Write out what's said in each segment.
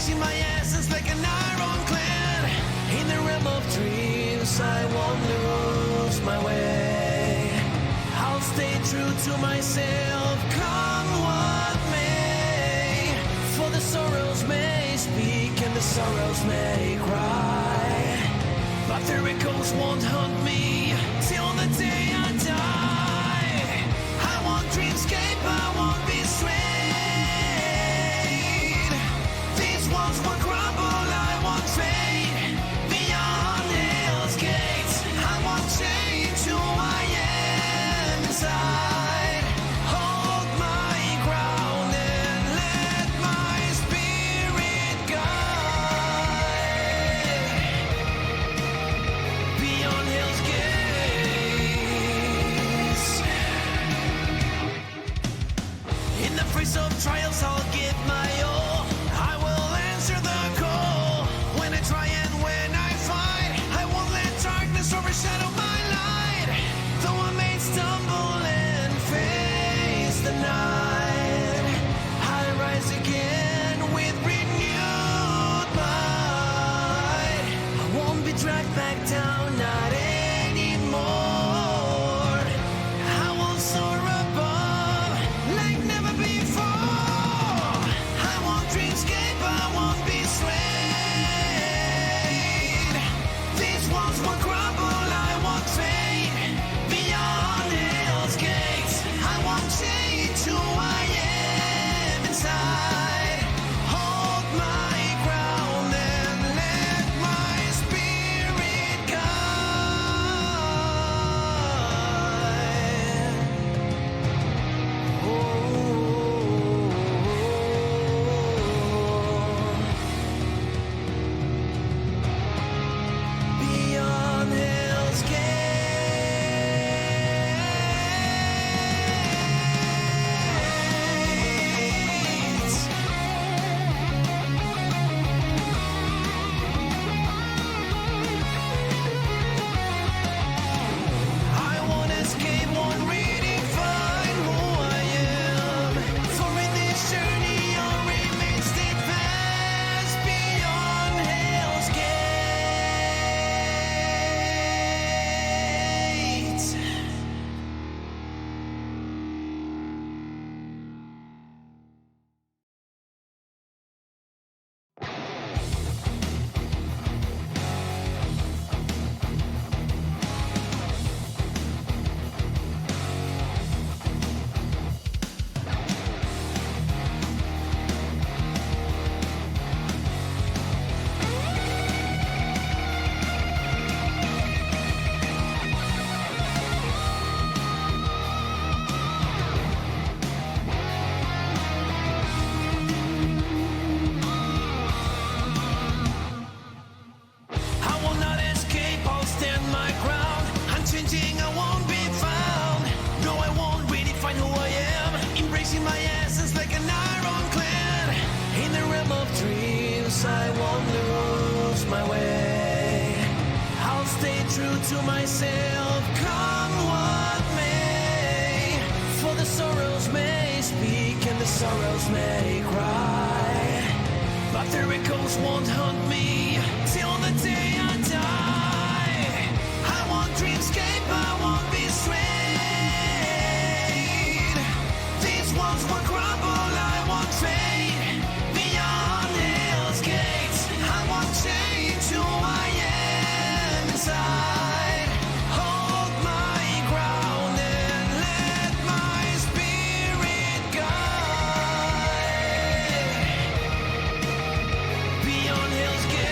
embracing my essence like an ironclad. In the realm of dreams, I won't lose my way. I'll stay true to myself, come what may. For the sorrows may speak and the sorrows may cry, but their echoes won't haunt me till the day I die. I won't dreamscape, I won't be swayed. These walls will crumble, I won't fade. Beyond hell's gates, I won't change who I am inside. Hold my ground and let my spirit guide. Beyond hell's gates. In the face of trials, I'll give my all. I will answer the call. When I try and when I fight, I won't let darkness overshadow my light. Though I may stumble and face the night, I rise again with renewed might. I won't be dragged back down, not anymore. I will soar above like never before. I won't dreamscape, I won't be swayed. These walls will crumble, I won't fade. Beyond hell's gates, I won't change who I am inside. Hold my ground and let my spirit guide. Beyond hell's gates. I won't escape, won't redefine who I am. For in this journey, I'll remain steadfast beyond hell's gates. I will not escape, I'll stand my ground. Unchanging, I won't be found. No, I won't redefine who I am. Embracing my essence like an ironclad. In the realm of dreams, I won't lose my way. I'll stay true to myself, come what may. For the sorrows may speak and the sorrows may cry, but their echoes won't haunt me till the day I die. I won't dreamscape, I won't be swayed. These walls will crumble, I won't fade. Beyond hell's gates, I won't change who I am inside. Hold my ground and let my spirit guide. Beyond hell's gates.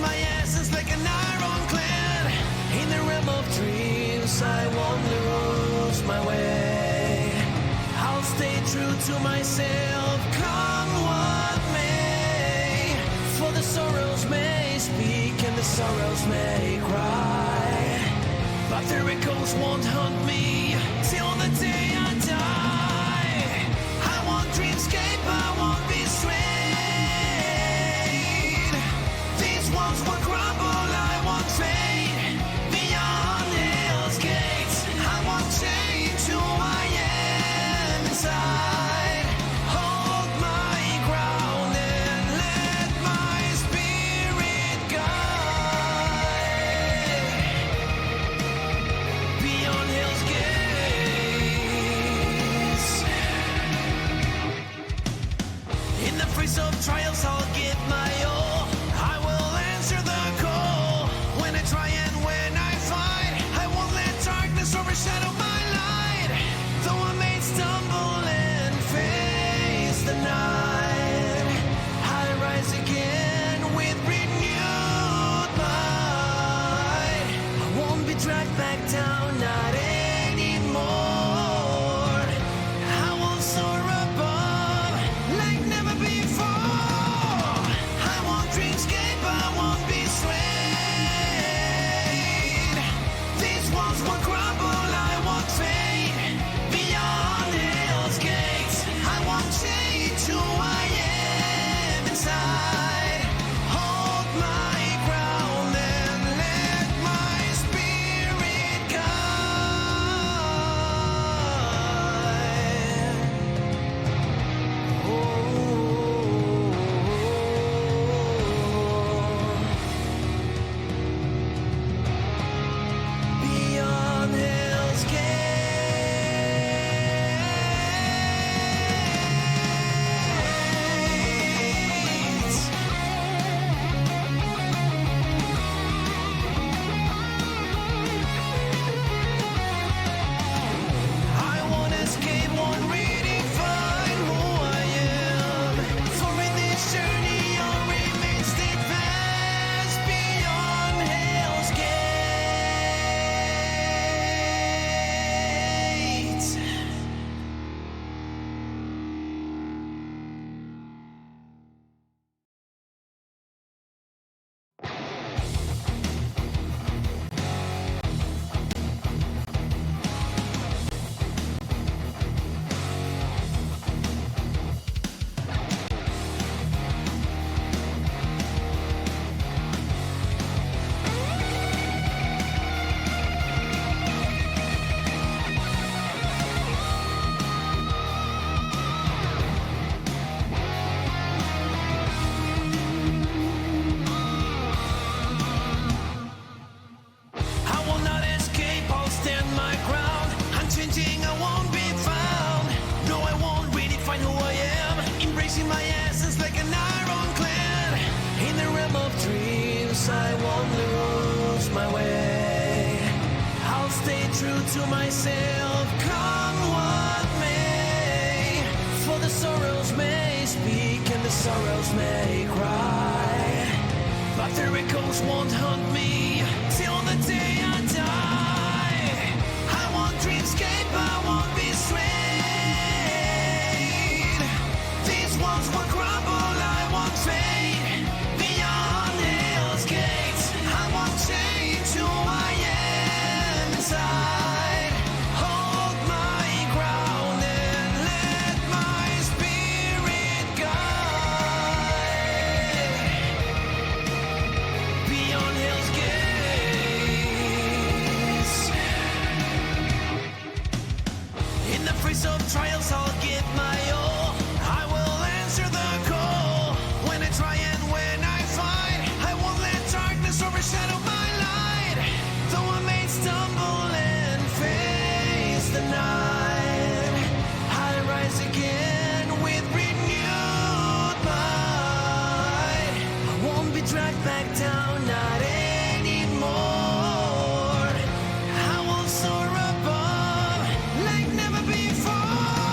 my essence like an ironclad. In the realm of dreams, I won't lose my way. I'll stay true to myself, come what may. For the sorrows may speak and the sorrows may cry, but their echoes won't haunt me till the day I die. I won't dreamscape, I won't be swayed. These walls will crumble, I won't fade. Beyond hell's gates, I won't change who I am inside. Hold my ground and let my spirit guide. Beyond hell's gates. In the face of trials, I'll give my all. I will answer the call. When I try and when I fight, I won't let darkness overshadow my light. Though I may stumble and face the night, I rise again with renewed might. I won't be dragged back down, not anymore. I will soar above like never before. I won't dreamscape, I won't be swayed. These walls will crumble, I won't fade. Beyond hell's gates, I won't change who I am inside. Hold my ground and let my spirit guide. Beyond hell's gates. I won't escape, won't redefine who I am. For in this journey, I'll remain steadfast beyond hell's gates. I will not escape, I'll stand my ground. Unchanging, I won't be found. No, I won't redefine who I am. Embracing my essence like an ironclad. In the realm of dreams, I won't lose my way. I'll stay true to myself, come what may. For the sorrows may speak and the sorrows may cry, but their echoes won't haunt me till the day I die. I won't dreamscape, I won't be swayed. These walls will crumble, I won't fade. Beyond hell's gates, I won't change who I am inside. Hold my ground and let my spirit guide. Beyond hell's gates. In the face of trials, I'll give my all. I will answer the call. When I try and when I fight, I won't let darkness overshadow my light. Though I may stumble and face the night, I rise again with renewed might. I won't be dragged back down, not anymore. I will soar above like never before.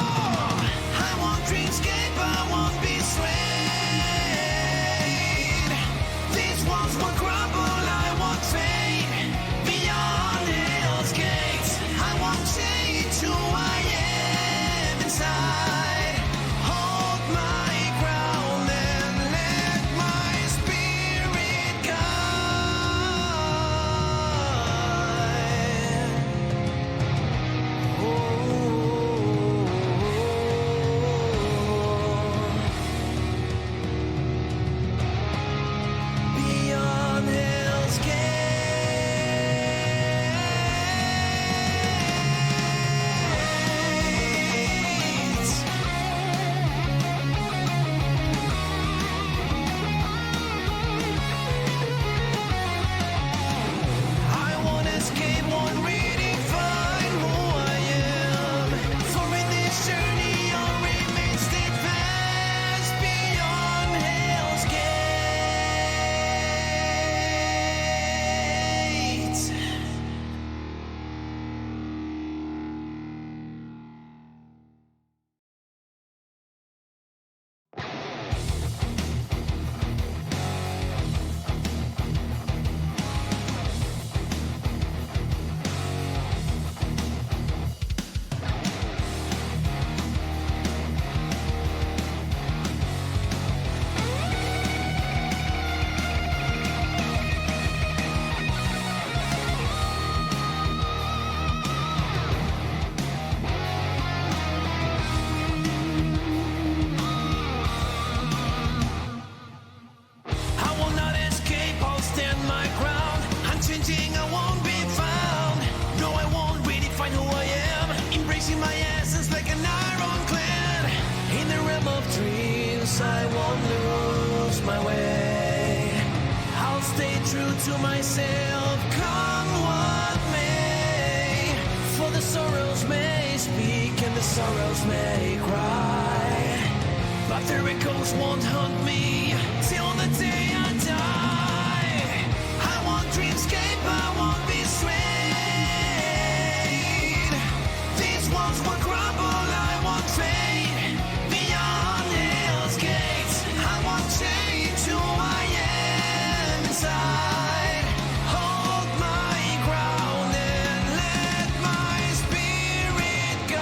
promise I won't lose my way. I'll stay true to myself, come what may. For the sorrows may speak and the sorrows may cry, but their echoes won't haunt me till the day I die. I won't dreamscape, I won't be swayed. These walls will crumble, I won't fade. Beyond hell's gates, I won't change who I am inside. Hold my ground and let my spirit guide.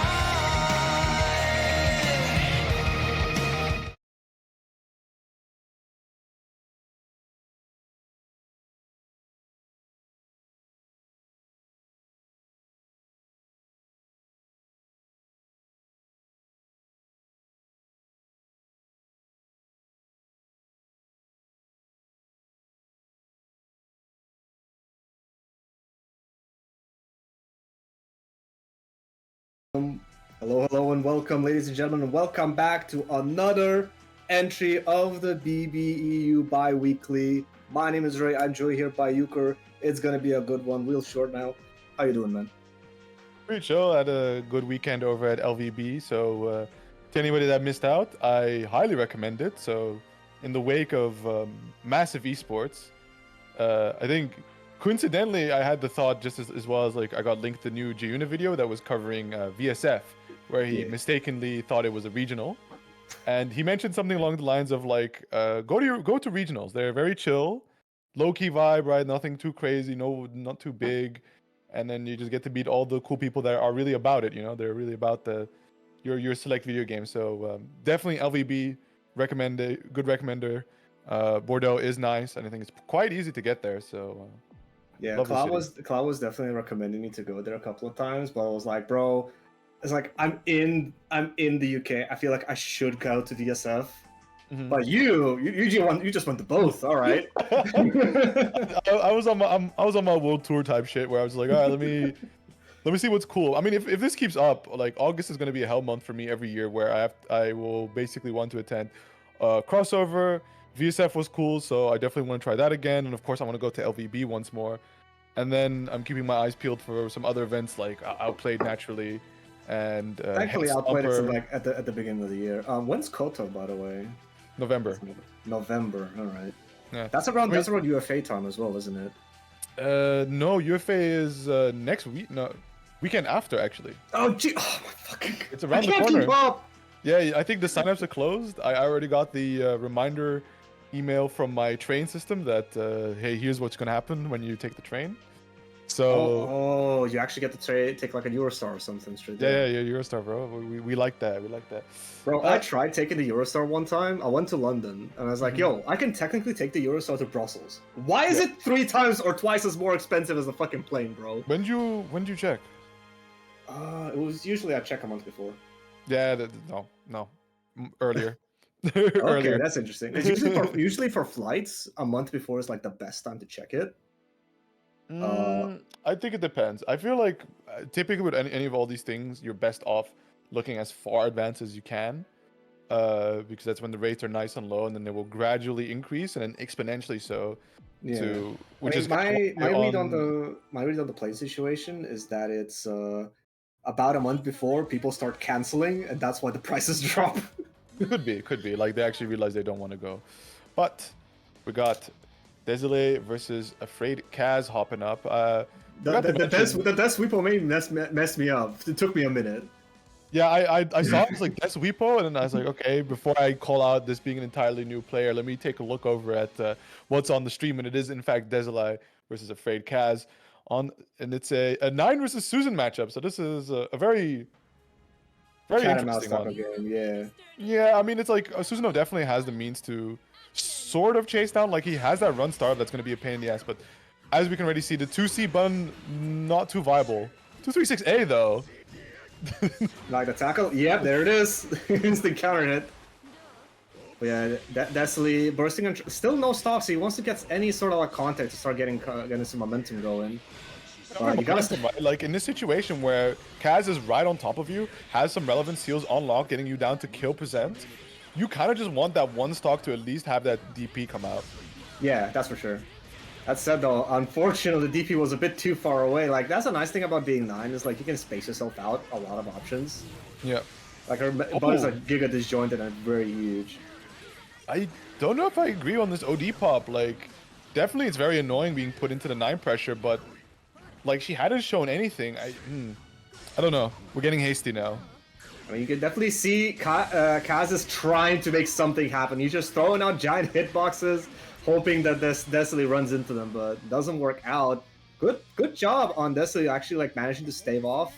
Hello, and welcome, ladies and gentlemen, and welcome back to another entry of the BBEU Bi-Weekly. My name is Ray. I'm joined here by Euchre. It's gonna be a good one, real short now. How you doing, man? Pretty chill. I had a good weekend over at LVB. So to anybody that missed out, I highly recommend it. So in the wake of massive esports, I think coincidentally I had the thought just as well as like I got linked the new Giuna video that was covering VSF, where he mistakenly thought it was a regional, and he mentioned something along the lines of like go to regionals. They're very chill, low key vibe, right? Nothing too crazy, not too big, and then you just get to meet all the cool people that are really about it. They're really about your select video game. So definitely LVB good recommender. Bordeaux is nice, and I think it's quite easy to get there. So Yeah, love the Cloud was definitely recommending me to go there a couple of times, but I was like, bro, it's like I'm in the UK. I feel like I should go to VSF. Mhm. But you just went to both. All right. I was on my world tour type shit where I was like, all right, let me see what's cool. I mean, if this keeps up, like August is going to be a hell month for me every year, where I will basically want to attend crossover. VSF was cool, so I definitely want to try that again, and of course I want to go to LVB once more. And then I'm keeping my eyes peeled for some other events like Outplayed naturally, and Actually, Head Outplayed it Stomper. like at the beginning of the year. When's Koto, by the way? November. November. All right. Yeah. That's around UFA time as well, isn't it? No, UFA is next week. No, weekend after actually. Oh gee! Oh my fucking! It's around the I can't corner. keep up. Yeah, I think the signups are closed. I already got the reminder email from my train system that hey, here's what's gonna happen when you take the train. So Oh, you actually get to take like a Eurostar or something straight yeah, there. yeah, Eurostar, bro. We like that. We like that. Bro, I tried taking the Eurostar one time. I went to London and I was like, yo, I can technically take the Eurostar to Brussels. Why is it 3 times or twice as more expensive as a fucking plane, bro? When do you check? It was usually I check a month before. Yeah, no, earlier. Okay, Earlier. that's interesting. It's usually for flights, a month before is like the best time to check it. I think it depends. I feel like typically with any of all these things, you're best off looking as far advanced as you can, because that's when the rates are nice and low, and then they will gradually increase and then exponentially so. Yeah. Which is my read on the plane situation is that it's about a month before people start canceling, and that's why the prices drop. Could be like they actually realize they don't want to go, but we got Desolé versus Afraid Kaz hopping up. The Death Weepo main messed me up. It took me a minute. Yeah, I saw it was like Des Weepo, and then I was like, okay, before I call out this being an entirely new player, let me take a look over at what's on the stream, and it is in fact Desolé versus Afraid Kaz and it's a 9 versus Susan matchup. So this is a very interesting one. Game, Yeah, I mean it's like Susanoo definitely has the means to sort of chase down. Like he has that run start that's going to be a pain in the ass, but as we can already see, the 2C button not too viable. 236A though. Like the tackle, yeah, there it is. Instant counter hit. But yeah, Desley bursting and still no stocks. He wants to get any sort of like contact to start getting some momentum going. You gotta like in this situation where Kaz is right on top of you, has some relevant seals on lock, getting you down to kill %. you kind of just want that one stock to at least have that DP come out. Yeah, that's for sure. That said, though, unfortunately, the DP was a bit too far away. Like, that's a nice thing about being 9 is, like, you can space yourself out a lot of options. Yeah. Like, her body's, like, giga disjointed and very huge. I don't know if I agree on this OD pop. Like, definitely it's very annoying being put into the 9 pressure, but, like, she hadn't shown anything. I don't know. We're getting hasty now. I mean, you can definitely see Kaz is trying to make something happen. He's just throwing out giant hitboxes, hoping that this Desley runs into them, but it doesn't work out. Good job on Desley actually like managing to stave off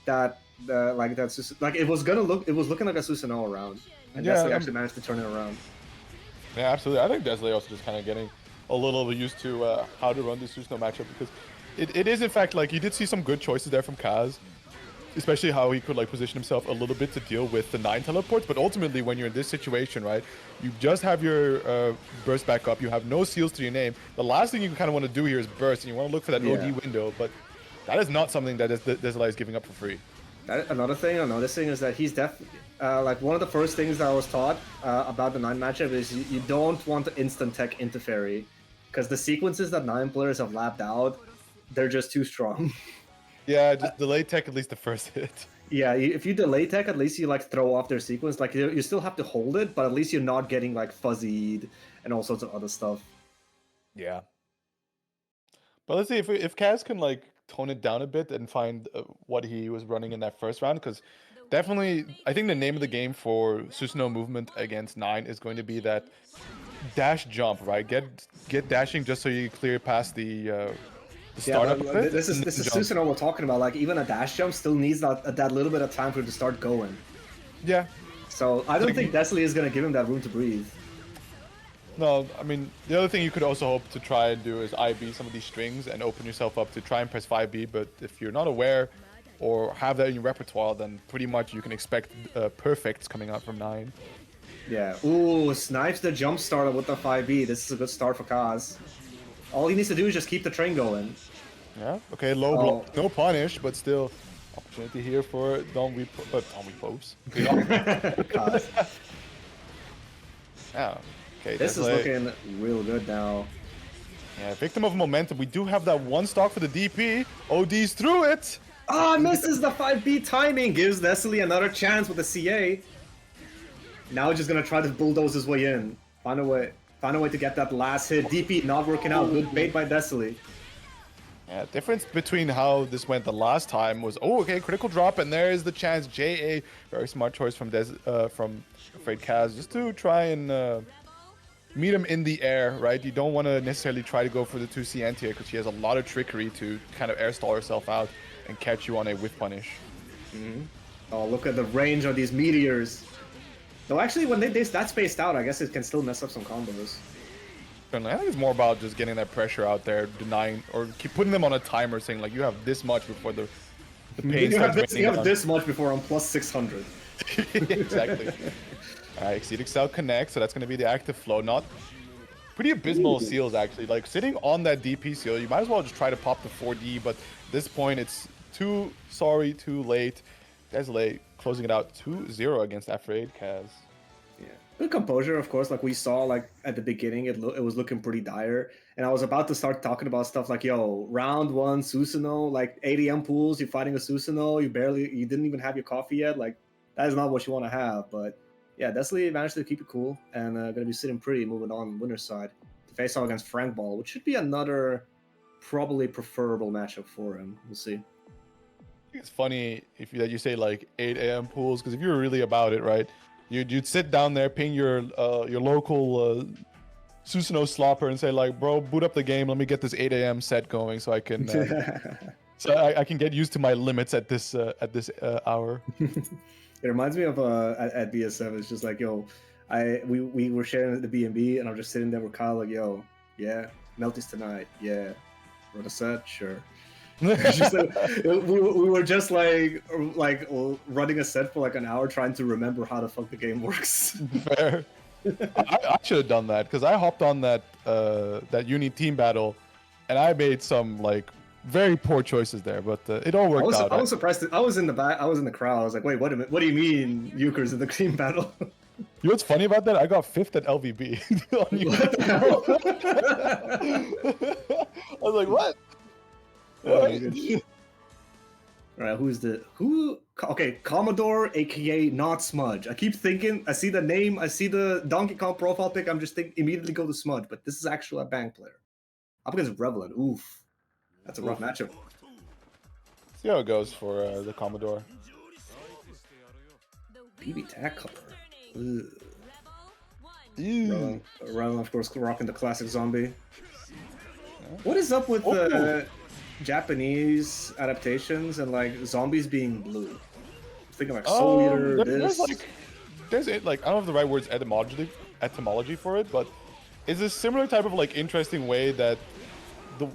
that it was looking like a Susanoo round, and Yeah, Desley actually managed to turn it around. Yeah, absolutely. I think Desley also just kind of getting a little bit used to how to run this Susanoo matchup, because it is in fact like you did see some good choices there from Kaz. Especially how he could like position himself a little bit to deal with the 9 teleports, but ultimately when you're in this situation, right, you just have your burst back up, you have no seals to your name. The last thing you kind of want to do here is burst, and you want to look for that OD window, but that is not something that Desley is giving up for free. Another thing I'm noticing is that he's definitely like one of the first things that I was taught about the 9 matchup is you don't want to instant tech into Fairy, because the sequences that 9 players have lapped out, they're just too strong. Yeah, just delay tech at least the first hit. Yeah, if you delay tech, at least you like throw off their sequence. Like you still have to hold it, but at least you're not getting like fuzzied and all sorts of other stuff. Yeah. But let's see if Kaz can like tone it down a bit and find what he was running in that first round, because definitely I think the name of the game for Susanoo movement against 9 is going to be that dash jump, right? Get dashing just so you clear past the startup of it. This is Susanoo we're talking about. Like even a dash jump still needs that little bit of time for it to start going. Yeah. So I don't think Desley is gonna give him that room to breathe. No, I mean the other thing you could also hope to try and do is IB some of these strings and open yourself up to try and press 5B. But if you're not aware or have that in your repertoire, then pretty much you can expect perfects coming out from 9. Yeah. Ooh, snipes the jump starter with the 5B. This is a good start for Kaz. All he needs to do is just keep the train going. Yeah. Okay. Low block, no punish, but still opportunity here for Don Popes. Kaz. Yeah. Okay. This is looking real good now. Yeah. Victim of momentum. We do have that one stock for the DP. OD's through it. Ah, misses the 5B timing. Gives Desley another chance with the CA. Now just gonna try to bulldoze his way in. Find a way to get that last hit. DP not working out. Good bait by Desley. Yeah, difference between how this went the last time was, oh, okay, critical drop, and there is the chance. JA, very smart choice from Afraid Kaz, just to try and meet him in the air, right? You don't want to necessarily try to go for the 2C anti-air because she has a lot of trickery to kind of air stall herself out and catch you on a whiff punish. Oh, look at the range of these meteors. Though actually, when they that spaced out, I guess it can still mess up some combos. I think it's more about just getting that pressure out there, denying or keep putting them on a timer, saying like you have this much before the pain starts raining. You have this much before I'm plus 600. Exactly. Alright, Exceed Excel connects, so that's going to be the active flow. Not pretty abysmal seals actually. Like sitting on that DP seal, you might as well just try to pop the 4D, but at this point it's too late. Desley closing it out 2-0 against Afraid Kaz. Yeah, good composure, of course. Like we saw, like at the beginning, it was looking pretty dire, and I was about to start talking about stuff like, yo, round 1 Susanoo, like 8 AM pools, you're fighting a Susanoo, you didn't even have your coffee yet. Like that is not what you want to have. But yeah, Desley managed to keep it cool and gonna be sitting pretty, moving on winner's side to face off against Frank Ball, which should be another probably preferable matchup for him. We'll see. It's funny that you say like 8 AM pools, because if you were really about it, right, you'd sit down there, ping your local Susanoo slopper and say like, bro, boot up the game, let me get this 8 AM set going so I can I can get used to my limits at this hour. It reminds me of at BSF. It's just like, yo, we were sharing the B&B and I'm just sitting there with Kyle like, yo, yeah, Melty's tonight, yeah, run a set, sure. Just like, we were just like running a set for like an hour trying to remember how the fuck the game works. Fair. I should have done that because I hopped on that uni team battle and I made some like very poor choices there, but it all worked out. I was surprised. I was in the back. I was in the crowd. I was like, wait, what do you mean Euchre's in the team battle? You know what's funny about that? I got 5th at LVB. on you. What the hell? I was like, what? Oh, What? good. All right, who? Okay, Commodore, aka Not Smudge. I keep thinking, I see the name, I see the Donkey Kong profile pic, I'm just thinking immediately go to Smudge, but this is actually a Bang player. Up against Revelant. Oof, that's a rough matchup. See how it goes for the Commodore. BB tag color. Ugh. Ew. Revelant, of course, rocking the classic zombie. What is up with the Japanese adaptations and like zombies being blue? I'm thinking like Soul Eater, There's this. like, I don't know if the right word's etymology for it, but it's a similar type of like interesting way that,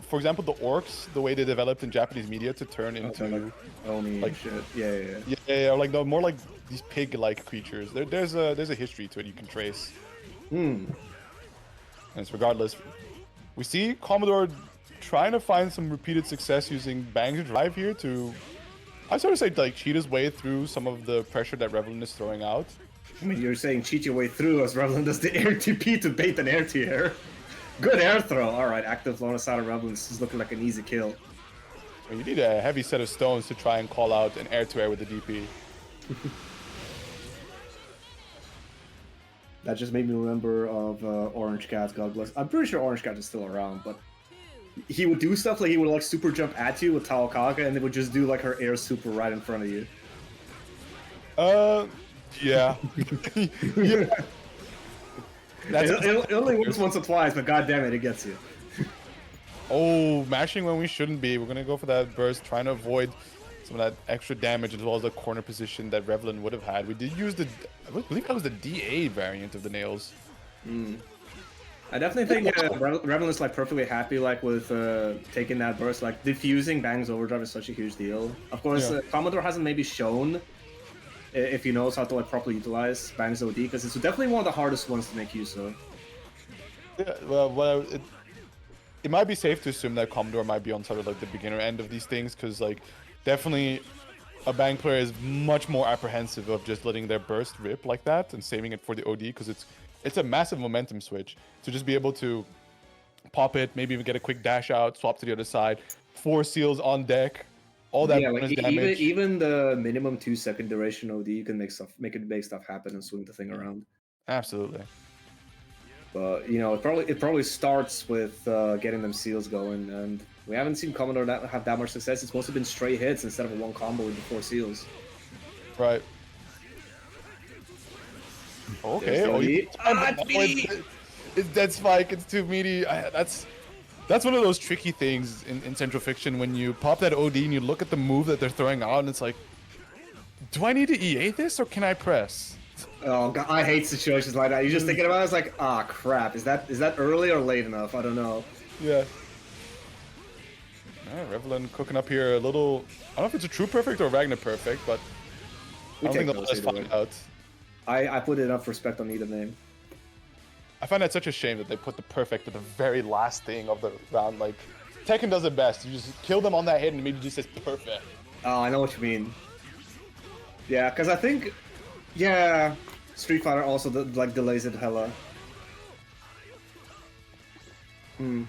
for example, the orcs, the way they developed in Japanese media to turn into like Oni like and shit. Yeah. yeah, or like the more like these pig-like creatures. There's a history to it you can trace. And it's regardless. We see Commodore trying to find some repeated success using Bang's drive here to, I sort of say, like cheat his way through some of the pressure that Revelant is throwing out. I mean, you're saying cheat your way through as Revelant does the air TP to bait an air to air. Good air throw. All right, active low side of Revelant. This is looking like an easy kill. You need a heavy set of stones to try and call out an air-to-air with the DP. That just made me remember of Orange Cat, God bless. I'm pretty sure Orange Cat is still around, but he would do stuff like he would like super jump at you with Taokaga, and they would just do like her air super right in front of you. Yeah. Yeah. It only works once or twice, but god damn it, it gets you. Oh, mashing when we shouldn't be. We're gonna go for that burst, trying to avoid some of that extra damage as well as the corner position that Revelant would have had. We did use I believe that was the DA variant of the nails. I definitely think Revelant is like perfectly happy like with taking that burst. Like diffusing Bang's overdrive is such a huge deal. Of course, Commodore hasn't maybe shown if he knows how to like properly utilize Bang's OD, because it's definitely one of the hardest ones to make use of. Yeah, well, it might be safe to assume that Commodore might be on sort of like the beginner end of these things, because like definitely a Bang player is much more apprehensive of just letting their burst rip like that and saving it for the OD, because it's a massive momentum switch to just be able to pop it, maybe even get a quick dash out, swap to the other side, 4 seals on deck, all that bonus damage. Even the minimum 2-second duration OD, you can make stuff happen and swing the thing around. Absolutely. But you know, it probably starts with getting them seals going, and we haven't seen Commodore have that much success. It's mostly been straight hits instead of a one combo with the 4 seals. Right. Okay. It's dead spike. It's too meaty. That's one of those tricky things in Central Fiction when you pop that OD and you look at the move that they're throwing out, and it's like, do I need to EA this or can I press? Oh god, I hate situations like that. You're just thinking about it, it's like, ah, crap. Is that early or late enough? I don't know. Yeah. Revelant cooking up here a little. I don't know if it's a true perfect or Ragnar perfect, but I don't think they'll let us find out. I put it up for respect on either name. I find that such a shame that they put the perfect at the very last thing of the round. Like, Tekken does it best. You just kill them on that hit and immediately just says perfect. Oh, I know what you mean. Yeah, because I think, yeah, Street Fighter also like delays it hella. Anyways,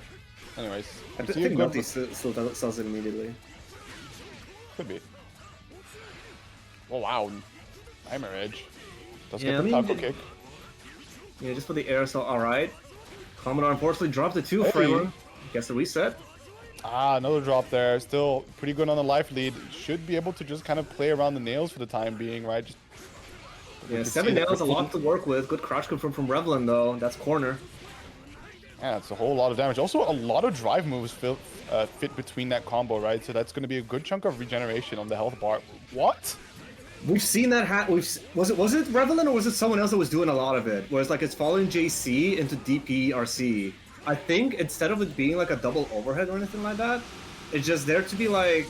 I think Nutty still sells it immediately. Could be. Oh wow, Nightmare Edge. Does Yeah, get the taco kick. Yeah, just for the air, so alright. Commodore unfortunately dropped the 2-framer. Gets the reset. Ah, another drop there. Still pretty good on the life lead. Should be able to just kind of play around the nails for the time being, right? Just yeah, 7 nails, a lot to work with. Good crouch confirm from Revelant though. That's corner. Yeah, it's a whole lot of damage. Also, a lot of drive moves fit between that combo, right? So that's going to be a good chunk of regeneration on the health bar. What? We've seen that was it Revelant or was it someone else that was doing a lot of it? Where it's like it's following JC into DP RC. I think instead of it being like a double overhead or anything like that, it's just there to be like...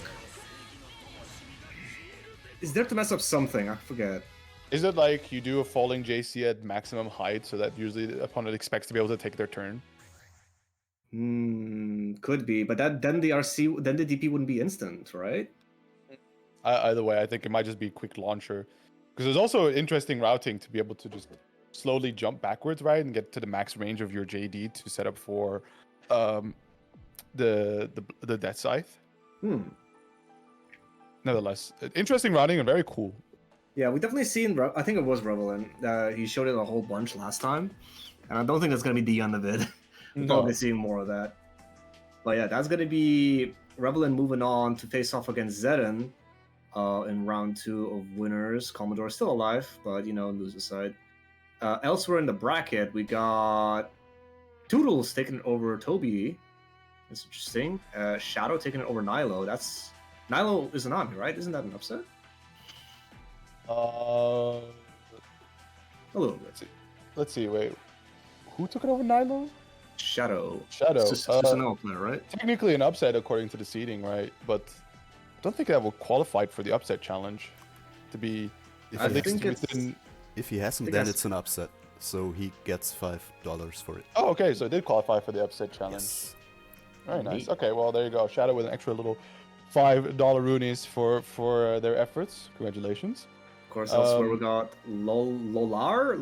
It's there to mess up something, I forget. Is it like you do a falling JC at maximum height so that usually the opponent expects to be able to take their turn? Could be, but then the DP wouldn't be instant, right? Either way, I think it might just be quick launcher. Because there's also interesting routing to be able to just slowly jump backwards, right, and get to the max range of your JD to set up for the Death Scythe. Nevertheless, interesting routing and very cool. Yeah, we definitely seen. I think it was Revelin. He showed it a whole bunch last time, and I don't think it's gonna be the end of it. We're probably seeing more of that. But yeah, that's gonna be Revelin moving on to face off against Zedden in round 2 of winners. Commodore still alive, but loser side. Elsewhere in the bracket, we got Toodles taking over Toby. That's interesting. Shadow taking it over Nilo. Nilo is an army, right? Isn't that an upset? A little bit. Let's see. Wait, who took it over Nilo? Shadow. Shadow. It's just an player, right? Technically an upset according to the seeding, right? But I don't think that will qualify for the upset challenge. To be, if he hasn't, then it's an upset. So he gets $5 for it. Oh, okay. So it did qualify for the upset challenge. Yes. Very nice. Okay, well there you go. Shadow with an extra little $5 Roonies for their efforts. Congratulations. Of course, elsewhere we got Lolare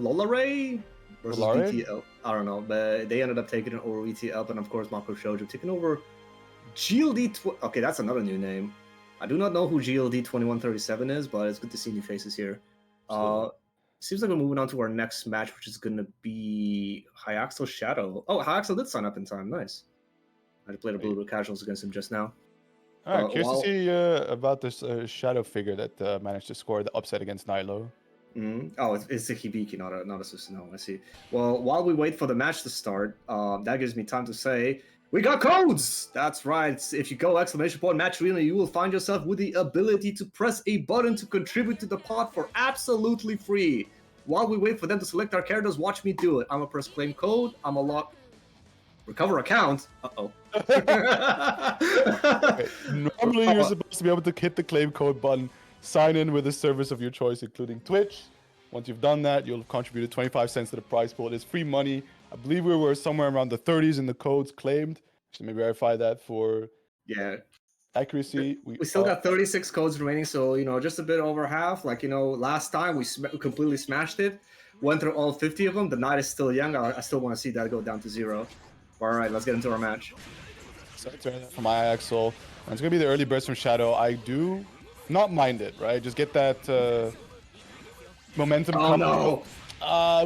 versus Lolare? VTL. I don't know, but they ended up taking it over VTL, and of course Mako Shoujo taking over GLD. Okay, that's another new name. I do not know who GLD 2137 is, but it's good to see new faces here. Seems like we're moving on to our next match, which is going to be Hyaxel Shadow. Oh, Hyaxel did sign up in time. Nice. I played a little bit of casuals against him just now. All right, curious to see about this Shadow figure that managed to score the upset against Nilo. Oh, it's a Hibiki, not a Susanoo. I see. Well, while we wait for the match to start, that gives me time to say we got codes. That's right. If you go !match arena, you will find yourself with the ability to press a button to contribute to the pod for absolutely free. While we wait for them to select our characters, watch me do it. I'm gonna press claim code. I'm gonna lock recover account. Okay. Normally, you're supposed to be able to hit the claim code button, sign in with a service of your choice, including Twitch. Once you've done that, you'll have contributed 25 cents to the prize pool. It is free money. I believe we were somewhere around the 30s in the codes claimed. So maybe verify that for accuracy. We still got 36 codes remaining, so just a bit over half. Like last time we completely smashed it, went through all 50 of them. The night is still young. I still want to see that go down to 0. All right, let's get into our match. So from Hyaxel, and it's gonna be the early burst from Shadow. I do not mind it, right? Just get that momentum coming. No.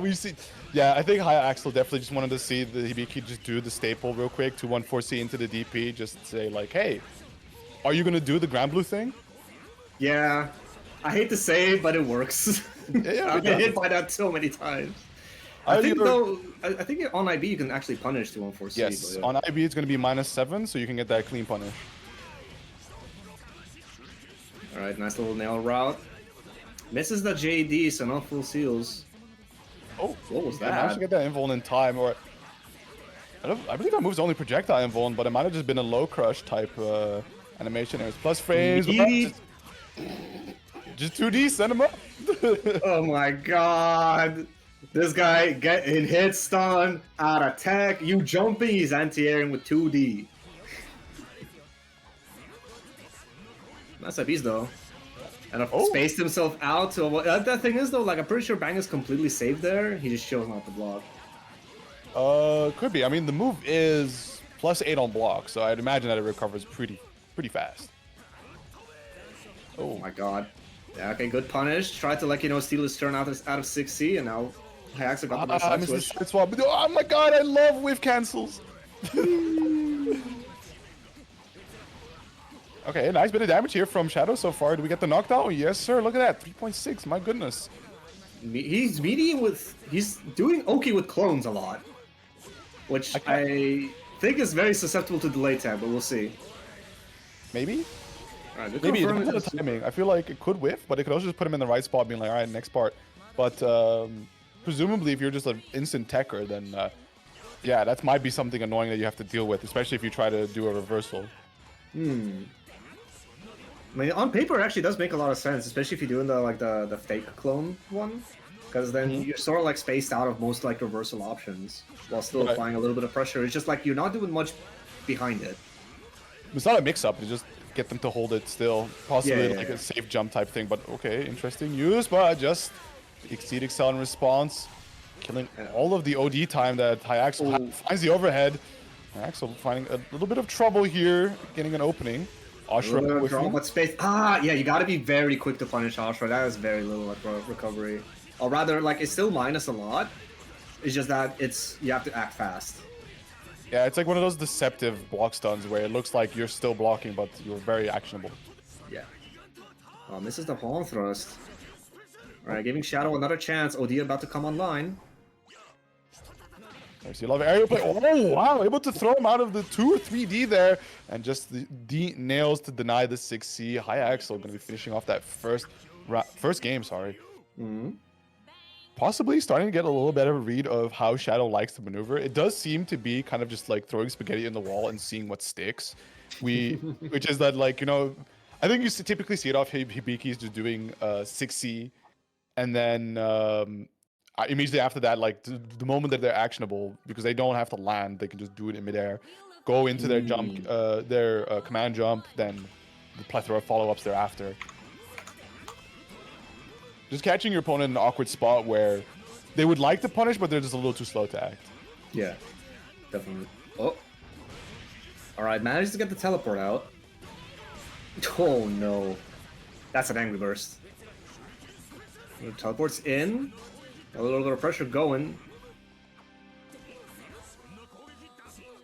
We see. Yeah, I think Hyaxel definitely just wanted to see the Hibiki just do the staple real quick, 2-1-4C into the DP, just say like, hey, are you gonna do the Grand Blue thing? Yeah, I hate to say it, but it works. Yeah, I've been hit by that so many times. I think on IB you can actually punish 2-1-4C. Yes, but on IB it's gonna be -7, so you can get that clean punish. All right, nice little nail route. Misses the JD, so no full seals. Oh, what was I managed that? to get that invuln in time, or I believe that move's only projectile invuln, but it might have just been a low crush type animation. It was plus frames. Just 2D, send him up. Oh my god. This guy getting hit, stun, out attack. You jumping, he's anti-airing with 2D. Nice IPs though. And spaced himself out. So that thing is though, like I'm pretty sure Bang is completely safe there. He just chose not to block. Could be. I mean, the move is +8 on block, so I'd imagine that it recovers pretty fast. Oh my god. Yeah, okay, good punish. Tried to steal his turn out of 6C, and now Hyaxel got the side switch. Swap. Oh my god, I love whiff cancels. Okay, nice bit of damage here from Shadow so far. Do we get the knockdown? Yes, sir. Look at that. 3.6. My goodness. He's doing okay with clones a lot, which I think is very susceptible to delay tab, but we'll see. Maybe? Right, maybe it depends on the timing. I feel like it could whiff, but it could also just put him in the right spot, being like, all right, next part. But presumably, if you're just an instant techer, then yeah, that might be something annoying that you have to deal with, especially if you try to do a reversal. I mean, on paper, it actually does make a lot of sense, especially if you're doing the fake clone one, because then you're sort of like spaced out of most like reversal options while still applying a little bit of pressure. It's just like you're not doing much behind it. It's not a mix-up. It's just get them to hold it still, possibly a safe jump type thing. But okay, interesting use, but just Exceed Excel in response. killing all of the OD time that Hyaxel finds the overhead. Hyaxel finding a little bit of trouble here, getting an opening. Ashra with But space. Yeah, you gotta be very quick to punish Ashra. That is very little like, recovery. Or rather, like, it's still minus a lot. It's just that you have to act fast. Yeah, it's like one of those deceptive block stuns where it looks like you're still blocking, but you're very actionable. Yeah. Oh, misses the palm thrust. Alright, giving Shadow another chance. OD about to come online. There's a lot of aerial play. Oh, wow. Able to throw him out of the 2 or 3D there. And just the D nails to deny the 6C. Hyaxel going to be finishing off that first game, sorry. Possibly starting to get a little better read of how Shadow likes to maneuver. It does seem to be kind of just like throwing spaghetti in the wall and seeing what sticks. Which is that, like, you know, I think you typically see it off Hibiki's just doing 6C. And then immediately after that, like the moment that they're actionable, because they don't have to land, they can just do it in midair, go into their jump, their command jump, then the plethora of follow-ups thereafter. Just catching your opponent in an awkward spot where they would like to punish, but they're just a little too slow to act. Yeah, definitely. Oh. Alright, managed to get the teleport out. Oh no. That's an angry burst. The teleport's in. A little bit of pressure going.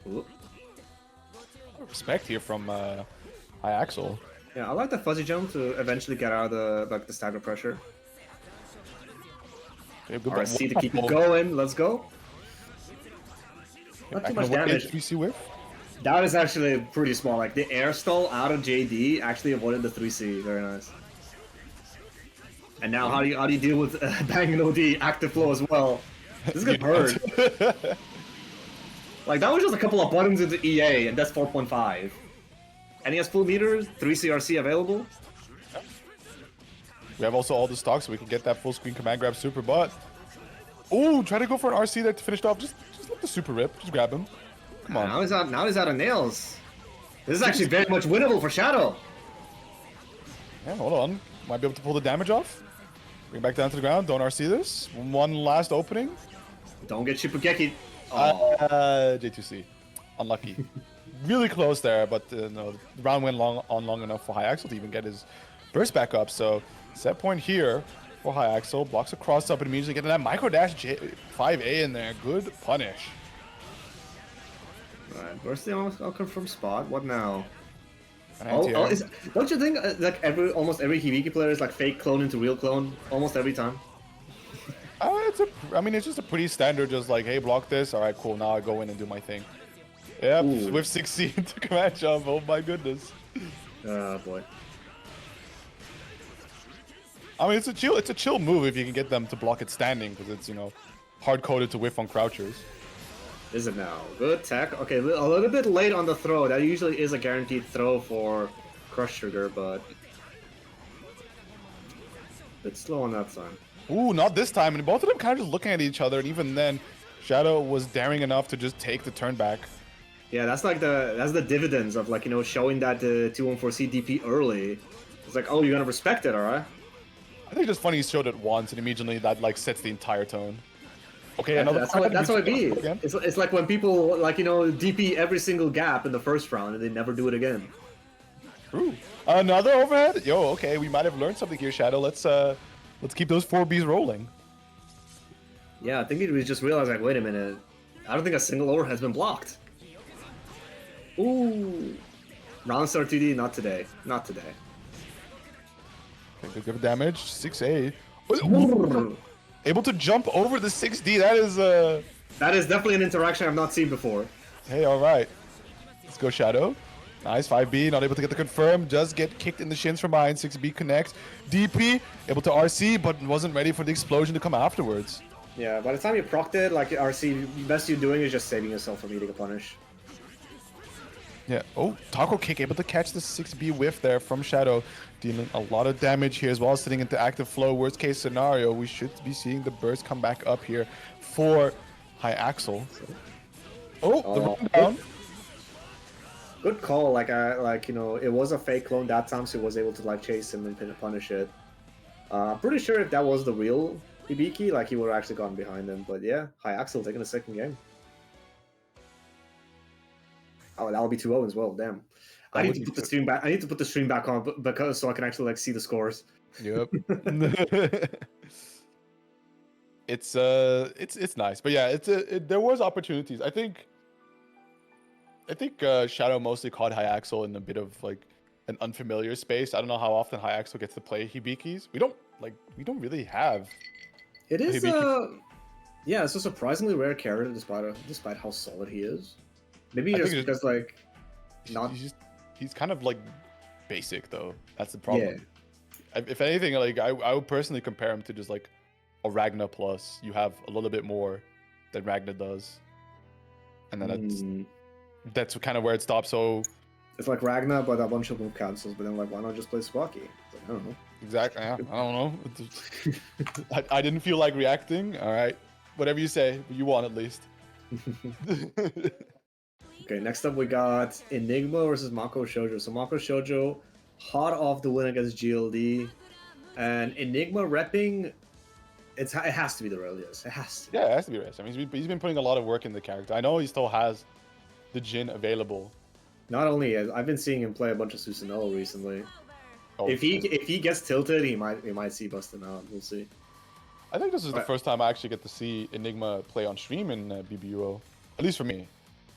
Ooh. Respect here from Hyaxel. Yeah, I like the fuzzy jump to eventually get out of the stagger pressure. Okay, good RC to keep it going. Let's go. Not too much damage. 3C whiff. That is actually pretty small. Like the air stall out of JD actually avoided the 3C. Very nice. And now how do you deal with banging OD active flow as well? This is good bird. Like that was just a couple of buttons into EA and that's 4.5. And he has full meters, 3 CRC available. We have also all the stocks, so we can get that full screen command grab super, but... Ooh, try to go for an RC there to finish it off. Just let the super rip. Just grab him. Come on. Now he's out of nails. This is actually very much winnable for Shadow. Yeah, hold on. Might be able to pull the damage off. Bring back down to the ground. Don't RC this. One last opening. Don't get Shipugeki. Oh. J2C. Unlucky. Really close there, but no, the round went long enough for Hyaxel to even get his burst back up. So set point here for Hyaxel. Blocks a cross up and immediately getting that micro dash 5A in there. Good punish. Alright, bursting I'll confirm spot. What now? Don't you think like almost every Hibiki player is like fake clone into real clone almost every time? I mean, it's just a pretty standard, just like, hey, block this. All right, cool. Now I go in and do my thing. Yep, with 16 to command jump. Oh my goodness. Oh boy. I mean, it's a chill move if you can get them to block it standing, because it's, you know, hard coded to whiff on crouchers. Is it now? Good tech. Okay, a little bit late on the throw. That usually is a guaranteed throw for Crush Trigger, but a bit slow on that time. Ooh, not this time. And both of them kind of just looking at each other, and even then, Shadow was daring enough to just take the turn back. Yeah, that's like that's the dividends of, like, you know, showing that the 214C DP early. It's like, oh, you're gonna respect it, alright? I think it's just funny he showed it once, and immediately that like sets the entire tone. Okay, Yeah, another. that's how it be. It's like when people, like, you know, DP every single gap in the first round and they never do it again. True. Another overhead. Yo, okay, we might have learned something here, Shadow. Let's keep those 4Bs rolling. Yeah, I think we just realized, like, wait a minute, I don't think a single overhead has been blocked. Ooh, round start 2D, not today, not today. Okay, good damage. 6A. Able to jump over the 6D. That is definitely an interaction I've not seen before. Hey, all right. Let's go, Shadow. Nice, 5B, not able to get the confirm. Just get kicked in the shins from behind. 6B connects. DP, able to RC, but wasn't ready for the explosion to come afterwards. Yeah, by the time you procced it, like, RC, best you're doing is just saving yourself from eating a punish. Yeah. Oh, Taco Kick, able to catch the 6B whiff there from Shadow. Dealing a lot of damage here as well, sitting into active flow. Worst case scenario, we should be seeing the burst come back up here for Hyaxel. Oh, the run down. Good call. Like, you know, it was a fake clone that time, so he was able to, like, chase him and punish it. Pretty sure if that was the real Hibiki, like he would have actually gone behind him. But yeah, High Axel taking the second game. Oh, that'll be 2-0 as well. Damn. I need to put the stream back. I need to put the stream back on because so I can actually like see the scores. Yep. It's nice, but yeah, there was opportunities. I think Shadow mostly caught High Axel in a bit of like an unfamiliar space. I don't know how often High Axel gets to play Hibikis. We don't really have. It is Hibiki. yeah, it's a surprisingly rare character despite how solid he is. Maybe just because like not he's kind of like basic though. That's the problem. Yeah. If anything, like I would personally compare him to just like a Ragna plus. You have a little bit more than Ragna does, and then that's kind of where it stops. So it's like Ragna, but a bunch of move cancels. But then like, why not just play Squawky? Like, I don't know. Exactly. Yeah, I don't know. I didn't feel like reacting. All right, whatever you say, you won at least. Okay, next up we got Enigma versus Mako Shoujo. So Mako Shoujo, hot off the win against GLD, and Enigma repping. It has to be the Aurelius. It has to. Yeah, it has to be Aurelius. I mean, he's been putting a lot of work in the character. I know he still has the Jin available. Not only I've been seeing him play a bunch of Susanoo recently. Oh, if he gets tilted, he might see busting out. We'll see. I think this is the first time I actually get to see Enigma play on stream in BBUO, at least for me.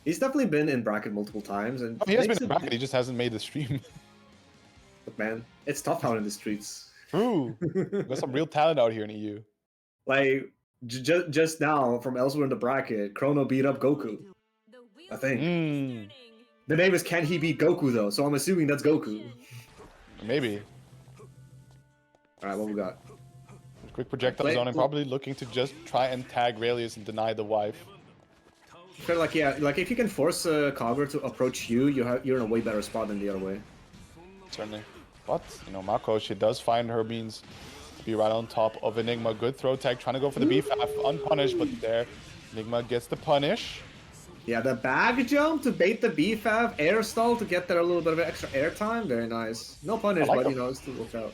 He's definitely been in bracket multiple times, and he has been in bracket. He just hasn't made the stream. But man, it's tough out in the streets. True. There's some real talent out here in EU. Like just now from elsewhere in the bracket, Chrono beat up Goku. I think. The name is Can He Beat Goku though, so I'm assuming that's Goku. Maybe. All right, what we got? Quick projectile zone and probably looking to just try and tag Raelius and deny the wife. Kind of like like if you can force Kagura to approach you, you're in a way better spot than the other way. Certainly. But Mako, she does find her means to be right on top of Enigma. Good throw tag, trying to go for the BFAF, unpunished, but there Enigma gets the punish. Yeah, the bag jump to bait the BFAF, air stall to get there a little bit of extra air time. Very nice. No punish, but it still worked out.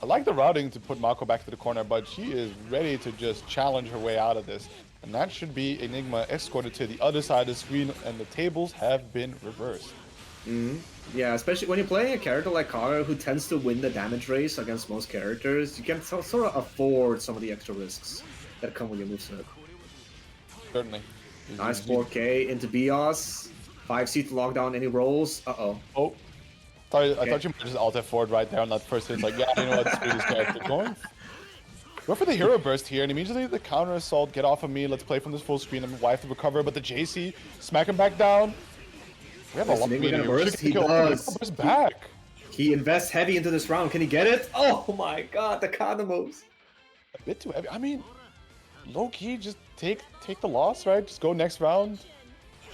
I like the routing to put Mako back to the corner, but she is ready to just challenge her way out of this. And that should be Enigma escorted to the other side of the screen, and the tables have been reversed. Yeah, especially when you're playing a character like Kagura who tends to win the damage race against most characters, you can sort of afford some of the extra risks that come with your moveset. Certainly. Nice 4K into Bios. 5C to lock down any rolls. Uh-oh. Oh. I thought you might just alt F4 right there on that first hit. It's like, yeah, you know what, screw this character. Go for the hero burst here, and immediately the counter assault. Get off of me. Let's play from this full screen. I'm wife to recover, but the JC smack him back down. We have a lot of He does. Burst back. He invests heavy into this round. Can he get it? Oh my god, the counter moves. A bit too heavy. I mean, low key, just take the loss, right? Just go next round.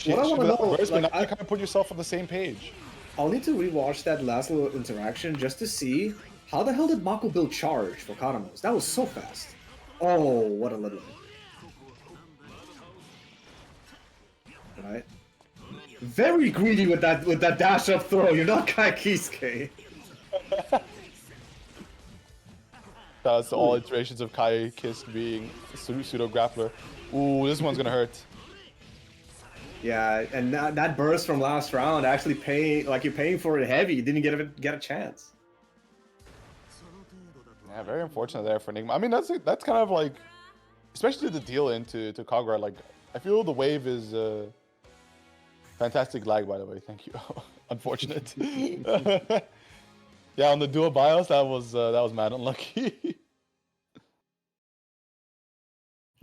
What I want to know, burst, but now you kind of put yourself on the same page. I'll need to rewatch that last little interaction just to see how the hell did Mako build charge for Kadamos? That was so fast. Oh, what a little. Right. Very greedy with that dash up throw. You're not Kai Kisuke. That's all iterations of Kai Kisk being pseudo grappler. Ooh, this one's gonna hurt. Yeah, and that burst from last round actually you're paying for it heavy. You didn't get a chance. Yeah, very unfortunate there for Enigma. I mean, that's kind of like, especially the deal into Kagura. Like, I feel the wave is fantastic lag, by the way. Thank you. Unfortunate. Yeah, on the dual BIOS, that was mad unlucky.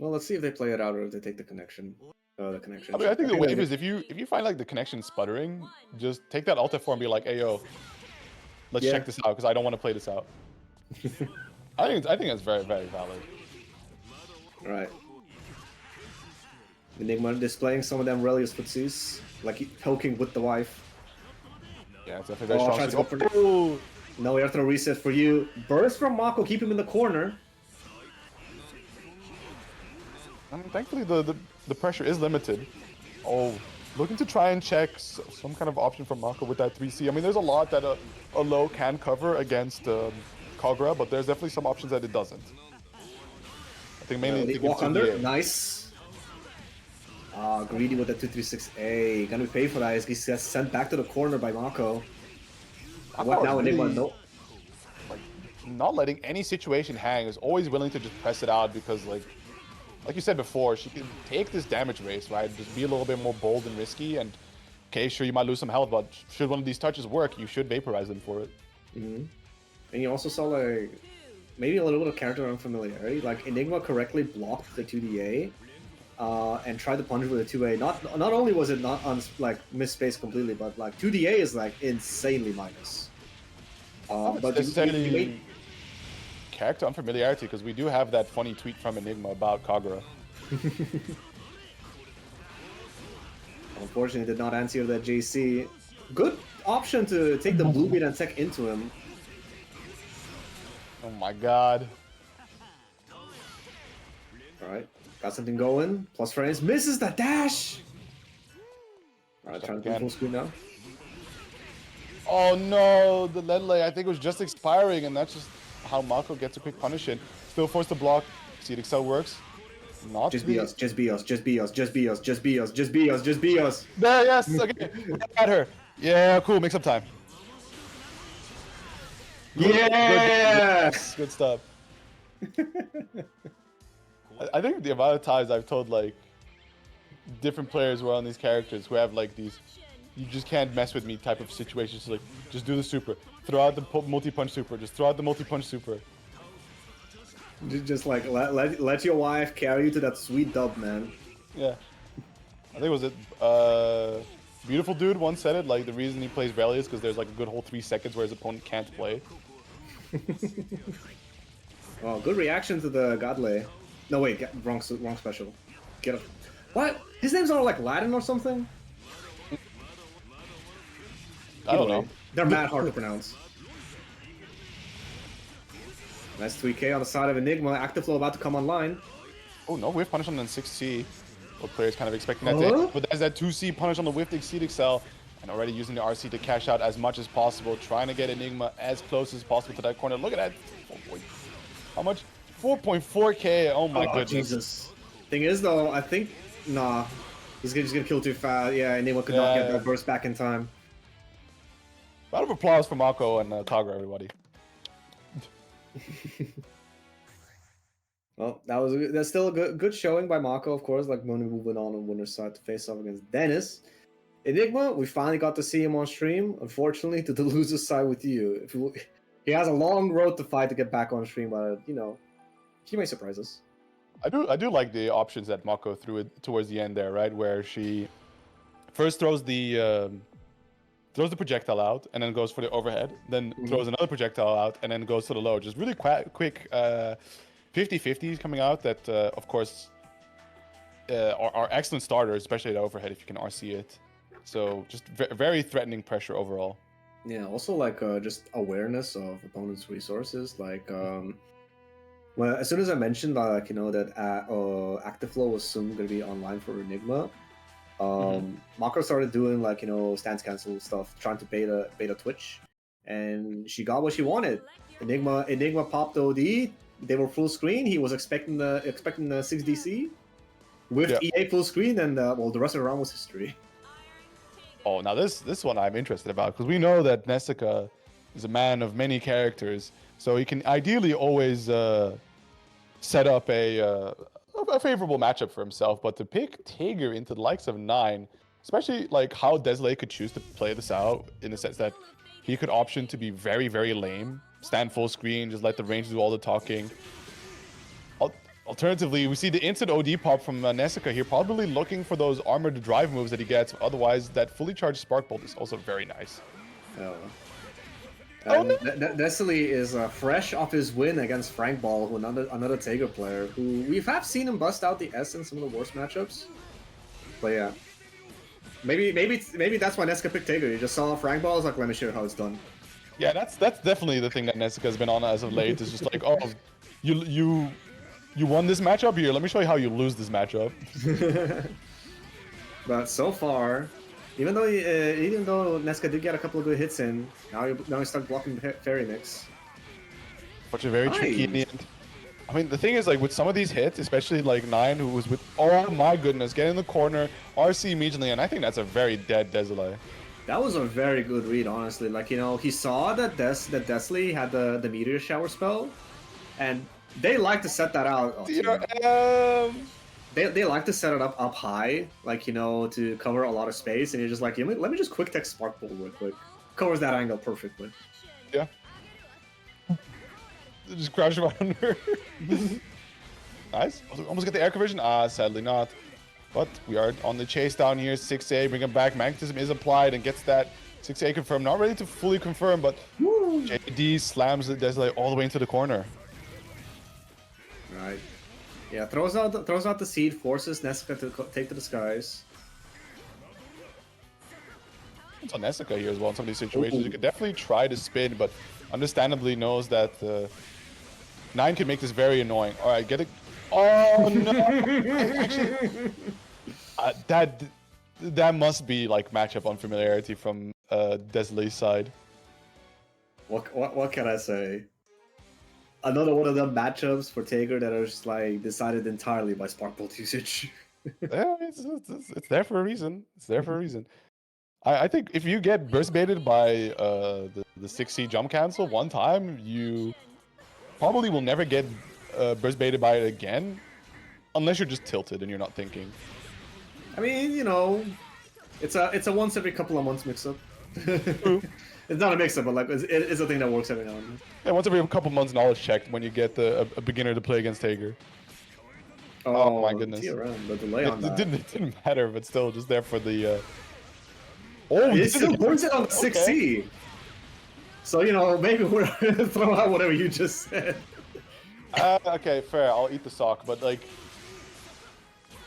Well, let's see if they play it out or if they take the connection. The connection. I mean, I think the wave is if you find like the connection sputtering, just take that alt F4 and be like, "Hey yo, let's check this out," because I don't want to play this out. I think that's very, very valid. All right. Enigma displaying some of them Relius footsies, like poking with the wife. Yeah, it's definitely very strong. Oh, no, we have to reset for you. Burst from Mako, keep him in the corner. Thankfully, the pressure is limited. Oh, looking to try and check some kind of option from Mako with that 3C. I mean, there's a lot that a low can cover against Kagura, but there's definitely some options that it doesn't. I think mainly thinking Walk 2D. under, nice. Greedy with the 236A. Gonna pay for that. He gets sent back to the corner by Mako. What now, Enigma? Really, No. like, not letting any situation hang, is always willing to just press it out because, like you said before, she can take this damage race, right? Just be a little bit more bold and risky. And okay, sure, you might lose some health, but should one of these touches work, you should vaporize them for it. And you also saw like maybe a little bit of character unfamiliarity. Like Enigma correctly blocked the 2DA and tried to punch with the 2A. Not only was it not on like missed space completely, but like 2DA is like insanely minus. But you made... character unfamiliarity, because we do have that funny tweet from Enigma about Kagura. Unfortunately, did not answer that JC. Good option to take the blue beat and tech into him. Oh my god. Alright, got something going. Plus frames, misses the dash! Alright, trying to do full screen now. Oh no, the lead lay, I think it was just expiring, and that's just how Mako gets a quick punish in. Still forced to block. See if Excel works. Not just be us, just be us, just be us, just be us, just be us, just be us, just be us. There, yes, okay. At her. Yeah, cool, make some time. Yes! Good stuff. I think the amount of times I've told like different players who are on these characters who have like these you just can't mess with me type of situations, like just do the super, throw out the multi-punch super, just throw out the multi-punch super. Just like let your wife carry you to that sweet dub, man. Yeah. I think it was Beautiful Dude once said it, like the reason he plays Rally is because there's like a good whole 3 seconds where his opponent can't play. Oh, good reaction to the Godlay. No wait, wrong special. Get up. What? His name's not like Latin or something? I don't know. They're mad hard to pronounce. Nice 3K on the side of Enigma. Active Flow about to come online. Oh no, whiff punish on the 6C. What players kind of expecting that to hit. But there's that 2C punish on the whiffed Exceed Excel. And already using the RC to cash out as much as possible. Trying to get Enigma as close as possible to that corner. Look at that. How much? 4.4K. Oh my goodness. Jesus. Thing is though, I think... Nah. He's just gonna kill too fast. Yeah, Enigma could not get that burst back in time. Round of applause for Mako and Kagura, everybody. Well, that's still a good showing by Mako, of course. Like Moni moving on winner's side to face off against Dennis. Enigma, we finally got to see him on stream. Unfortunately, to the loser's side with you. He has a long road to fight to get back on stream, but you know, he may surprise us. I do like the options that Mako threw it towards the end there, right, where she first throws the projectile out and then goes for the overhead, then throws another projectile out and then goes to the low. Just really quick 50-50s coming out that, of course, are excellent starters, especially at overhead if you can RC it. So just very threatening pressure overall. Yeah, also like just awareness of opponents' resources. Like, well, as soon as I mentioned like you know that Active Flow was soon going to be online for Enigma, Mako started doing like you know stance cancel stuff, trying to beta Twitch, and she got what she wanted. Enigma popped OD. They were full screen. He was expecting the 6DC with EA full screen, and well, the rest of the round was history. Oh, now this one I'm interested about, because we know that Nessica is a man of many characters, so he can ideally always set up a favorable matchup for himself. But to pick Tager into the likes of 9, especially like how Deslay could choose to play this out, in the sense that he could option to be very, very lame, stand full screen, just let the range do all the talking. Alternatively, we see the instant OD pop from Nessica here, probably looking for those armored drive moves that he gets. Otherwise, that fully charged Spark Bolt is also very nice. Desley is fresh off his win against Frank Ball, who another Tager player, who we have seen him bust out the S in some of the worst matchups. But yeah, maybe that's why Nessica picked Tager. He just saw Frank Ball, was like, let me show you how it's done. Yeah, that's definitely the thing that Nessica has been on as of late. Is just like, oh, you won this matchup here. Let me show you how you lose this matchup. But so far, even though Nessica did get a couple of good hits in, now he started blocking Fairy Mix. Which is very tricky in the end. I mean, the thing is, like, with some of these hits, especially like 9, who was with, oh my goodness, get in the corner, RC immediately, and I think that's a very dead Desilets. That was a very good read, honestly. Like, you know, he saw that Desley had the meteor shower spell, and they like to set that out. Oh, DRM! they like to set it up high, like, you know, to cover a lot of space, and you're just like, let me just quick tech Spark Bolt real quick. Covers that angle perfectly. Yeah. Just crouch right under. Nice. Almost get the air conversion. Ah, sadly not. But we are on the chase down here. 6A, bring him back. Magnetism is applied and gets that 6A confirmed. Not ready to fully confirm, but JD slams the Desilets all the way into the corner. Right. Yeah, throws out the seed, forces Nessica to take to the skies. It's on Nessica here as well in some of these situations. You could definitely try to spin, but understandably knows that 9 can make this very annoying. All right, get it. Oh no! Actually, that must be like matchup unfamiliarity from Desilet's side. What can I say? Another one of them matchups for Taker that are just like decided entirely by Spark Bolt usage. Yeah, it's there for a reason. It's there for a reason. I think if you get burst baited by the 6C jump cancel one time, you probably will never get burst baited by it again, unless you're just tilted and you're not thinking. I mean, you know, it's a once every couple of months mix up. It's not a mix up, but like it's a thing that works every now and then. Yeah, once every couple months knowledge checked when you get a beginner to play against Taker. Oh my goodness. TRM, the delay on that. It didn't matter, but still just there for the Oh, It still burns it on the 6C. So, you know, maybe we're throw out whatever you just said. Okay, fair. I'll eat the sock, but like,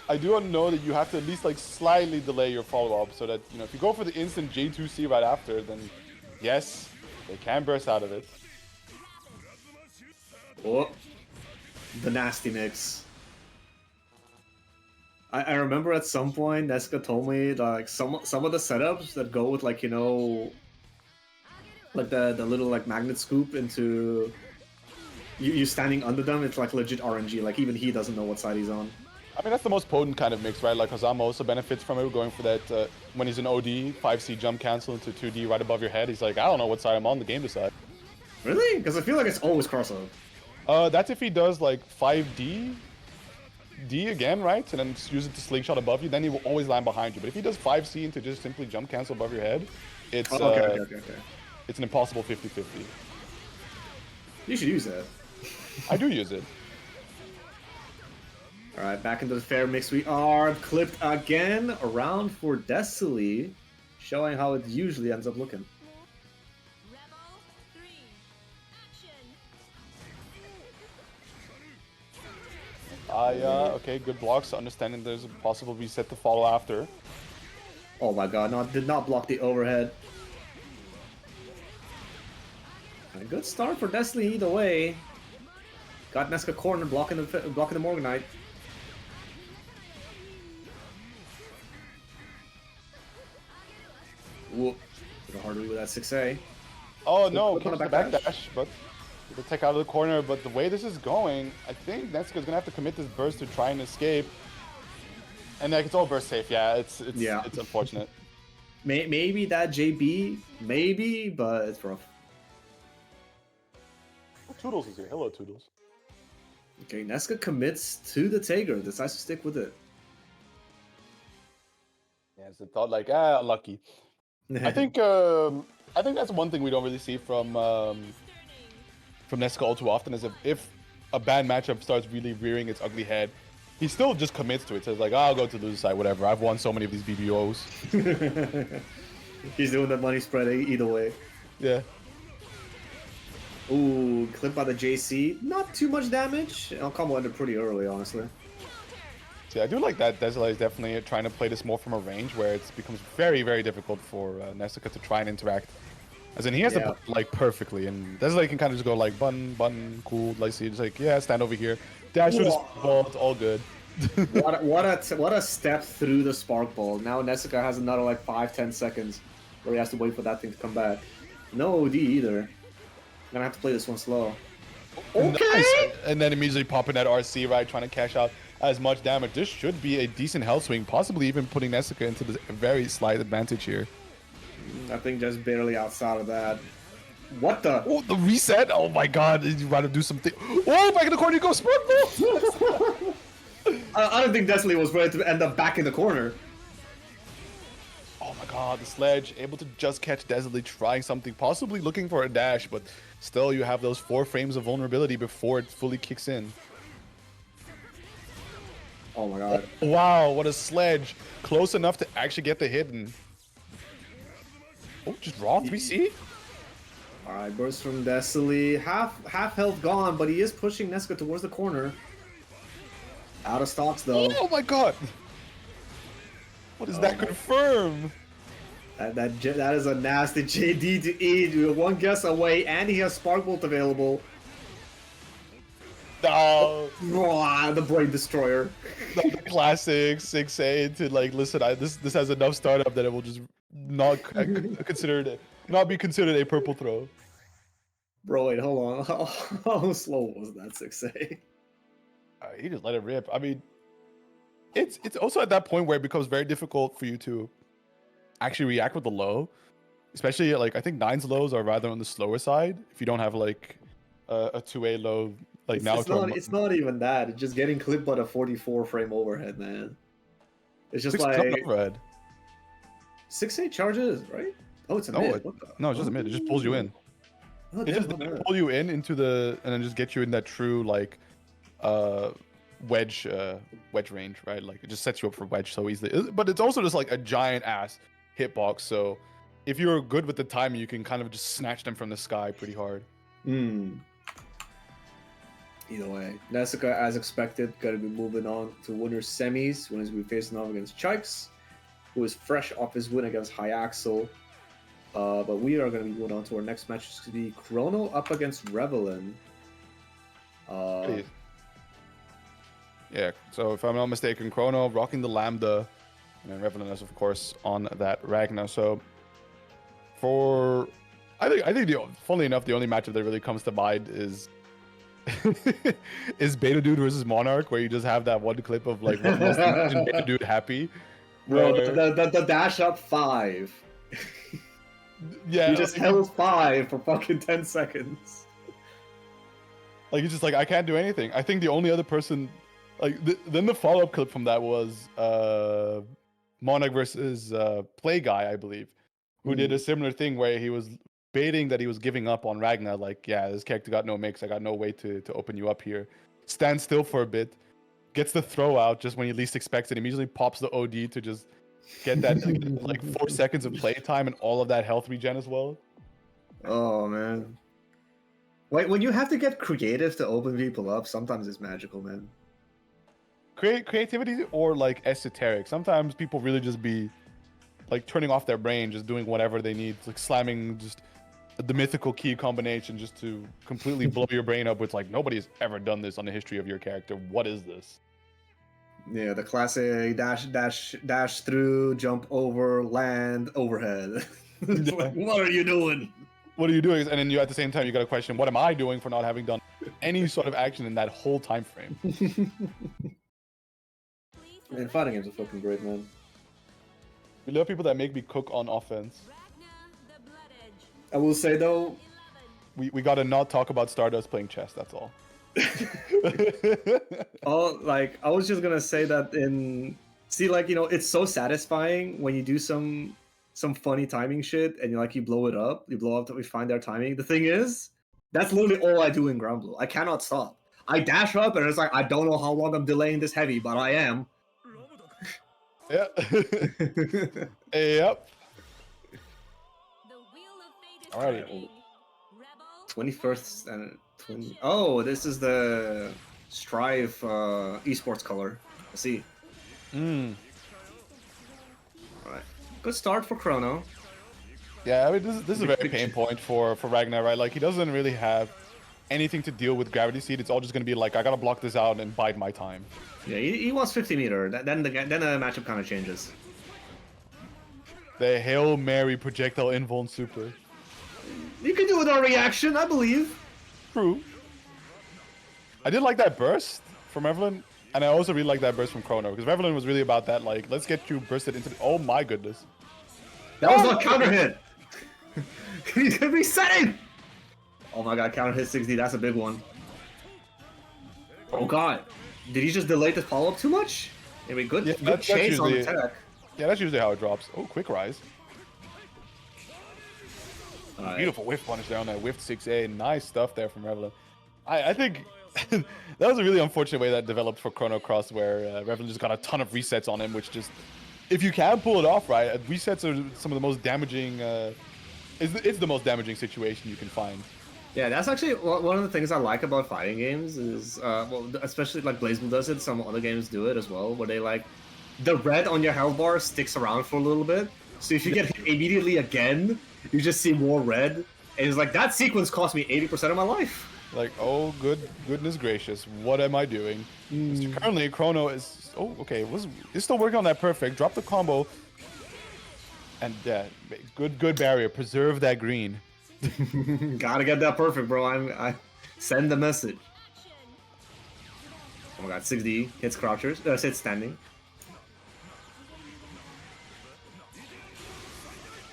I do know that you have to at least like slightly delay your follow-up so that, you know, if you go for the instant J2C right after, then yes, they can burst out of it. Oh, the nasty mix. I remember at some point Nesca told me like some of the setups that go with like, you know, like the little like magnet scoop into you standing under them, it's like legit RNG. Like even he doesn't know what side he's on. I mean, that's the most potent kind of mix, right? Like Hazama also benefits from it, going for that when he's in OD, 5C jump cancel into 2D right above your head. He's like, I don't know what side I'm on, the game decide. Really? Because I feel like it's always crossover. That's if he does like 5D again, right? And then use it to slingshot above you, then he will always land behind you. But if he does 5C into just simply jump cancel above your head, it's Okay. it's an impossible 50-50. You should use that. I do use it. Alright, back into the fair mix we are. Clipped again, around for Desily, showing how it usually ends up looking. Okay, good blocks, understanding there's a possible reset to follow after. Oh my god, no, did not block the overhead. A good start for Destiny either way. Got Nesca corner blocking the Morganite. Whoop. Bit of hard read with that 6A. Oh no, Flip on comes a the backdash. backdash, but the tech out of the corner. But the way this is going, I think Netsuka's gonna have to commit this burst to try and escape. And like it's all burst safe, yeah. It's unfortunate. Maybe that JB, maybe, but it's rough. Oh, Toodles is here. Hello, Toodles. Okay, Nesca commits to the Tager, decides to stick with it. Yeah, it's a thought like unlucky. I think that's one thing we don't really see from Nesca all too often is if a bad matchup starts really rearing its ugly head, he still just commits to it. Says like, I'll go to the loser side, whatever. I've won so many of these BBOs. He's doing the money spread either way. Yeah. Ooh, clip by the JC. Not too much damage. I'll combo ended pretty early, honestly. See, I do like that Desilets is definitely trying to play this more from a range where it becomes very, very difficult for Nessica to try and interact. As in, he has to play, like, perfectly, and Desilets can kind of just go like, button, cool, like, see, just like, yeah, stand over here. Dash with his ball, it's all good. what a step through the Spark Ball. Now Nessica has another like 5-10 seconds where he has to wait for that thing to come back. No OD either. Gonna have to play this one slow. Nice. And then immediately popping that RC, right, trying to cash out as much damage. This should be a decent health swing, possibly even putting Nessica into the very slight advantage here. I think just barely outside of that. What the? Oh, the reset! Oh my god, you want to do something. Oh, back in the corner you go, Sparkle! I don't think Desley was ready to end up back in the corner. Oh my god, the sledge, able to just catch Desley trying something, possibly looking for a dash, but still you have those 4 frames of vulnerability before it fully kicks in. Oh my god. Wow, what a sledge. Close enough to actually get the hit. And... oh, just raw 3C? Alright, burst from Desley. Half health gone, but he is pushing Nesca towards the corner. Out of stocks though. Oh my god! What does that confirm? That is a nasty JD to eat. You're one guess away, and he has Spark Bolt available. No. The Brain Destroyer. The classic 6A to like, listen, this has enough startup that it will just not not be considered a purple throw. Bro, wait, hold on. How slow was that 6A? He just let it rip. I mean, it's also at that point where it becomes very difficult for you to actually react with the low, especially like I think 9's lows are rather on the slower side if you don't have like a 2A low. Like it's not even that. It's just getting clipped by the 44 frame overhead, man. It's just 6 like overhead. 6-8 charges, right? Oh, it's a mid. No, it's just a mid. It just pulls you in. Oh, It just doesn't pull you in into the and then just get you in that true like wedge range, right? Like it just sets you up for wedge so easily. But it's also just like a giant ass hitbox. So if you're good with the timing, you can kind of just snatch them from the sky pretty hard. Either way, Nessica, as expected, gotta be moving on to winner's semis. Winners will be facing off against Chikes, who is fresh off his win against Hyaxel. But we are gonna be going on to our next match, which is gonna be Chrono up against Revelin. Yeah, so if I'm not mistaken, Chrono rocking the Lambda, and then Revelin is of course on that Ragnar. So I think funnily enough, the only matchup that really comes to mind is Beta Dude versus Monarch, where you just have that one clip of like what most Beta Dude happy. Bro, the dash up 5. Yeah, you just held 5 for fucking 10 seconds. Like it's just like I can't do anything. I think the only other person, like then the follow-up clip from that was Monarch versus Play Guy, I believe, who did a similar thing where he was baiting that he was giving up on Ragnar. Like, yeah, this character got no mix. I got no way to open you up here. Stands still for a bit, gets the throw out just when you least expect it. Immediately pops the OD to just get that like 4 seconds of play time and all of that health regen as well. Oh man. Wait, when you have to get creative to open people up, sometimes it's magical, man. Creativity or like esoteric. Sometimes people really just be like turning off their brain, just doing whatever they need, like slamming just the mythical key combination just to completely blow your brain up with like nobody's ever done this on the history of your character. What is this? Yeah, the classic dash through, jump over, land, overhead. Like, what are you doing? What are you doing? And then you at the same time you got to question, what am I doing for not having done any sort of action in that whole time frame? Man, fighting games are fucking great, man. We love people that make me cook on offense. I will say though, we gotta not talk about Stardust playing chess. That's all. oh, like I was just gonna say that like, you know, it's so satisfying when you do some funny timing shit and you blow it up. You blow up that we find our timing. The thing is, that's literally all I do in Ground Blue. I cannot stop. I dash up and it's like I don't know how long I'm delaying this heavy, but I am. Yeah. Yep. Alrighty. 21st and 20. Oh, this is the Strive esports color. I see. Alright. Good start for Chrono. Yeah, I mean this is a very pain point for Ragnar, right? Like he doesn't really have anything to deal with Gravity Seed. It's all just gonna be like I gotta block this out and bide my time. Yeah, he wants 50 meter. Then the matchup kind of changes. The Hail Mary projectile invuln super. You can do it on reaction, I believe. True. I did like that burst from Evelyn, and I also really like that burst from Chrono, because Evelyn was really about that, like, let's get you bursted into the... Oh my goodness. That was not counter hit! He's resetting! Oh my god, counter hit 6D, that's a big one. Oh god. Did he just delay the follow-up too much? Maybe good, Yeah, good chase on the tech. Yeah, that's usually how it drops. Oh, quick rise. Right. Beautiful whiff punish there on that whiffed 6A. Nice stuff there from Evelyn. I think that was a really unfortunate way that developed for Chrono Cross, where Evelyn just got a ton of resets on him, which just... If you can pull it off, right, resets are some of the most damaging... It's the most damaging situation you can find. Yeah, that's actually one of the things I like about fighting games is, well, especially like BlazBlue does it, some other games do it as well, where they like, the red on your health bar sticks around for a little bit, so if you get hit immediately again, you just see more red, and it's like, that sequence cost me 80% of my life. Like, oh, goodness gracious, what am I doing? Currently, Chrono is... Oh, okay, he's still working on that perfect. Drop the combo. And good barrier. Preserve that green. Gotta get that perfect, bro. I send the message. Oh my god, 6D hits crouchers, hits standing.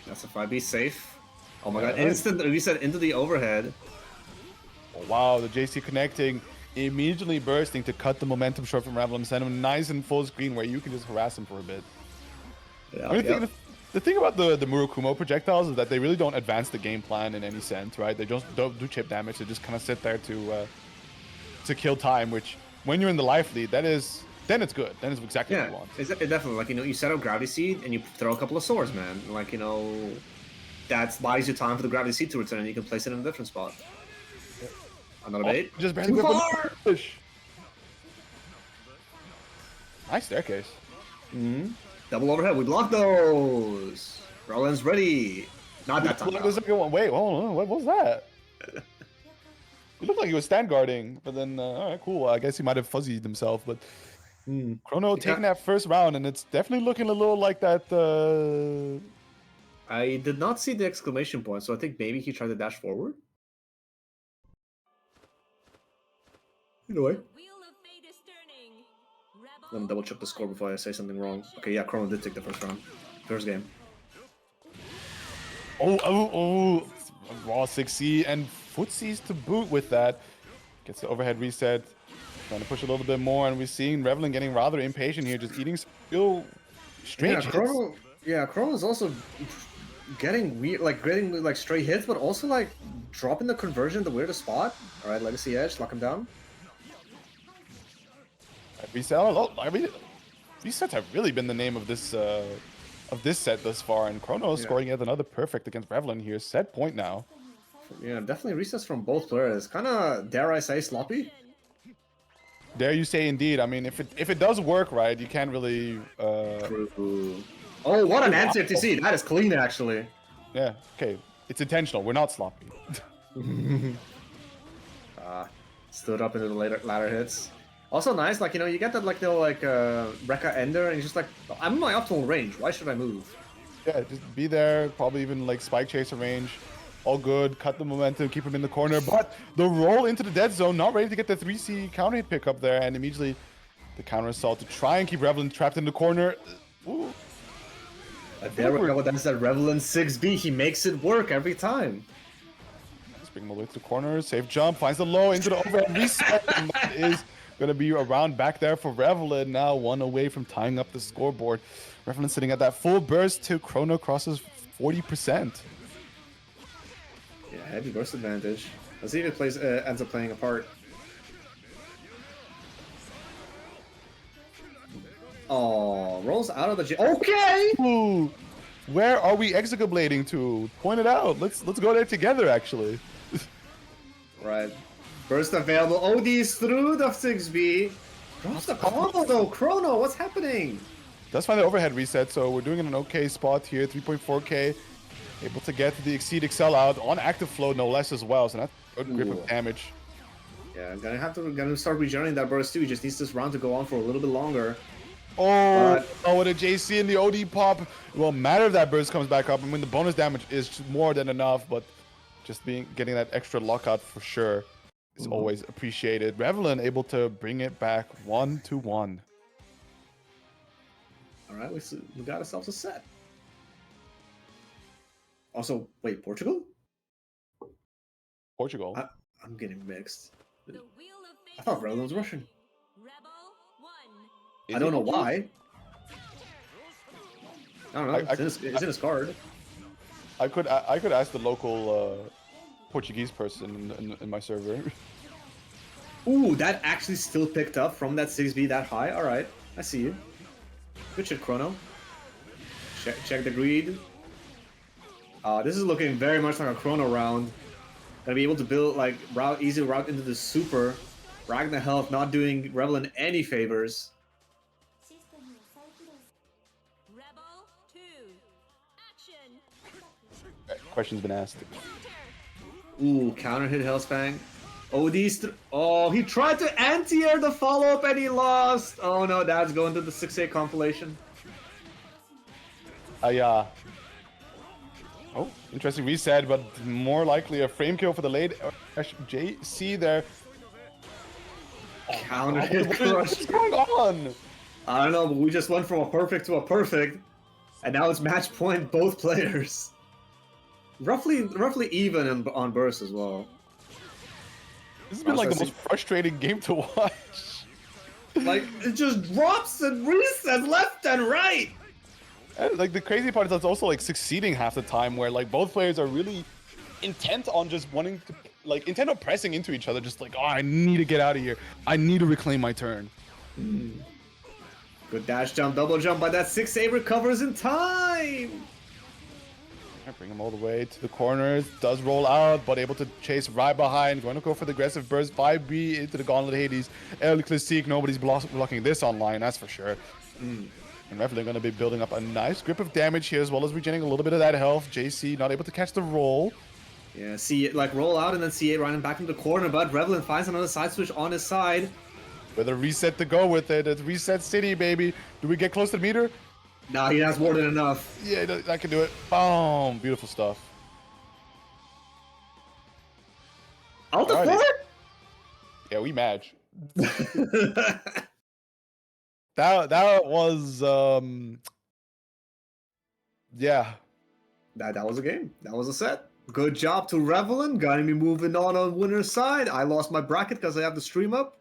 That's a 5B safe. Oh my god, instant reset into the overhead. Oh, wow, the JC connecting, immediately bursting to cut the momentum short from Revel and send him nice and full screen where you can just harass him for a bit. Yeah, I mean, the thing about the Murakumo projectiles is that they really don't advance the game plan in any sense, right? They just don't do chip damage. They just kind of sit there to kill time, which when you're in the life lead, then it's good. Then it's exactly what you want. It definitely, like, you know, you set up Gravity Seed and you throw a couple of swords, man. Like, you know, that buys you time for the Gravity Seed to return and you can place it in a different spot. Another bait. Just barely Too far! push. Nice staircase. Double overhead, we block those! Roland's ready! Not that time. The second one. Wait, hold on. What was that? It looked like he was stand guarding, but then, alright, cool. I guess he might have fuzzied himself, but Chrono taking that first round, and it's definitely looking a little like that. I did not see the exclamation point, so I think maybe he tried to dash forward. Anyway. Let me double check the score before I say something wrong. Okay, yeah, Chrono did take the first round. First game. Oh. Raw 6C and footsies to boot with that. Gets the overhead reset. Trying to push a little bit more, and we're seeing Revelin getting rather impatient here, just eating still strange hits. Chrono's also getting weird, getting straight hits, but also like dropping the conversion in the weirdest spot. Alright, Legacy Edge, lock him down. Resets have really been the name of this set thus far, and Chrono scoring yet another perfect against Revelin here. Set point now. Yeah, definitely resets from both players. Kind of, dare I say, sloppy. Dare you say indeed. I mean, if it does work right, you can't really. True. Oh, what an answer to see! That is clean, actually. Yeah. Okay. It's intentional. We're not sloppy. Stood up into the ladder hits. Also nice, like, you know, you get that, like, little, Rekka Ender, and you're just like, I'm in my optimal range, why should I move? Yeah, just be there, probably even, like, Spike Chaser range. All good, cut the momentum, keep him in the corner, but the roll into the dead zone, not ready to get the 3C counter hit pick up there, and immediately the counter assault to try and keep Revelin trapped in the corner. Ooh. There we go, that's that Revelin 6B, he makes it work every time. Let's bring him all the way to the corner, safe jump, finds the low into the overhead reset, and that is going to be a round back there for Revelin, now one away from tying up the scoreboard. Revelin sitting at that full burst to Chrono Cross's 40%. Yeah, heavy burst advantage. Let's see if it ends up playing a part. Oh, rolls out of the okay! Ooh, where are we execablading to? Point it out. Let's go there together, actually. Right. Burst available. ODs through the 6B. Drops the combo though. Chrono, what's happening? Does find the overhead reset, so we're doing it in an okay spot here. 3.4k. Able to get the Exceed Excel out on active flow, no less as well. So that's a good grip of damage. Yeah, gonna start regenerating that burst too. He just needs this round to go on for a little bit longer. Oh, with a JC and the OD pop. It won't matter if that burst comes back up. I mean, the bonus damage is more than enough, but just getting that extra lockout for sure. is always appreciated. Revelin able to bring it back 1-1. All right, we got ourselves a set. Also, wait, Portugal? Portugal. I'm getting mixed. The wheel of fate I thought is Revelin was turning. Russian. Rebel 1. Is I don't he know Portuguese? why. I don't know. It's in his card. I could ask the local Portuguese person in my server. Ooh, that actually still picked up from that 6B that high. All right, I see you. Good shit, Chrono. Check the greed. This is looking very much like a Chrono round. Gonna be able to build like easy route into the super. Ragnar health not doing Revelin any favors. Rebel 2. Action. Question's been asked. Ooh, counter hit Hellspang. Oh, oh, he tried to anti-air the follow-up and he lost. Oh no, that's going to the 6A compilation. Oh, interesting reset, but more likely a frame kill for the late JC there. Counter hit crush. What's going on? I don't know, but we just went from a perfect to a perfect, and now it's match point both players. Roughly even on burst as well. This has been like the most frustrating game to watch. Like, it just drops and resets left and right. And, like, the crazy part is that's also like succeeding half the time, where like both players are really intent on just wanting to, like, intent on pressing into each other, just like, oh, I need to get out of here. I need to reclaim my turn. Good dash jump, double jump, but that 6A recovers in time. I bring him all the way to the corners. Does roll out, but able to chase right behind. Going to go for the aggressive burst. 5B into the Gauntlet Hades. El Classique, nobody's blocking this online, that's for sure. And Revelin going to be building up a nice grip of damage here, as well as regenerating a little bit of that health. JC not able to catch the roll. Yeah, see it like roll out and then CA running back into the corner, but Revelin finds another side switch on his side. With a reset to go with it. It's reset city, baby. Do we get close to the meter? Nah, he has more than enough. Yeah, that can do it. Boom. Beautiful stuff. Out the Alrighty. court? Yeah, we match. That was yeah. That was a game. That was a set. Good job to Revelin. Got me moving on winner's side. I lost my bracket because I have the stream up.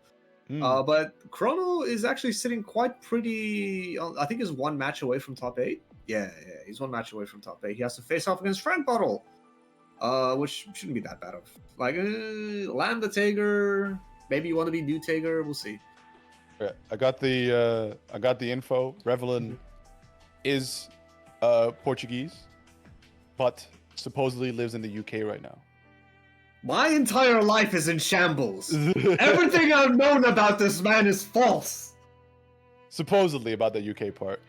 But Chrono is actually sitting quite pretty. I think he's one match away from top 8. Yeah, he's one match away from top 8. He has to face off against Frank Bottle, which shouldn't be that bad of. Like Lambda Tager, maybe you want to be New Tager. We'll see. Yeah, I got the info. Revelin is Portuguese, but supposedly lives in the UK right now. My entire life is in shambles. Everything I've known about this man is false. Supposedly about the UK part.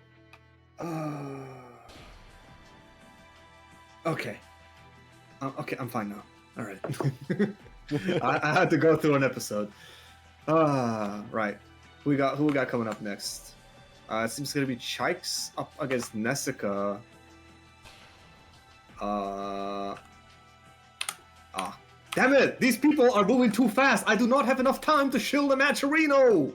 Okay. Okay, I'm fine now. All right. I had to go through an episode. Right. Who we got coming up next? It seems gonna be Chikes up against Nessica. Damn it! These people are moving too fast. I do not have enough time to shield the Matcherino.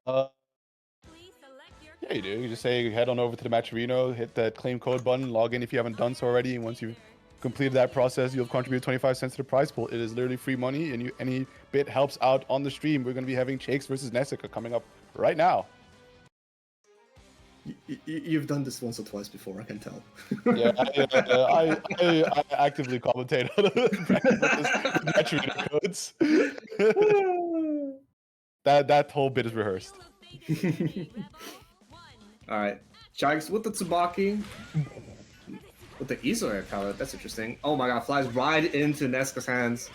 Please select your Yeah, you do. You just say head on over to the Matcherino, hit that claim code button, log in if you haven't done so already, and once you've completed that process, you'll contribute 25 cents to the prize pool. It is literally free money, and any bit helps out on the stream. We're going to be having Chakes versus Nessica coming up right now. You've done this once or twice before, I can tell. Yeah, I actively commentate on the Matcherino codes. that whole bit is rehearsed. wheel of fate is ready. Rebel 1. All right, Chikes with the Tsubaki. With the Iso palette, that's interesting. Oh my god, flies right into Nessica's hands.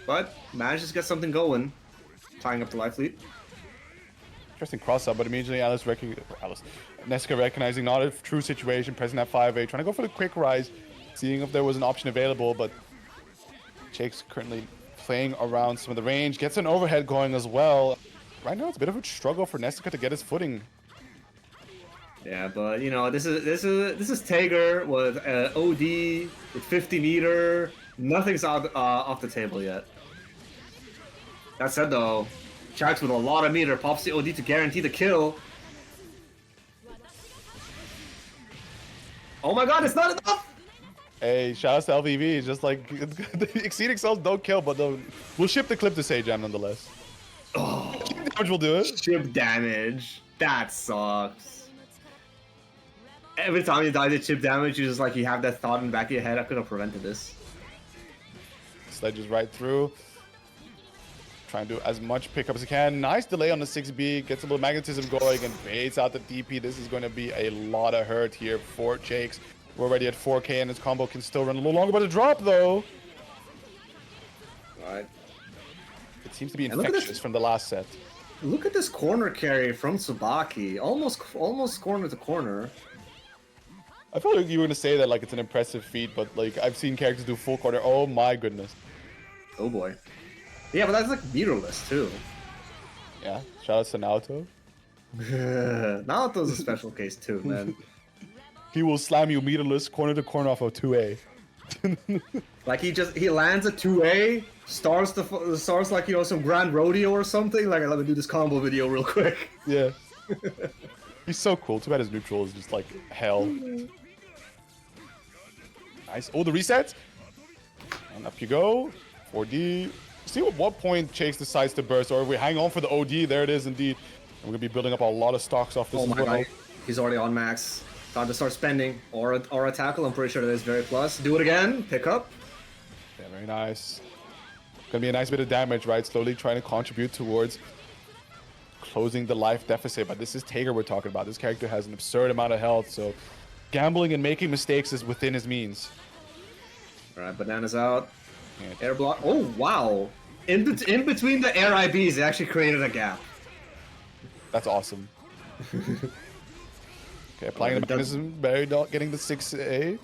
But manages to get something going. Tying up the life lead. Interesting cross-up, but immediately Nessica recognizing not a true situation, pressing that 5A, trying to go for the quick rise, seeing if there was an option available, but Jake's currently playing around some of the range, gets an overhead going as well. Right now, it's a bit of a struggle for Nessica to get his footing. Yeah, but you know, this is Tager with OD with 50 meter. Nothing's out off the table yet. That said though, Sharks with a lot of meter pops the OD to guarantee the kill. Oh my god, it's not enough! Hey, shout out to LVV. Just like the exceeding cells don't kill, but we'll ship the clip to Sajam nonetheless. Oh, Damage will do it. chip damage. That sucks. Every time you die to chip damage, you just like you have that thought in the back of your head. I could have prevented this. Sledges right through. Try and do as much pickup as he can. Nice delay on the 6B. Gets a little magnetism going and baits out the DP. This is going to be a lot of hurt here for Jakes. We're already at 4K and his combo can still run a little longer, but a drop though. Alright. It seems to be And look at this- infectious from the last set. Look at this corner carry from Tsubaki. Almost corner to corner. I felt like you were going to say that like it's an impressive feat, but like I've seen characters do full corner. Oh my goodness. Oh boy. Yeah, but that's like meterless too. Yeah, shout out to Naoto. Naoto's a special case too, man. He will slam you meterless corner to corner off of 2A. Like he lands a 2A, starts like some grand rodeo or something. Like let me do this combo video real quick. Yeah. He's so cool. Too bad his neutral is just like hell. Nice. Oh, the reset. And up you go. 4D. See at what point Chase decides to burst, or if we hang on for the OD. There it is indeed. And we're gonna be building up a lot of stocks off this Oh as my well. god, he's already on max. Time to start spending or a tackle. I'm pretty sure that is very plus. Do it again. Pick up. Yeah, very nice. Gonna be a nice bit of damage, right? Slowly trying to contribute towards closing the life deficit. But this is Tager we're talking about. This character has an absurd amount of health, so gambling and making mistakes is within his means. All right, bananas out. Yeah. Air block. Oh wow! In between the air IBs, it actually created a gap. That's awesome. Okay, applying the mechanism, Barry not getting the 6A.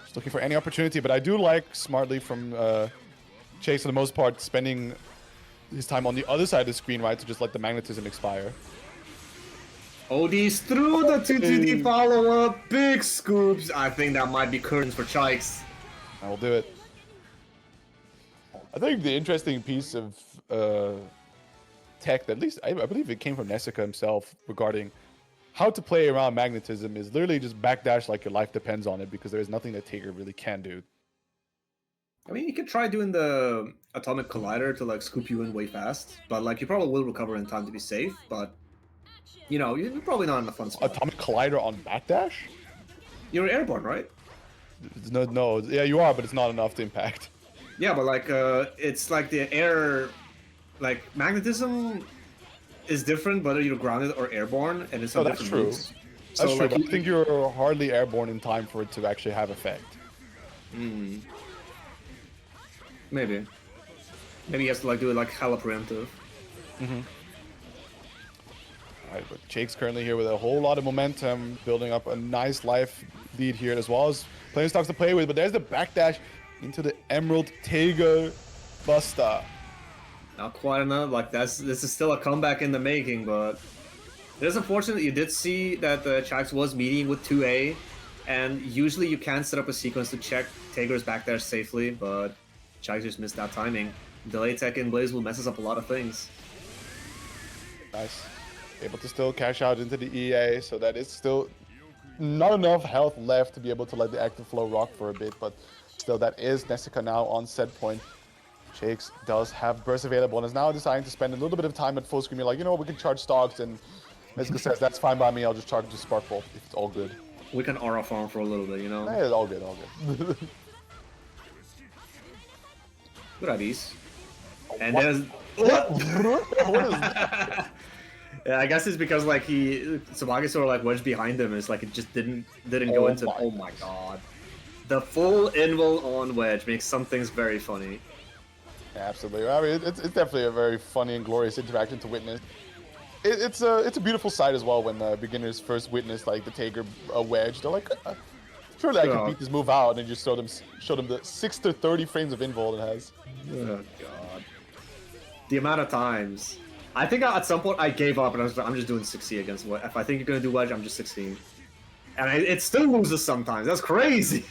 Just looking for any opportunity, but I do like smartly from Chase for the most part spending his time on the other side of the screen, right, to just let the magnetism expire. OD's through the 2-2D follow-up. Big scoops. I think that might be curtains for Chikes. I will do it. I think the interesting piece of tech, that at least I believe it came from Nessica himself, regarding how to play around magnetism is literally just backdash like your life depends on it, because there's nothing that Tager really can do. I mean, you could try doing the atomic collider to like scoop you in way fast, but like you probably will recover in time to be safe. But you know, you're probably not in a fun spot. Atomic collider on backdash? You're airborne, right? No, yeah, you are, but it's not enough to impact. Yeah, but like it's like the air, like magnetism is different whether you're grounded or airborne, and it's Oh, on that's different true. moves. That's So true, like but I think you're hardly airborne in time for it to actually have effect. maybe he has to like do it like hella preemptive. Alright, but Jake's currently here with a whole lot of momentum, building up a nice life lead here, as well as playing stocks to play with. But there's the backdash into the Emerald Tager Busta. Not quite enough. Like this is still a comeback in the making, but it is unfortunate that you did see that the Chax was meeting with 2A, and usually you can set up a sequence to check Tager's back there safely, but Chax just missed that timing. Delay tech in Blaze will messes up a lot of things. Nice. Able to still cash out into the EA, so that is still not enough health left to be able to let the active flow rock for a bit, but still that is Nessica now on set point. Jakes does have burst available and is now deciding to spend a little bit of time at full screen. You're like, you know what, we can charge stocks, and Nessica says that's fine by me, I'll just charge the Spark Bolt if it's all good. We can aura farm for a little bit, you know? Hey, it's all good, all good. Good IDs. And What? there's... What is that? Yeah, I guess it's because like Tsubaki sort of like wedged behind him. It's like it just didn't go Oh into. my Oh my god, the full invul on wedge makes some things very funny. Absolutely. I mean, it's definitely a very funny and glorious interaction to witness. It's a beautiful sight as well when beginners first witness like the Tager wedge. They're like, surely I can beat this move out, and just show them the 6 to 30 frames of invul it has. Oh god, the amount of times. I think at some point I gave up and I was like, I'm just doing 6C against wedge. If I think you're gonna do wedge, I'm just 16. And it still loses sometimes. That's crazy.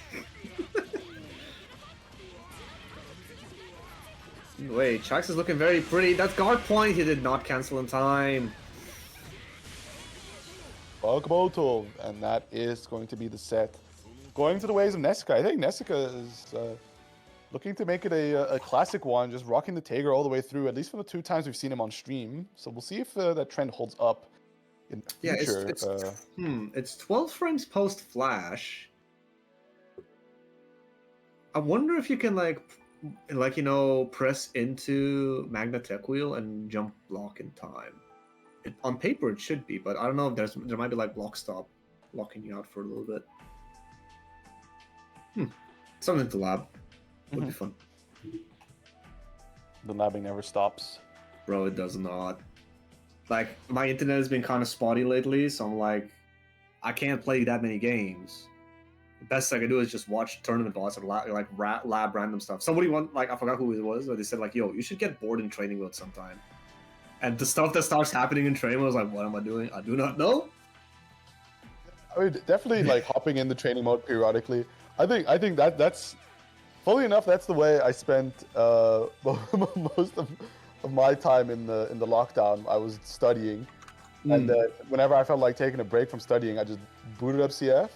Wait, Chax is looking very pretty. That's guard point. He did not cancel in time. Bugbotle, and that is going to be the set. Going to the ways of Nessica. I think Nessica is looking to make it a classic one, just rocking the Tager all the way through, at least for the 2 times we've seen him on stream. So we'll see if that trend holds up in the Yeah, future. it's 12 frames post flash. I wonder if you can like you know, press into Magna Tech Wheel and jump block in time. On paper it should be, but I don't know if there might be like block stop locking you out for a little bit. Something to lab. Would be fun. The labbing never stops. Bro, it does not. Like, my internet has been kind of spotty lately, so I'm like, I can't play that many games. The best I can do is just watch tournament VODs and lab random stuff. Somebody I forgot who it was, but they said like, yo, you should get bored in training mode sometime. And the stuff that starts happening in training mode, I was like, what am I doing? I do not know. I mean, definitely like hopping in the training mode periodically. I think that's fully enough. That's the way I spent most of my time in the lockdown. I was studying, and whenever I felt like taking a break from studying, I just booted up CF,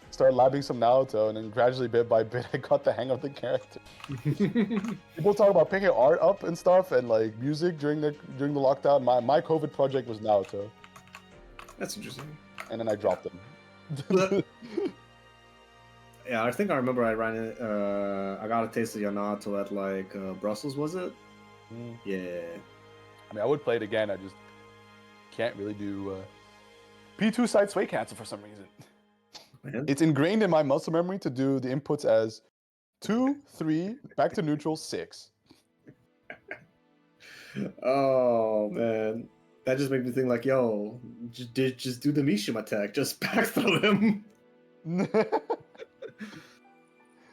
started labbing some Naruto, and then gradually, bit by bit, I got the hang of the character. People talk about picking art up and stuff, and like music during the lockdown. My COVID project was Naruto, That's interesting. and then I dropped them. Yeah, I think I remember I ran it. I got a taste of Yanato at like Brussels, was it? Yeah. I mean, I would play it again. I just can't really do P2 side sway cancel for some reason. Man. It's ingrained in my muscle memory to do the inputs as 2, 3, back to neutral, 6. Oh man, that just made me think like, yo, just do the Mishima attack, just back throw him.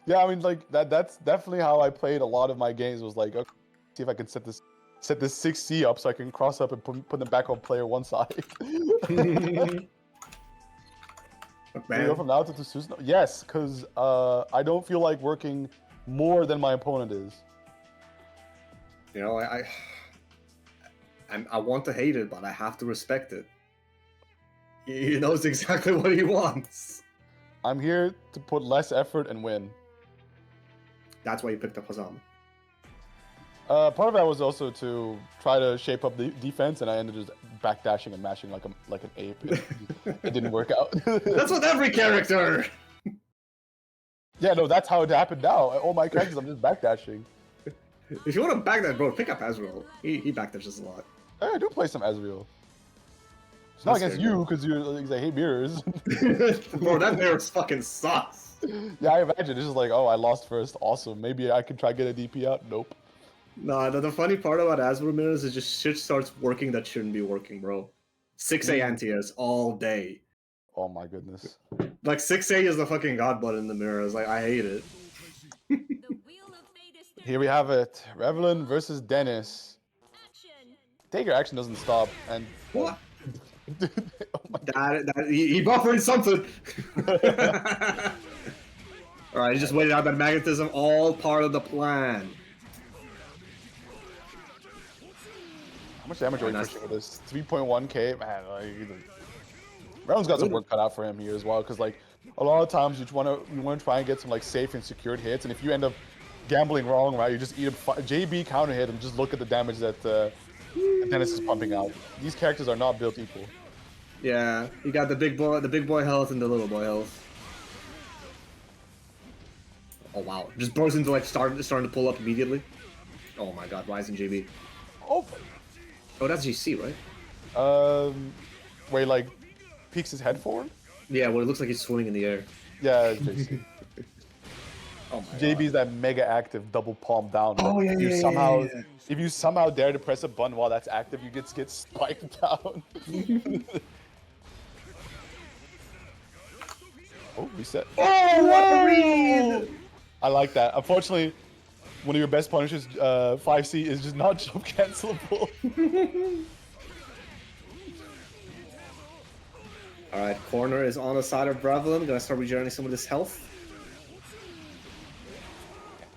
Yeah, I mean, like that's definitely how I played a lot of my games. Was like, okay, see if I can set this 6C up so I can cross up and put them back on player 1 side. Can we go from Naruto to Susanoo? Yes, because I don't feel like working more than my opponent is. You know, I want to hate it, but I have to respect it. He knows exactly what he wants. I'm here to put less effort and win. That's why you picked up Hazam. Part of that was also to try to shape up the defense, and I ended just backdashing and mashing like an ape. It didn't work out. That's with every character. Yeah, no, that's how it happened now. All my characters, I'm just backdashing. If you want to back that, bro, pick up Azrael. He backdashes a lot. Hey, I do play some Ezreal. It's not against you, because I hate mirrors. Bro, that mirror's fucking sucks. Yeah, I imagine. It's just like, oh, I lost first. Awesome. Maybe I can try get a DP out. Nope. Nah, the funny part about Azrael mirrors is just shit starts working that shouldn't be working, bro. 6A anti-airs all day. Oh my goodness. Like 6A is the fucking god button in the mirrors. Like, I hate it. The wheel of fate is Here we have it. Revelin versus Dennis. action. Taker action doesn't stop, and What? oh my God. He buffering something. Alright, he just waited out that magnetism, all part of the plan. How much damage are we nice. pushing with this? 3.1k? Man, like, Revelin's got some work cut out for him here as well, because like a lot of times you want to try and get some like safe and secured hits, and if you end up gambling wrong, right, you just eat a JB counter hit and just look at the damage that Dennis is pumping out. These characters are not built equal. Yeah, you got the big boy health and the little boy health. Oh wow, just burst into like starting to pull up immediately. Oh my god, Ryzen JB. Oh, That's GC, right? where he like peeks his head forward. Yeah, well it looks like he's swimming in the air. Yeah, it's JC. Oh my JB's that mega active double palm down. Oh, yeah, yeah. If you somehow dare to press a button while that's active, you get spiked down. Oh, reset. Oh, what a read! I like that. Unfortunately, one of your best punishers, 5C, is just not jump cancelable. Alright, corner is on the side of Bravelin. Gonna start regenerating some of this health.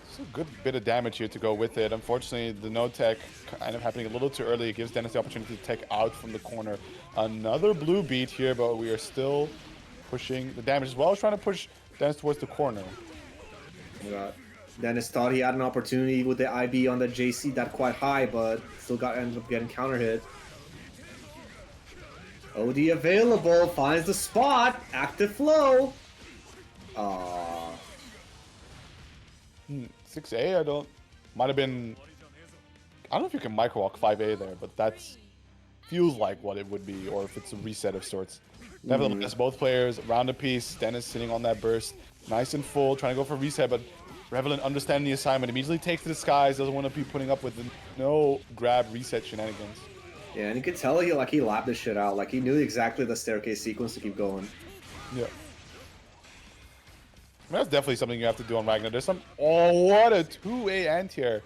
So good bit of damage here to go with it. Unfortunately, the no tech kind of happening a little too early. It gives Dennis the opportunity to tech out from the corner. Another blue beat here, but we are still pushing the damage as well as trying to push Dennis towards the corner. Oh my god. Dennis thought he had an opportunity with the IB on the JC that quite high, but still ended up getting counter hit. OD available, finds the spot, active flow. 6A, might have been, I don't know if you can micro walk 5A there, but that's feels like what it would be, or if it's a reset of sorts. Nevertheless, both players around a piece. Dennis sitting on that burst, nice and full, trying to go for a reset, but Revelant understanding the assignment, immediately takes to the skies, doesn't want to be putting up with the no grab reset shenanigans. Yeah, and you could tell he lapped this shit out. Like he knew exactly the staircase sequence to keep going. Yeah. That's definitely something you have to do on Ragnar. There's some. Oh, what a 2A anti-air.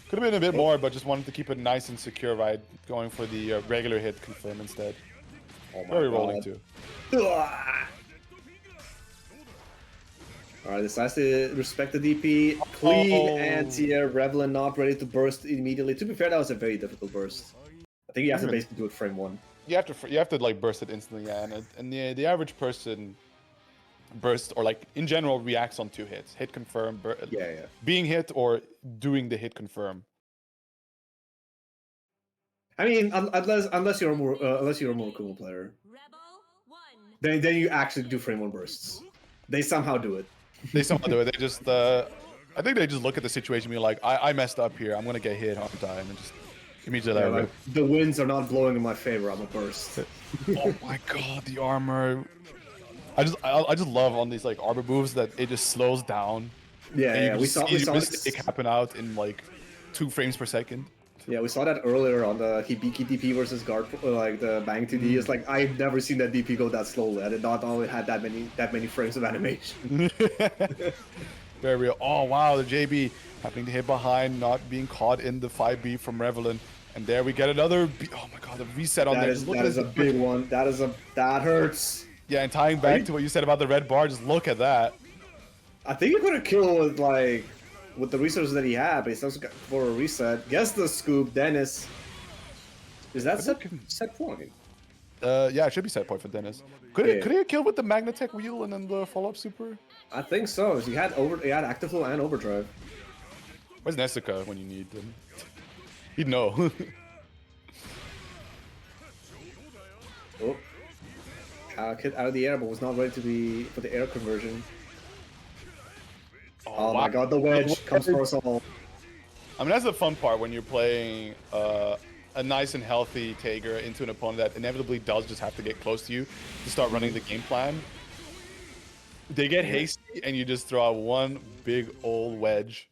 Could have been a bit more, but just wanted to keep it nice and secure, right? Going for the regular hit confirm instead. Oh my Very god. rolling too. Alright, decides to respect the DP. Clean anti-air. Revelant not ready to burst immediately. To be fair, that was a very difficult burst. I think you have to basically do it frame 1. You have to like burst it instantly, yeah. And the average person burst, or like in general, reacts on 2 hits: hit confirm, being hit, or doing the hit confirm. I mean, unless you're a more cool player, Rebel 1. then you actually do frame 1 bursts. They somehow do it. They somehow do it. They just I think they just look at the situation and be like, I messed up here. I'm gonna get hit on time, and just immediately Like, the winds are not blowing in my favor. I'm a burst. Oh my god, the armor. I just love on these like armor moves that it just slows down. Yeah, we saw it happen out in like 2 frames per second. Yeah, we saw that earlier on the Hibiki DP versus Guard, like the Bang 2D. It's like I've never seen that DP go that slowly. I did not know it had that many frames of animation. Very real. Oh wow, the JB happening to hit behind, not being caught in the 5B from Revelant. And there we get another oh my god, the reset on there. That is a big one. That hurts. Yeah, and tying back to what you said about the red bar, just look at that. I think he could have killed with the resources that he had, but he's also got for a reset. Guess the scoop, Dennis. Is that set point? Yeah, it should be set point for Dennis. Could he have killed with the Magnatech wheel and then the follow-up super? I think so. He had active flow and overdrive. Where's Nessica when you need them? He'd know. Oh. Kid out of the air, but was not ready for the air conversion. Oh my god, the wedge comes for us all. I mean, that's the fun part when you're playing a nice and healthy Tager into an opponent that inevitably does just have to get close to you to start running the game plan. They get hasty, and you just throw out one big old wedge.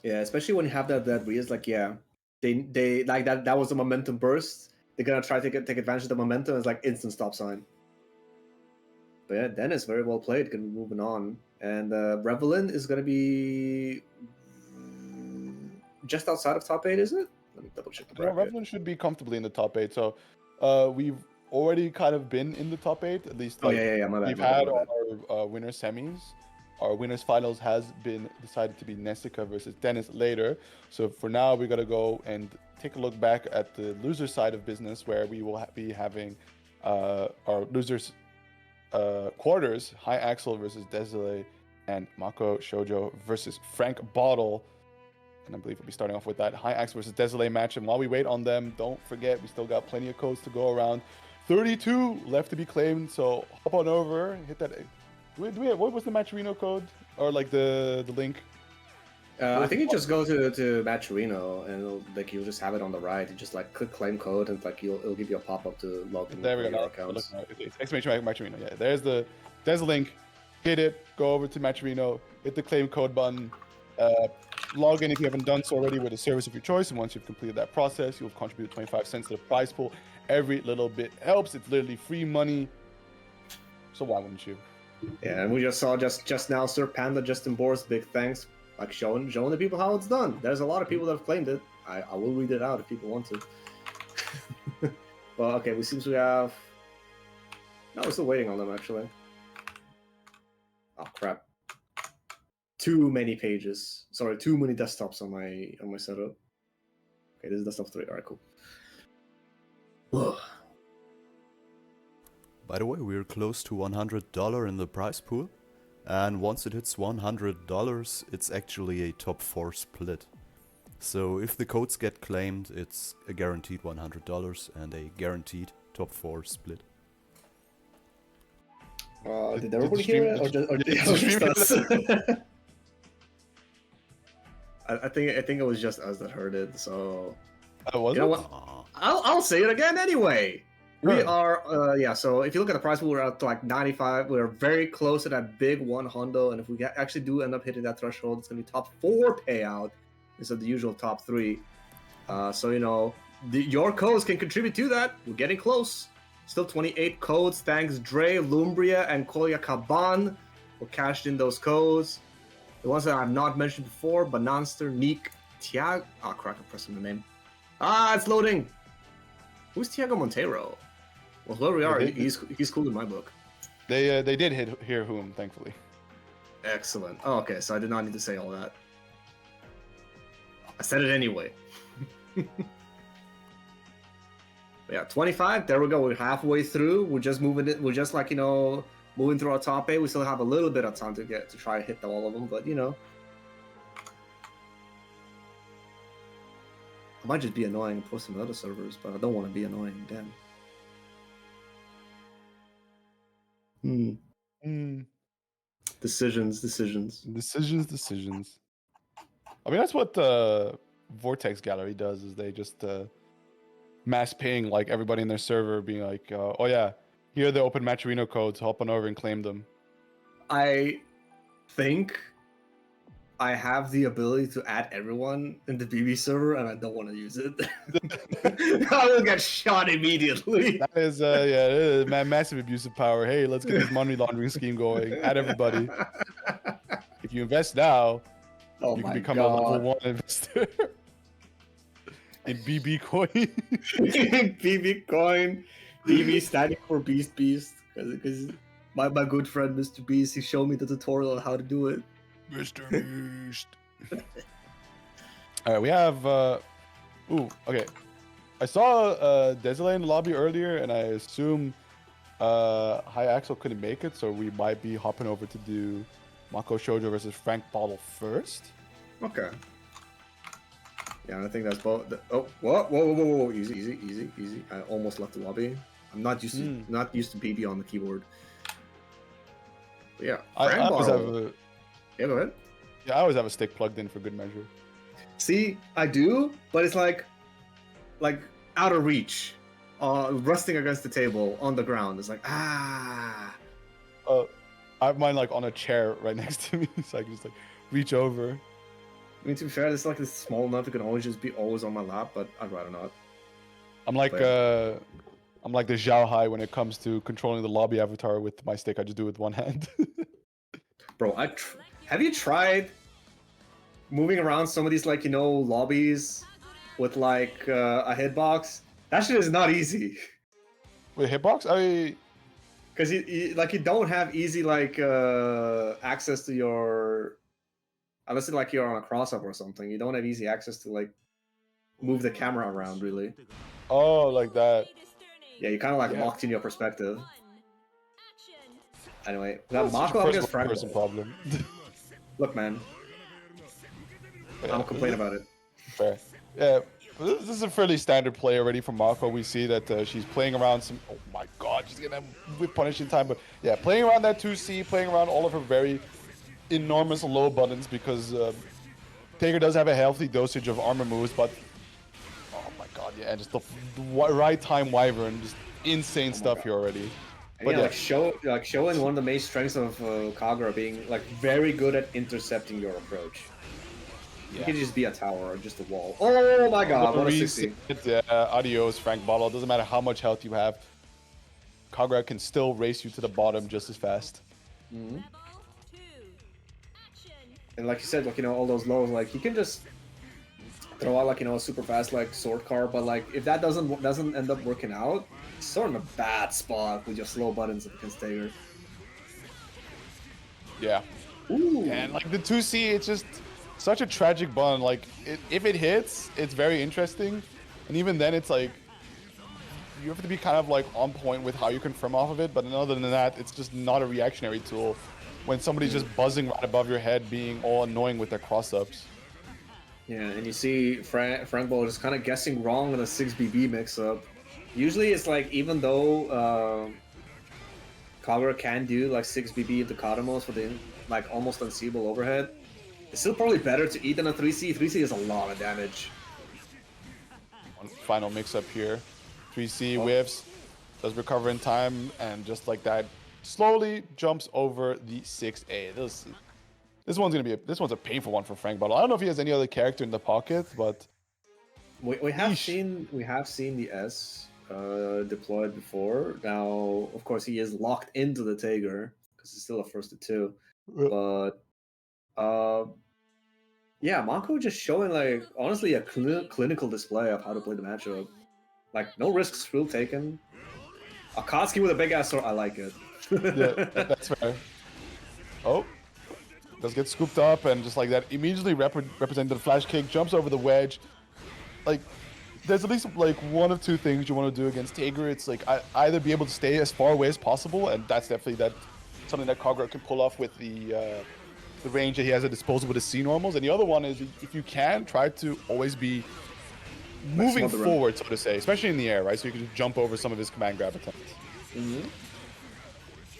Yeah, especially when you have that Ria's like, yeah, they like that was a momentum burst. They're gonna try to take advantage of the momentum. It's like instant stop sign. But yeah, Dennis, very well played. Gonna be moving on, and Revelant is gonna be just outside of top 8, isn't it? Let me double check the bracket. Revelant should be comfortably in the top 8. So we've already kind of been in the top 8, at least. Like, My bad. We've had our winner semis. Our winners finals has been decided to be Nessica versus Dennis later. So for now, we gotta go and take a look back at the loser side of business, where we will be having our losers quarters: High Axel versus Desile, and Mako Shoujo versus Frank Bottle. And I believe we'll be starting off with that High Axel versus Desile match. And while we wait on them, don't forget we still got plenty of codes to go around. 32 left to be claimed, so hop on over, hit that. What was the Matcherino code, or like the link? I think you just go to Matcherino, and like you'll just have it on the right. You just like click claim code, and like it'll give you a pop up to log in. There we go. Accounts. Exclamation mark Matcherino. Yeah, there's the link. Hit it. Go over to Matcherino. Hit the claim code button. Log in if you haven't done so already with a service of your choice, and once you've completed that process, you'll contribute 25 cents to the prize pool. Every little bit helps. It's literally free money. So why wouldn't you? Yeah, and we just saw just now Sir Panda, Justin Boris, big thanks, like showing the people how it's done. There's a lot of people that have claimed it. I will read it out if people want to. Well, okay, we have. No, we're still waiting on them actually. Oh crap. too many pages. Sorry, too many desktops on my setup. Okay, this is desktop 3. All right, cool. Ugh. By the way, we're close to $100 in the prize pool. And once it hits $100, it's actually a top 4 split. So if the codes get claimed, it's a guaranteed $100 and a guaranteed top 4 split. Did everybody hear it, or just us? I think it was just us that heard it. So Was you know it? what? I'll say it again anyway. We Sure. are yeah. So if you look at the prize pool, we're at like 95. We're very close to that big one hundo, and if we actually do end up hitting that threshold, it's gonna be top 4 payout instead of the usual top 3. So you know, your codes can contribute to that. We're getting close. Still 28 codes. Thanks Dre, Lumbria, and Kolya Kaban for cashed in those codes. The ones that I've not mentioned before: Bananster, Neek, Tiago. Oh crap! I'm pressing the name. It's loading. Who's Tiago Monteiro? Well, whoever we are, he's cool in my book. They did hear whom, thankfully. Excellent. Oh, okay, so I did not need to say all that. I said it anyway. Yeah, 25. There we go. We're halfway through. We're just moving it. We're just like, you know, moving through our top 8. We still have a little bit of time to try to hit all of them, but you know, I might just be annoying and post some other servers, but I don't want to be annoying. Damn. Decisions. Decisions. I mean, that's what Vortex Gallery does. Is they just mass ping like everybody in their server, being like, "Oh yeah, here are the open Matcherino codes. Hop on over and claim them." I think I have the ability to add everyone in the BB server, and I don't want to use it. I will get shot immediately. That is, yeah, it is massive abuse of power. Hey, let's get this money laundering scheme going. Add everybody. If you invest now, Oh you my can become god. a level 1 investor in BB coin. BB coin, BB standing for Beast, because my good friend Mr. Beast, he showed me the tutorial on how to do it. Mr. Beast. All right, we have. Ooh, okay. I saw Desile in the lobby earlier, and I assume High Axel couldn't make it, so we might be hopping over to do Mako Shoujo versus Frank Bottle first. Okay. Yeah, I think that's both. Oh, whoa! Easy. I almost left the lobby. I'm not used to BB on the keyboard. But yeah, I always have Bottle. a, Yeah, go ahead. yeah, I always have a stick plugged in for good measure. See, I do, but it's like out of reach, resting against the table on the ground. It's like I have mine like on a chair right next to me, so I can just like reach over. I mean, to be fair, it's like it's small enough. It can always just be always on my lap, but I'd rather not. I'm like the Zhao Hai when it comes to controlling the lobby avatar with my stick. I just do it with one hand. Bro, have you tried moving around some of these like, you know, lobbies with like a hitbox? That shit is not easy. With hitbox, Because you don't have easy like access to your, unless it's like you're on a crossover or something. You don't have easy access to like move the camera around really. oh, like that. Yeah, you kind of like Yeah. locked in your perspective. Action. Anyway, we got That's such a Mako against first Frank. person problem. Look, man, I'm gonna complain about it. Fair. Yeah, this is a fairly standard play already from Mako. We see that she's playing around some. Oh my god, she's gonna whip punish in time. But yeah, playing around that 2C, playing around all of her very enormous low buttons because Taker does have a healthy dosage of armor moves, but oh my god, yeah, and just the right time Wyvern, just insane stuff here already. And But yeah, yeah. showing one of the main strengths of Kagura being like very good at intercepting your approach. You Yeah. can just be a tower or just a wall. Oh my god, what a 60. Yeah, adios, Frank Bottle. It doesn't matter how much health you have. Kagura can still race you to the bottom just as fast. Level 2. Action. And like you said, like, you know, all those lows, like he can just throw out like, you know, a super fast like sword card, but like if that doesn't end up working out, it's sort of in a bad spot with your slow buttons against Taker. Yeah. Ooh. And like the 2C, it's just such a tragic bun. Like if it hits, it's very interesting, and even then, it's like you have to be kind of like on point with how you confirm off of it. But other than that, it's just not a reactionary tool. When somebody's just buzzing right above your head, being all annoying with their cross-ups. Yeah, and you see Frank Ball just kind of guessing wrong on a 6BB mix-up. Usually it's like, even though Kagura can do like 6BB into Kadamos for the like almost unseeable overhead, it's still probably better to eat than a 3C. 3C is a lot of damage. One final mix-up here. 3C whiffs, does recover in time, and just like that, slowly jumps over the 6A. This one's a painful one for Frank Bottle. I don't know if he has any other character in the pocket, but We have Yeesh. seen the S deployed before. Now, of course, he is locked into the Tiger because it's still a first to two. But yeah, Mako just showing like honestly a clinical display of how to play the matchup. Like no risks real taken. Akatsuki with a big ass sword, I like it. yeah, that's fair. Oh, does get scooped up, and just like that, immediately represented the flash kick, jumps over the wedge. Like, there's at least like one of two things you want to do against Tiger. It's like either be able to stay as far away as possible, and that's definitely something that Kagura can pull off with the range that he has at disposal with his C normals. And the other one is, if you can, try to always be moving smother him. forward, so to say, especially in the air, right? So you can just jump over some of his command grab attempts.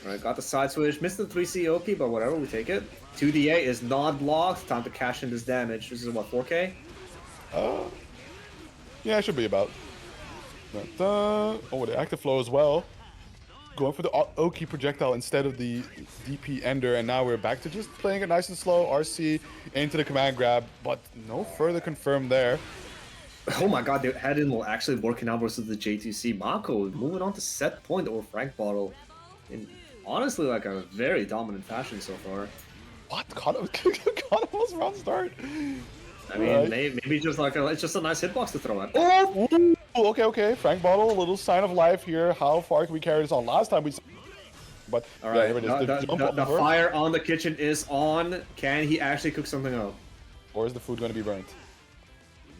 Alright, got the side switch. Missed the 3C OP, but whatever, we take it. 2DA is not blocked. Time to cash in this damage. This is what, 4K? Yeah, it should be about. Oh, with the active flow as well. Going for the Oki projectile instead of the DP Ender, and now we're back to just playing it nice and slow. RC into the command grab, but no further confirmed there. Oh my god, the head-in will actually working out versus the J2C. Mako moving on to set point over Frank Bottle in honestly like a very dominant fashion so far. What? Kahneman's round start? I mean, Right. maybe just like it's just a nice hitbox to throw at. Oh! Ooh, okay. Frank Bottle, a little sign of life here. How far can we carry this on? Last time we... But All yeah, right, here it is. The jump the over. fire on the kitchen is on. Can he actually cook something up? Or is the food going to be burnt?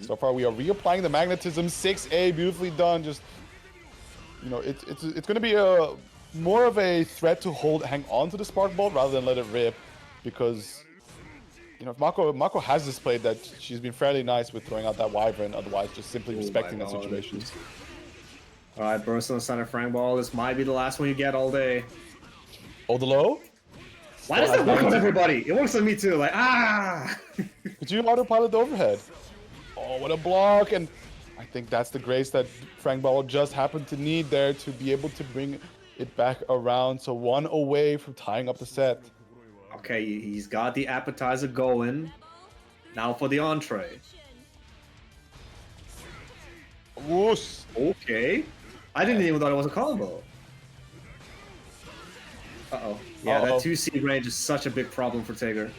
So far, we are reapplying the magnetism. 6A, beautifully done. Just, you know, it's going to be more of a threat to hang on to the spark bolt rather than let it rip, because, you know, if Mako has displayed that she's been fairly nice with throwing out that wyvern, otherwise just simply respecting the God. situation. All right, burst on the center Frank Ball. This might be the last one you get all day. Oh, the low? Why does that work on everybody? It works on me too. Like, ah! Could you autopilot the overhead? Oh, what a block! And I think that's the grace that Frank Ball just happened to need there to be able to bring it back around. So one away from tying up the set. Okay, he's got the appetizer going. Now for the entree. Woos! Okay. I didn't even thought it was a combo. Uh-oh. Yeah, that 2C range is such a big problem for Tiger.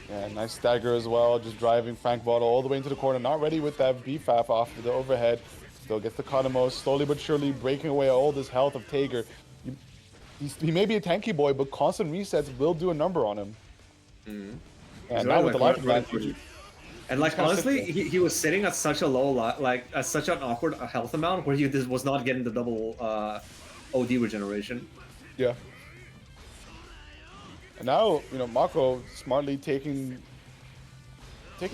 Yeah, nice stagger as well, just driving Frank Bottle all the way into the corner, not ready with that BFAF off of the overhead. Still gets the Kadamos, slowly but surely breaking away all this health of Tiger. He may be a tanky boy, but constant resets will do a number on him. And now with the life advantage. And like gonna sit honestly, there. he was sitting at such a low, like at such an awkward health amount where he just was not getting the double OD regeneration. Yeah. And now, you know, Mako smartly taking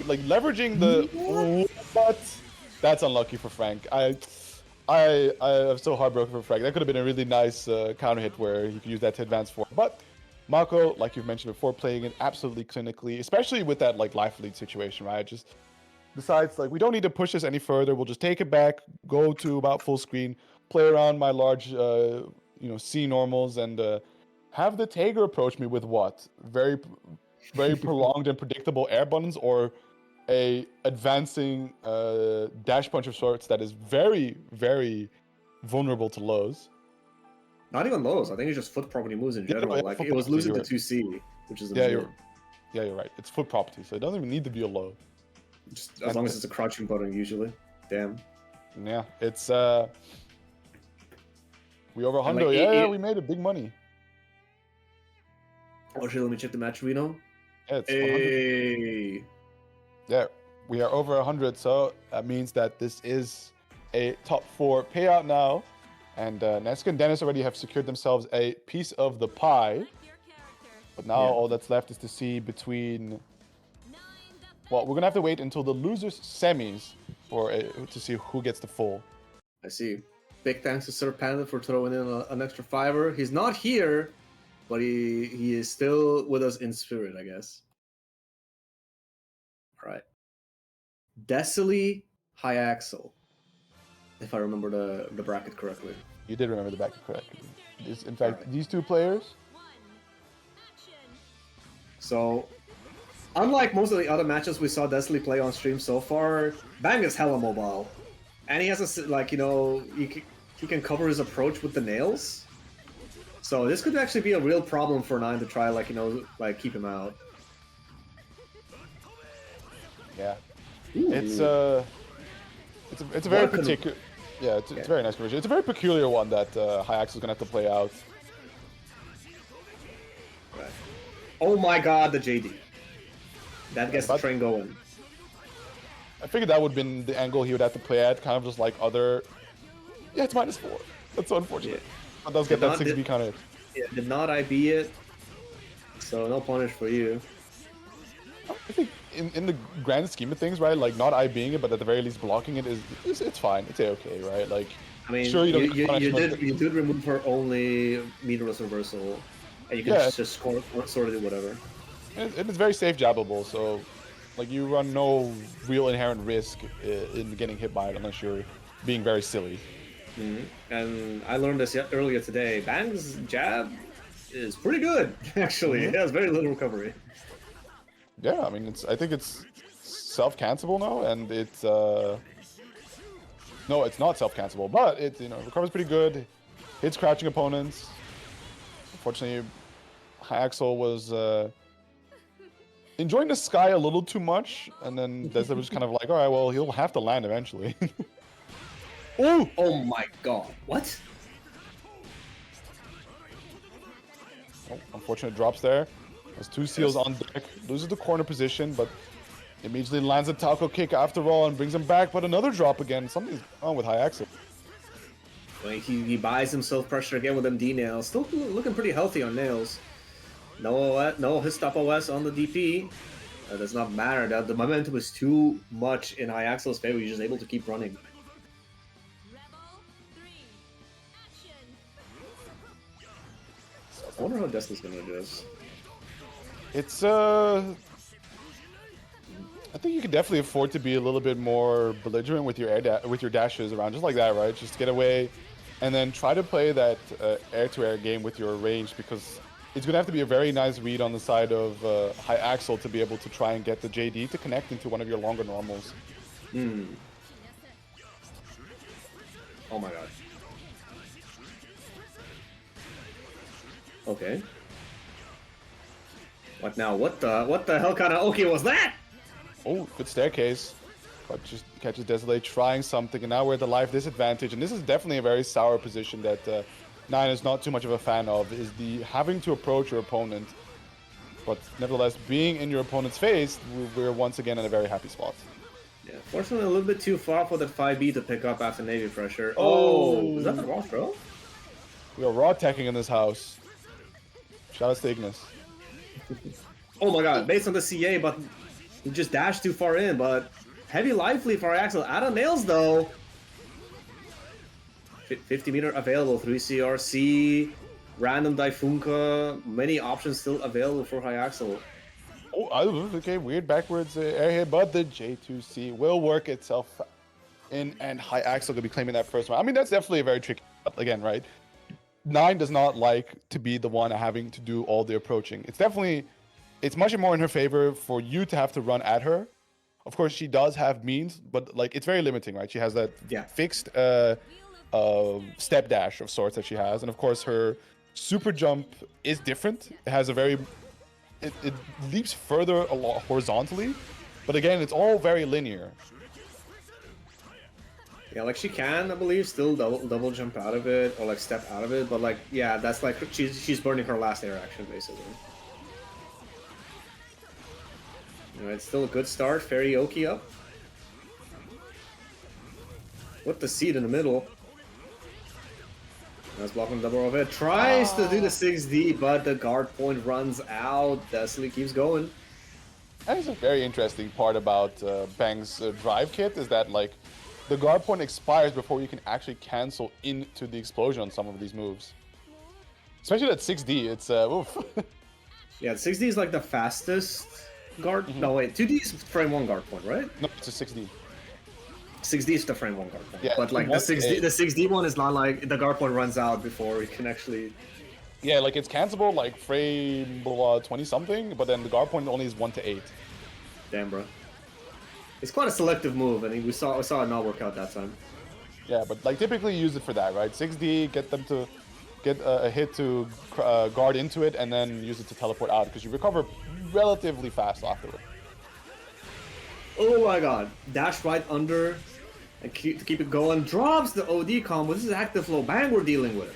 like leveraging the but that's unlucky for Frank. I'm so heartbroken for Frank. That could have been a really nice counter hit where he could use that to advance for. But Mako, like you've mentioned before, playing it absolutely clinically, especially with that like life lead situation, right? Just decides like we don't need to push this any further. We'll just take it back, go to about full screen, play around my large C normals, and have the Tiger approach me with what? Very prolonged and predictable air buttons, or a advancing dash punch of sorts that is very, very vulnerable to lows. Not even lows. I think it's just foot property moves in general. yeah, Like foot it was property, losing you're to 2C, which is Yeah, amazing. you're right. It's foot property, so it doesn't even need to be a low. Just as long as it's a crouching button, usually. Damn. Yeah, it's we over And, hundo. like, Yeah, we made it big money. Oh shit, let me check the match, Reno. Yeah, it's 100. Hey. Yeah, we are over 100, so that means that this is a top 4 payout now. And Neska and Dennis already have secured themselves a piece of the pie. But now Yeah. all that's left is to see between... Well, we're going to have to wait until the losers semis to see who gets the full. I see. Big thanks to Sir Panda for throwing in an extra $5. He's not here, but he is still with us in spirit, I guess. All right. Decily Hyaxel, if I remember the bracket correctly. You did remember the back correctly. In fact, Alright. these two players... So, unlike most of the other matches we saw Decily play on stream so far, Bang is hella mobile. And he has a, like, you know, he can cover his approach with the nails. So this could actually be a real problem for Nine to try, like, you know, like, keep him out. Yeah. Ooh. It's a very What could- particular... Yeah, it's a very nice conversion. It's a very peculiar one that Hyaxel is going to have to play out. Right. Oh my god, the JD. That gets the But- train going. I figured that would have been the angle he would have to play at, kind of just like other... Yeah, it's -4. That's so unfortunate. That does get that 6B counter. Yeah, did not IB it, so no punish for you. I think in the grand scheme of things, right, like not IBing it, but at the very least blocking it it's fine. It's okay, right? Like, I mean, sure, you don't get punishment, you did remove her only meterless reversal, and you can Yeah. just sort of do whatever. and it's very safe jabbable, so like you run no real inherent risk in getting hit by it unless you're being very silly. And I learned this earlier today. Bang's jab is pretty good, actually. It has very little recovery. Yeah, I mean, I think it's self-cancelable now, and it's no, it's not self-cancelable, but it recovers pretty good, hits crouching opponents. Unfortunately, Hyaxel was enjoying the sky a little too much, and then Desla was kind of like, all right, well, he'll have to land eventually. Ooh! Oh my god. What? Oh, unfortunate drops there. Has 2 seals on deck, loses the corner position, but immediately lands a taco kick after all and brings him back, but another drop again. Something's wrong with Hyaxel. Like he buys himself pressure again with MD nails. Still looking pretty healthy on nails. No his stop OS on the DP. That does not matter. The momentum is too much in Hyaxel's favor. He's just able to keep running. I wonder how Destiny's gonna do this. It's I think you can definitely afford to be a little bit more belligerent with your dashes around, just like that, right? Just get away, and then try to play that air-to-air game with your range, because it's gonna have to be a very nice read on the side of Hyaxel to be able to try and get the JD to connect into one of your longer normals. Oh my god. Okay. What now? What the hell kind of okay was that? Oh, good staircase. But just catches Desolate trying something, and now we're at the life disadvantage. And this is definitely a very sour position that Nine is not too much of a fan of, is the having to approach your opponent. But nevertheless, being in your opponent's face, we're once again in a very happy spot. Yeah, fortunately a little bit too far for that 5B to pick up after Navy pressure. Oh. Oh, is that the raw throw? We are raw teching in this house. Shout out to Ignis. Oh my god, based on the CA, but he just dashed too far in, but heavy life lead for Axel. Out of nails though. 50 meter available, 3 CRC, random Daifunka, many options still available for Hyaxel. Oh, okay, weird backwards air hit, but the J2C will work itself in, and Hyaxel could be claiming that first one. I mean, that's definitely a very tricky, again, right? Nine does not like to be the one having to do all the approaching. It's much more in her favor for you to have to run at her. Of course, she does have means, but like it's very limiting, right? She has that fixed step dash of sorts that she has, and of course her super jump is different. It has a very it leaps further along horizontally, but again, it's all very linear. Yeah, like she can, I believe, still double jump out of it or like step out of it, but like yeah, that's like she's burning her last air action basically. Alright, still a good start. Fairy Oki up. With the seed in the middle. That's blocking double overhead. Tries to do the 6D, but the guard point runs out. Desley keeps going. That is a very interesting part about Bang's drive kit, is that like the guard point expires before you can actually cancel into the explosion on some of these moves. Especially that 6D, it's oof. Yeah, 6D is like the fastest guard. No, wait, 2D is frame 1 guard point, right? No, it's a 6D. 6D is the frame 1 guard point. Yeah, but like the 6D, 1A. the 6D one is not like the guard point runs out before you can actually. Yeah, like it's cancelable like frame 20 something, but then the guard point only is 1 to 8. Damn, bro. It's quite a selective move, and we saw it not work out that time. Yeah, but like typically you use it for that, right? 6D, get them to get a hit to guard into it, and then use it to teleport out because you recover relatively fast afterward. Oh my god. Dash right under and to keep it going. Drops the OD combo. This is active flow. Bang we're dealing with.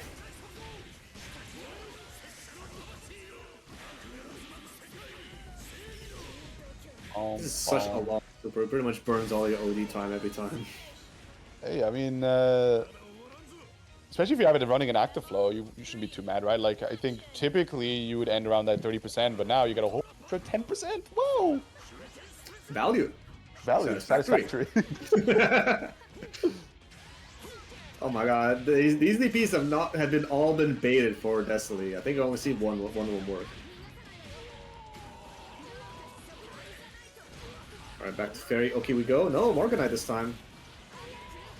This is such a long super. It pretty much burns all your OD time every time. Hey, I mean, especially if you have it running an active flow, you shouldn't be too mad, right? Like, I think typically you would end around that 30%, but now you got a whole for 10%. Whoa! Value. Value, satisfactory. Oh my god, these DPs have all been baited for Destiny. I think I only see one of them work. Alright, back to Fairy. Okay, we go. No, Morganite this time.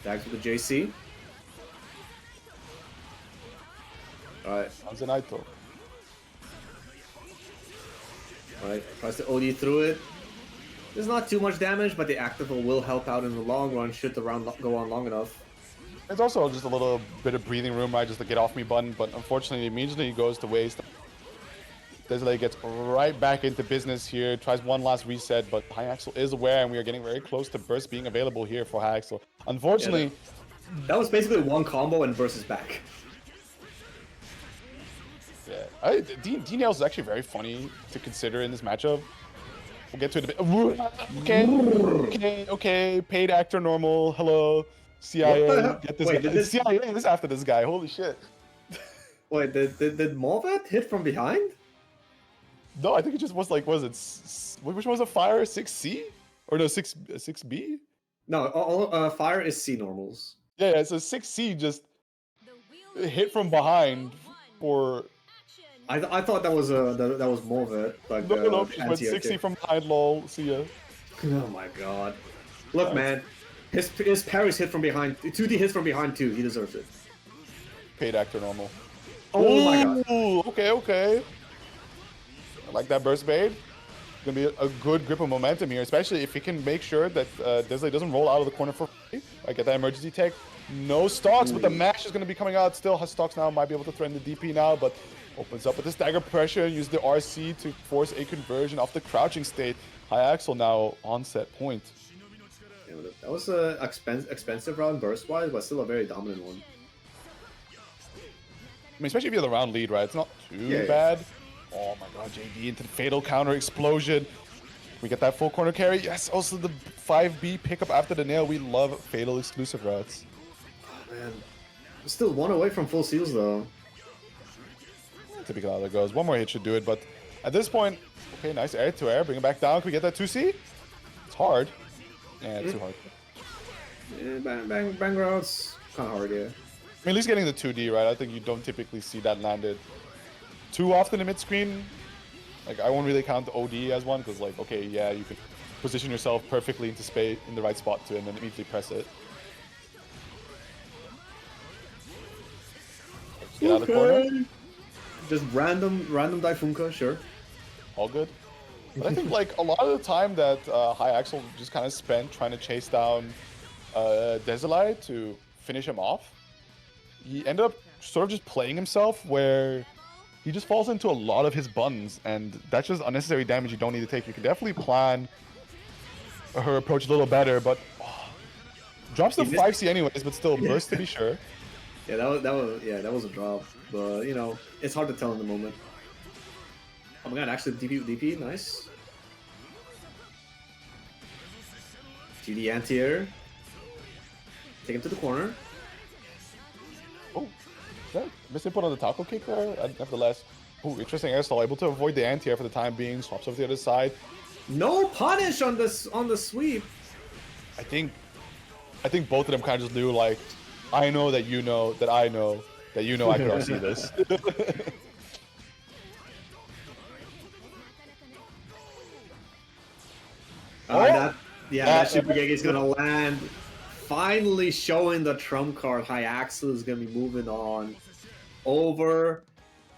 Back to the JC. Alright. Anzenaito. Alright, tries to OD through it. There's not too much damage, but the active will help out in the long run should the round go on long enough. It's also just a little bit of breathing room, right? Just the get off me button, but unfortunately, immediately goes to waste. Desley gets right back into business here, tries one last reset, but Hyaxel is aware, and we are getting very close to burst being available here for Hyaxel. Unfortunately, that was basically one combo and burst is back. yeah, D-Nails is actually very funny to consider in this matchup. We'll get to it a bit. Okay, paid actor normal. Hello, CIA. Get this Wait, guy. CIA is after this guy. Holy shit. Wait, did Morvet hit from behind? No, I think it just was like, was it? Which one was a fire? 6C? Or no, 6B? No, fire is C normals. Yeah, so 6C just hit from behind for. I thought that was Morvet. Like, No, just went 60 from behind, lol. See ya. Oh my god. Look, man. His parries hit from behind. 2D hits from behind too. He deserves it. Paid actor normal. Oh my god. Ooh, okay. I like that burst bait. Gonna be a good grip of momentum here, especially if he can make sure that Desley doesn't roll out of the corner for free. I get that emergency tech. No stocks, but the mash is gonna be coming out. Still has stocks now. Might be able to threaten the DP now, but opens up with the stagger pressure. Use the RC to force a conversion off the crouching state. Hyaxel now on set point. Yeah, that was a expensive round burst-wise, but still a very dominant one. I mean, especially if you have the round lead, right? It's not too bad. Oh my god, JD into the fatal counter explosion. We get that full corner carry. Yes, also the 5B pickup after the nail. We love fatal exclusive routes. Oh man. Still one away from full seals though. Typical how that goes. One more hit should do it, but at this point, okay, nice air to air. Bring it back down. Can we get that 2C? It's hard. Yeah, it's too hard. Yeah, bang routes. Kind of hard, yeah. I mean, at least getting the 2D, right? I think you don't typically see that landed too often in mid-screen. Like, I won't really count the OD as one, because, like, okay, yeah, you can position yourself perfectly into space in the right spot to, and then immediately press it. Get out of the corner. Just random Daifunka, sure. All good. But I think, like, a lot of the time that Hyaxel just kind of spent trying to chase down Desley to finish him off, he ended up sort of just playing himself where he just falls into a lot of his buttons, and that's just unnecessary damage you don't need to take. You can definitely plan her approach a little better, but drops the 5C anyways, but still burst to be sure. Yeah, that was a drop, but you know, it's hard to tell in the moment. Oh my god, actually DP, nice. GD anti-air. Take him to the corner. Oh, that missed input on the taco kick there. Nevertheless, oh, interesting air stall. Able to avoid the anti-air for the time being. Swaps over to the other side. No punish on this on the sweep. I think both of them kind of just knew, like, I know that you know that I know that you know I can all see this. That Super Gig is gonna land. Finally showing the trump card. Hyaxel is gonna be moving on over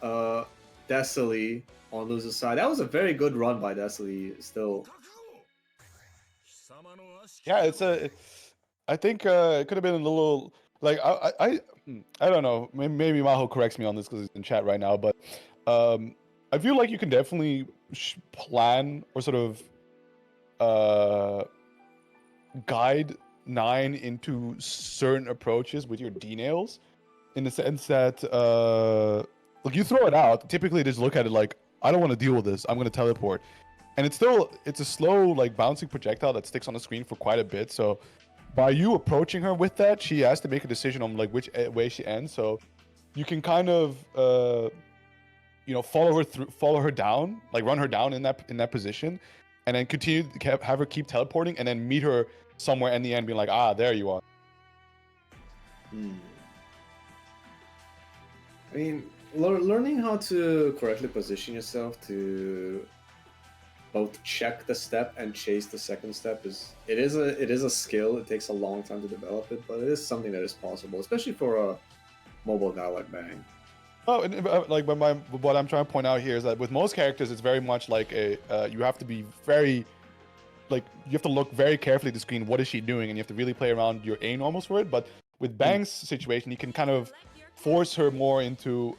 Desily on loser's side. That was a very good run by Desily still. Yeah, I think it could have been a little like I don't know. Maybe Maho corrects me on this because he's in chat right now, but I feel like you can definitely plan or sort of guide 9 into certain approaches with your D nails, in the sense that like you throw it out. Typically, just look at it like, I don't want to deal with this. I'm gonna teleport. And it's a slow, like, bouncing projectile that sticks on the screen for quite a bit. So by you approaching her with that, she has to make a decision on, like, which way she ends. So you can kind of, follow her down, like run her down in that position, and then continue to have her keep teleporting, and then meet her somewhere in the end, being like, ah, there you are. I mean, learning how to correctly position yourself to both check the step and chase the second step is a skill. It takes a long time to develop it, but it is something that is possible, especially for a mobile guy like Bang. Oh, and like, but what I'm trying to point out here is that with most characters, it's very much like you have to be very, like, you have to look very carefully at the screen. What is she doing? And you have to really play around your aim almost for it. But with Bang's situation, you can kind of force her more into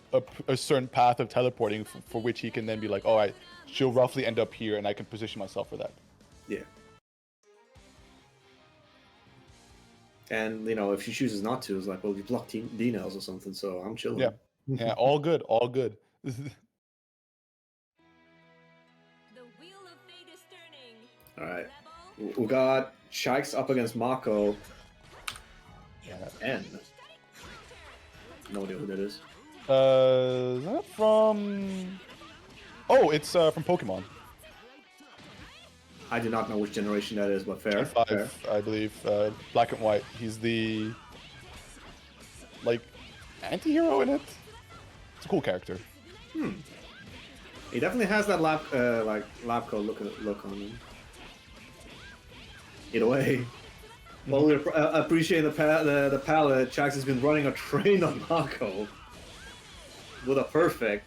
a certain path of teleporting, for which he can then be like, all right, she'll roughly end up here, and I can position myself for that. Yeah. And, if she chooses not to, it's like, well, you block D-nails or something, so I'm chilling. Yeah. Yeah, all good, all good. The wheel of fate is turning. Alright. We got Shikes up against Mako. N. No idea who that is. Is that from... Oh, it's from Pokemon. I do not know which generation that is, but fair. 5, fair. I believe. Black and white. He's the, like, anti-hero in it. It's a cool character. He definitely has that lab coat look on him. Either way. While we're appreciating the palette, Chax has been running a train on Mako with a perfect.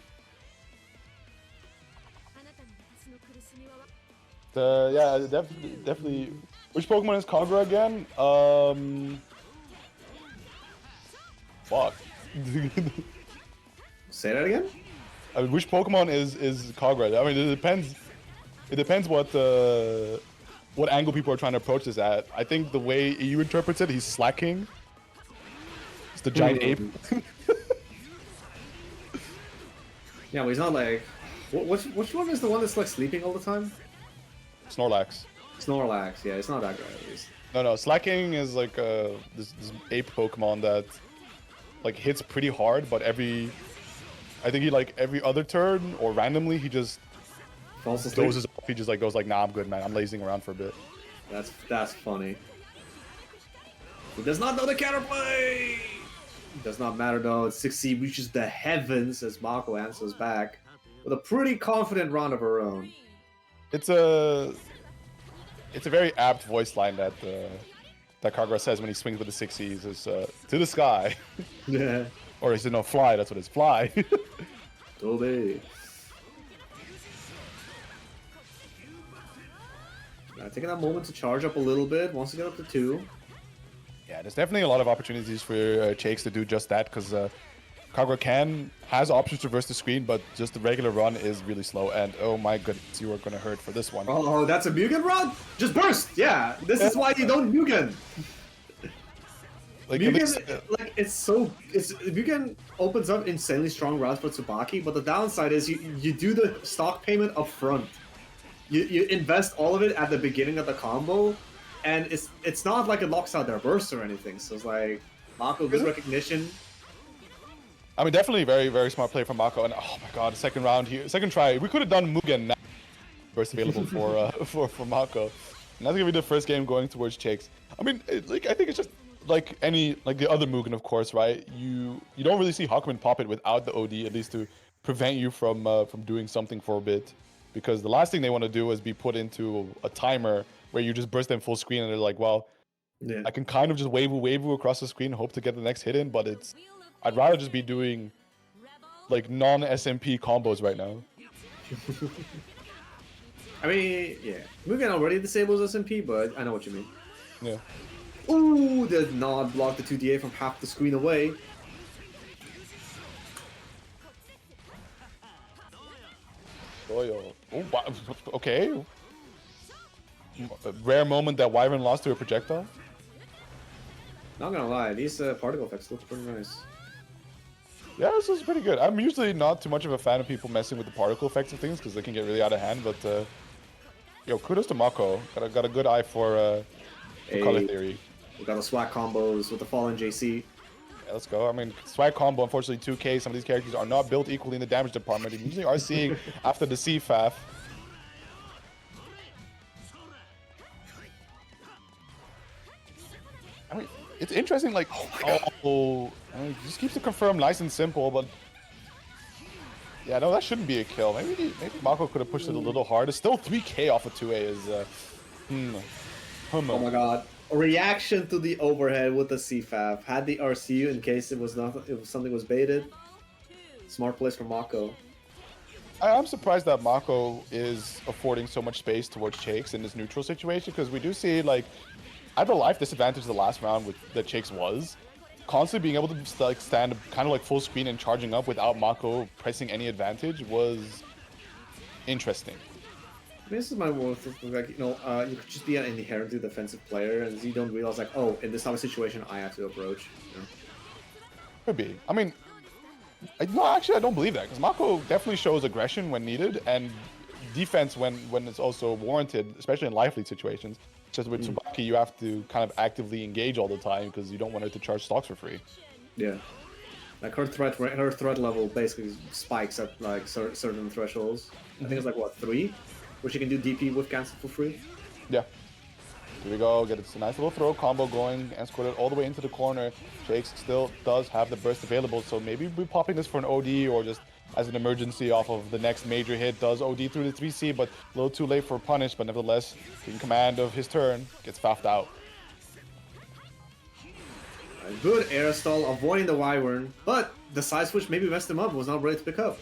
Yeah, definitely. Which Pokemon is Kagura again? Fuck. Say that again? I mean, which Pokemon is Kagura? I mean, it depends. It depends what angle people are trying to approach this at. I think the way EU interprets it, he's slacking. It's the giant ape. Yeah, but he's not like. Which one is the one that's like sleeping all the time? Snorlax. Snorlax. Yeah, it's not that great at least. No, slacking is like this ape Pokemon that, like, hits pretty hard, but every other turn or randomly he just Falls asleep. dozes off. He just like goes like, nah, I'm good, man. I'm lazing around for a bit. That's funny. He does not know the counterplay. Does not matter though. 6C reaches the heavens as Mako answers back with a pretty confident round of her own. It's a very apt voice line that Kagura says when he swings with the 6Es is to the sky. Yeah. Or he said, no, fly, that's what it's fly. Toby. Taking that moment to charge up a little bit, wants to get up to 2. Yeah, there's definitely a lot of opportunities for Chakes to do just that, because Kagura has options to reverse the screen, but just the regular run is really slow, and oh my goodness, you are going to hurt for this one. Oh, that's a Mugen run? Just burst! Yeah, this is why you don't Mugen. Like, Mugen opens up insanely strong routes for Tsubaki, but the downside is you do the stock payment up front. You invest all of it at the beginning of the combo, and it's not like it locks out their burst or anything. So it's like Mako, good recognition. I mean, definitely very, very smart play from Mako. And oh my god, second round here, second try. We could have done Mugen now. Burst available for Mako. And that's gonna be the first game going towards Chakes. I mean, I think it's just like the other Mugen, of course, right? You don't really see Hakumen pop it without the OD, at least to prevent you from doing something for a bit, because the last thing they want to do is be put into a timer where you just burst them full screen and they're like, well, Yeah. I can kind of just wave across the screen, hope to get the next hit in, but I'd rather just be doing like non-SMP combos right now. I mean, yeah, Mugen already disables SMP, but I know what you mean. Yeah. Ooh, did not block the 2DA from half the screen away. Oh, wow. Okay. A rare moment that Wyvern lost to a projectile. Not gonna lie, these particle effects look pretty nice. Yeah, this is pretty good. I'm usually not too much of a fan of people messing with the particle effects of things because they can get really out of hand. But yo, kudos to Mako. Got a good eye for color theory. We got the swag combos with the fallen JC. Yeah, let's go. I mean, swag combo, unfortunately 2K. Some of these characters are not built equally in the damage department. You usually are seeing after the CFAF. I mean, it's interesting, like, I mean, just keeps it confirmed nice and simple, but yeah, no, that shouldn't be a kill. Maybe Mako could have pushed it a little harder. Still 3K off of 2A is, Oh my god. A reaction to the overhead with the CFAF. Had the RCU in case it was something was baited. Smart place from Mako. I'm surprised that Mako is affording so much space towards Chakes in this neutral situation, because we do see, like, I had the life disadvantage the last round that Chakes was. Constantly being able to like stand kind of like full screen and charging up without Mako pressing any advantage was interesting. I mean, this is my world of, like, you know, you could just be an inherently defensive player and you don't realize, like, oh, in this type of situation, I have to approach. You know? Could be. I mean, no, actually, I don't believe that, because Mako definitely shows aggression when needed and defense when it's also warranted, especially in life lead situations. Just with Tsubaki, you have to kind of actively engage all the time because you don't want her to charge stocks for free. Yeah. Like, her threat level basically spikes at, like, certain thresholds. I think it's, like, what, 3? Where she can do DP with cancel for free? Yeah. Here we go, get a nice little throw combo going, escorted all the way into the corner. Chakes still does have the burst available, so maybe we're popping this for an OD or just as an emergency off of the next major hit. Does OD through the 3C, but a little too late for a punish, but nevertheless, taking command of his turn, gets faffed out. A good air stall, avoiding the Wyvern, but the side switch maybe messed him up, was not ready to pick up.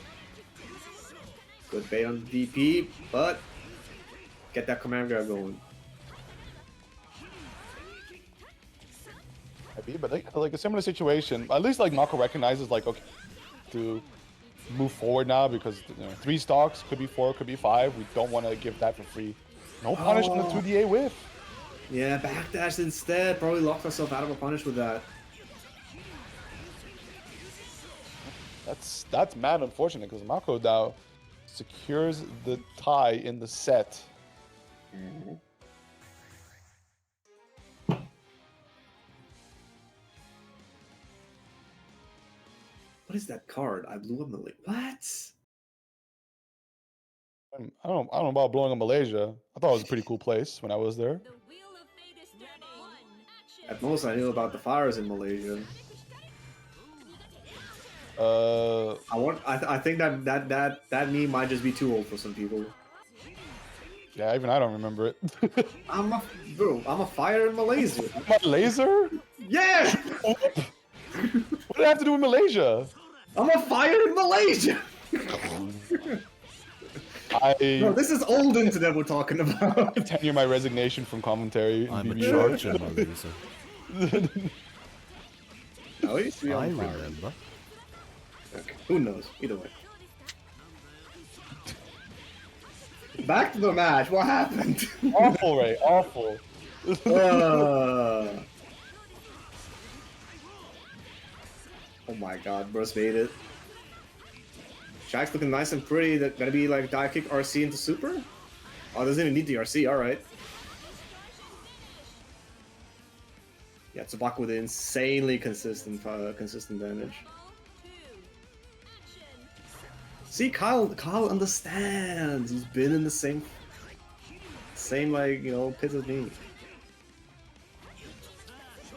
Good bait on the DP, but get that command grab going. Maybe, but like a similar situation, at least like Mako recognizes, like, okay, to move forward now, because, you know, 3 stocks, could be 4, could be 5. We don't want to give that for free. No punish on the 2DA whiff. Yeah, backdash instead. Probably locked herself out of a punish with that. That's mad unfortunate, because Mako now secures the tie in the set. What is that card? I blew up Malay. What? I don't know about blowing up Malaysia. I thought it was a pretty cool place when I was there. The wheel of fate is turning. Action. At most, I knew about the fires in Malaysia. I think that meme might just be too old for some people. Yeah, even I don't remember it. I'm a fire in Malaysia. My laser? Yeah! What did it have to do with Malaysia? I'm a fire in Malaysia! No, this is old internet we're talking about. Tenure my resignation from commentary. I'm a charge in my laser. No, he's still I on fire. remember. Okay, who knows? Either way. Back to the match. What happened? Awful, Ray. Awful. Oh my god, burst made it. Shaq's looking nice and pretty. That gonna be like dive kick RC into super? Oh, doesn't even need the RC, alright. Yeah, Tsubaki with insanely consistent damage. See, Kyle understands. He's been in the same like, you know, pit as me.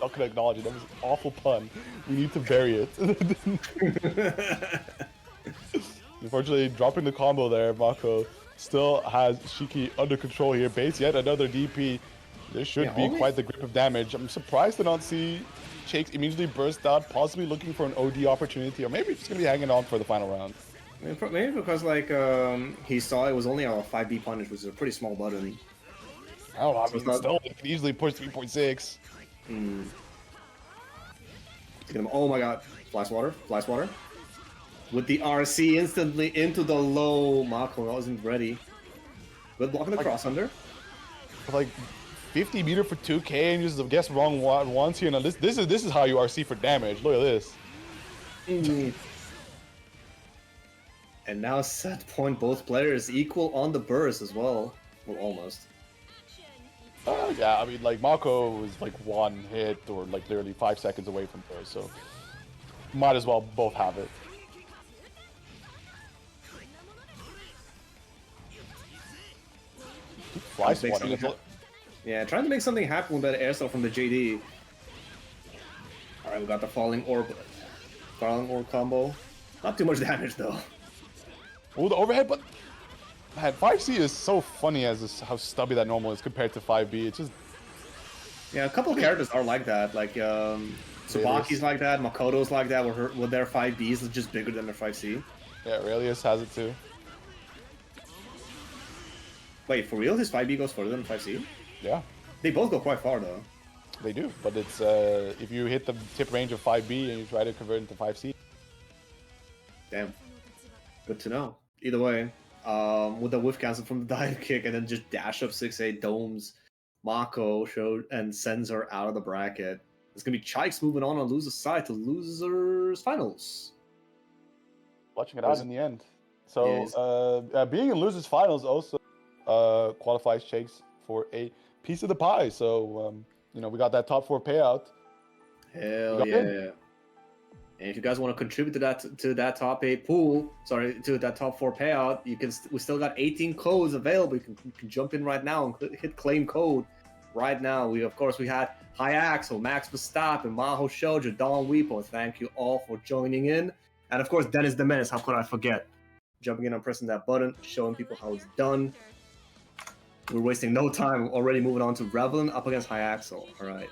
Not gonna acknowledge it. That was an awful pun. We need to bury it. Unfortunately, dropping the combo there, Mako still has Shiki under control here. Base yet another DP. This should be quite the grip of damage. I'm surprised to not see Shakes immediately burst out, possibly looking for an OD opportunity, or maybe just gonna be hanging on for the final round. Maybe because like he saw it was only a 5B punish, which is a pretty small button. I don't know. I So mean, it's not- still, it could easily push 3.6. Oh my god, flash water. With the RC instantly into the low. Mako wasn't ready. Good block on the cross under. With like 50 meter for 2k and just guess wrong once here. Now this is how you RC for damage. Look at this. And now set point both players equal on the burst as well. Well, almost. Yeah, I mean, like Mako was like one hit or like literally 5 seconds away from burst, so might as well both have it. Fly spawning. Yeah, trying to make something happen with that airstyle from the JD. Alright, we got the falling orb combo. Not too much damage though. Oh, the overhead, but man, 5C is so funny as this, how stubby that normal is compared to 5B. It's just Yeah, a couple of characters are like that. Like Tsubaki's like that, Makoto's like that, with their 5Bs is just bigger than their 5C. yeah, Aurelius has it too. Wait, for real? His 5B goes further than 5C? Yeah, They both go quite far though. they do, but it's if you hit the tip range of 5B and you try to convert into 5C. Damn. Good to know. Either way, with the whiff cancel from the dive kick and then just dash up 6-8 domes, Mako showed and sends her out of the bracket. It's gonna be Chikes moving on loser's side to losers finals. Watching it out in the end. So being in losers finals also qualifies Shakes for a piece of the pie. So you know, we got that top 4 payout. Hell yeah! And if you guys want to contribute to that top 8 pool, to that top 4 payout, you can. We still got 18 codes available. You can jump in right now and hit claim code right now. We had High Axel, Max Verstappen, Maho Shoja, Don Weepo. Thank you all for joining in, and of course Dennis the Menace. How could I forget? Jumping in and pressing that button, showing people how it's done. We're wasting no time. We're already moving on to Revelin up against High Axel. All right.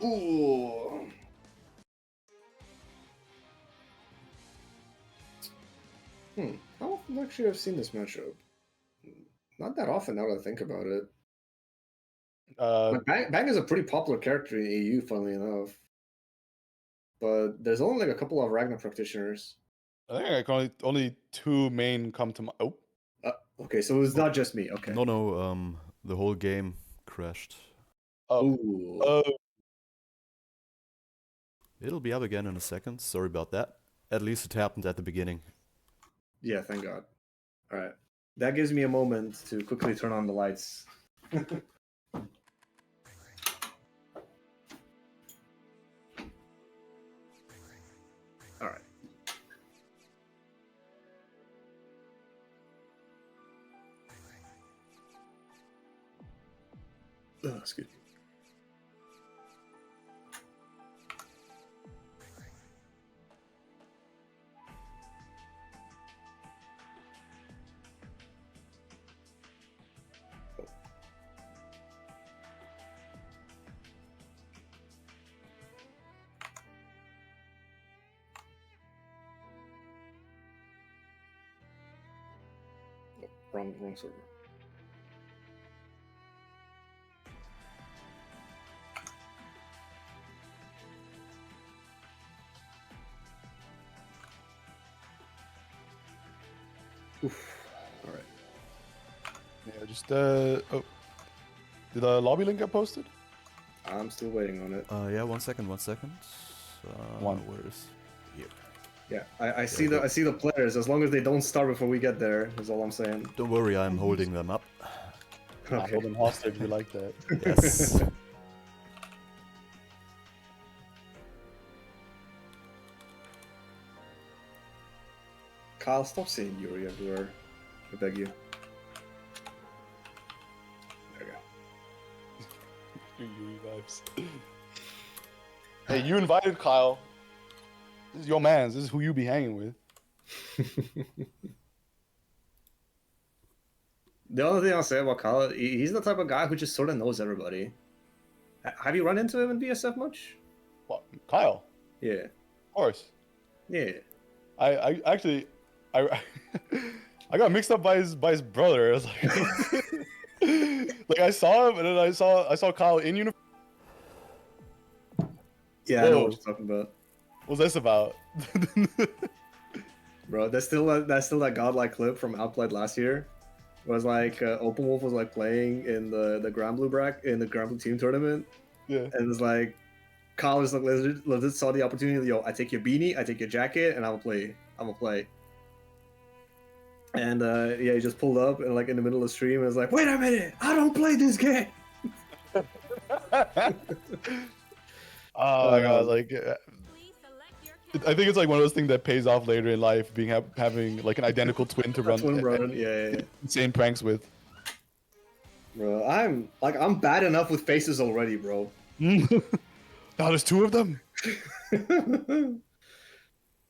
Ooh. How often actually I've seen this matchup? Not that often now that I think about it. Bang is a pretty popular character in EU, funnily enough. But there's only like a couple of Ragnar practitioners. I think like only 2 main come to mind. Oh. Okay, so it's not just me. Okay. No, the whole game crashed. Ooh. It'll be up again in a second. Sorry about that. At least it happened at the beginning. Yeah, thank God. All right. That gives me a moment to quickly turn on the lights. All right. Excuse me. Wrong server. Oof. All right. Yeah, just oh. Did the lobby link get posted? I'm still waiting on it. Yeah, one second. One. Where is... Here. Yeah, I see the players. As long as they don't start before we get there, is all I'm saying. Don't worry, I'm holding them up. I Okay. hold them hostage. You like that? Yes. Kyle, stop saying Yuri everywhere. I beg you. There we go. Yuri vibes. Hey, you invited Kyle. This is your man's. This is who you be hanging with. The only thing I'll say about Kyle, he's the type of guy who just sort of knows everybody. Have you run into him in BSF much? What? Kyle? Yeah. Of course. Yeah. I actually I I got mixed up by his brother. I was like, like I saw him and then I saw Kyle in uniform. Yeah, I know Whoa. what you're talking about. What's this about? Bro, that's still that godlike clip from Outplayed last year. It was like Open Wolf was like playing in the Grand Blue in the Grand Blue team tournament, Yeah. and it was like Kyle just like legit saw the opportunity. Yo, I take your beanie, I take your jacket, and I'm gonna play. And yeah, he just pulled up and like in the middle of the stream, and was like, "Wait a minute, I don't play this game." Oh my god, like Please select your I think it's like one of those things that pays off later in life, being having like an identical twin to run Twin brother, yeah. insane pranks with. Bro, I'm bad enough with faces already, bro. Now there's two of them.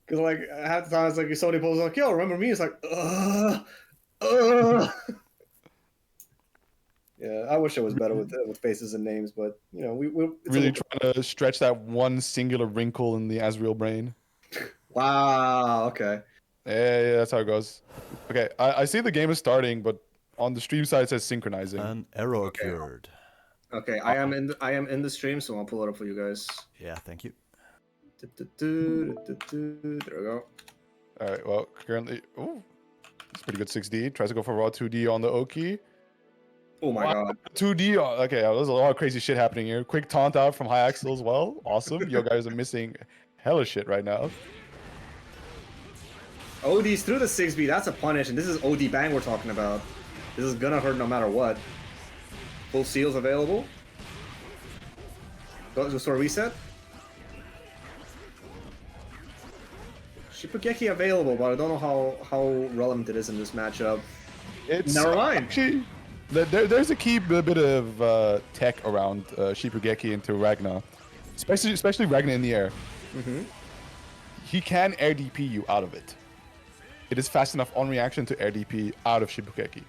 Cause like half the time it's like your Sony pose like, yo, remember me? It's like, Yeah, I wish I was better with faces and names, but you know, it's Really trying to stretch that one singular wrinkle in the Azrael brain. Wow. Okay. Yeah, that's how it goes. Okay, I see the game is starting, but on the stream side it says synchronizing. An error occurred. Okay. I am in the stream, so I'll pull it up for you guys. Yeah, thank you. There we go. All right, well, currently, ooh, it's pretty good 6D. Tries to go for raw 2D on the Oki. Oh my god. 2D. Okay, there's a lot of crazy shit happening here. Quick taunt out from High Axel as well. Awesome. You guys are missing hella shit right now. OD's through the 6B. That's a punish, and this is OD bang we're talking about. This is gonna hurt no matter what. Full seals available. Go to store reset. Shipugeki available, but I don't know how relevant it is in this matchup. It's Never mind. Actually, there's a key bit of tech around Shipugeki into Ragnar, especially Ragnar in the air. He can air DP you out of it. It is fast enough on reaction to air DP out of Shipugeki.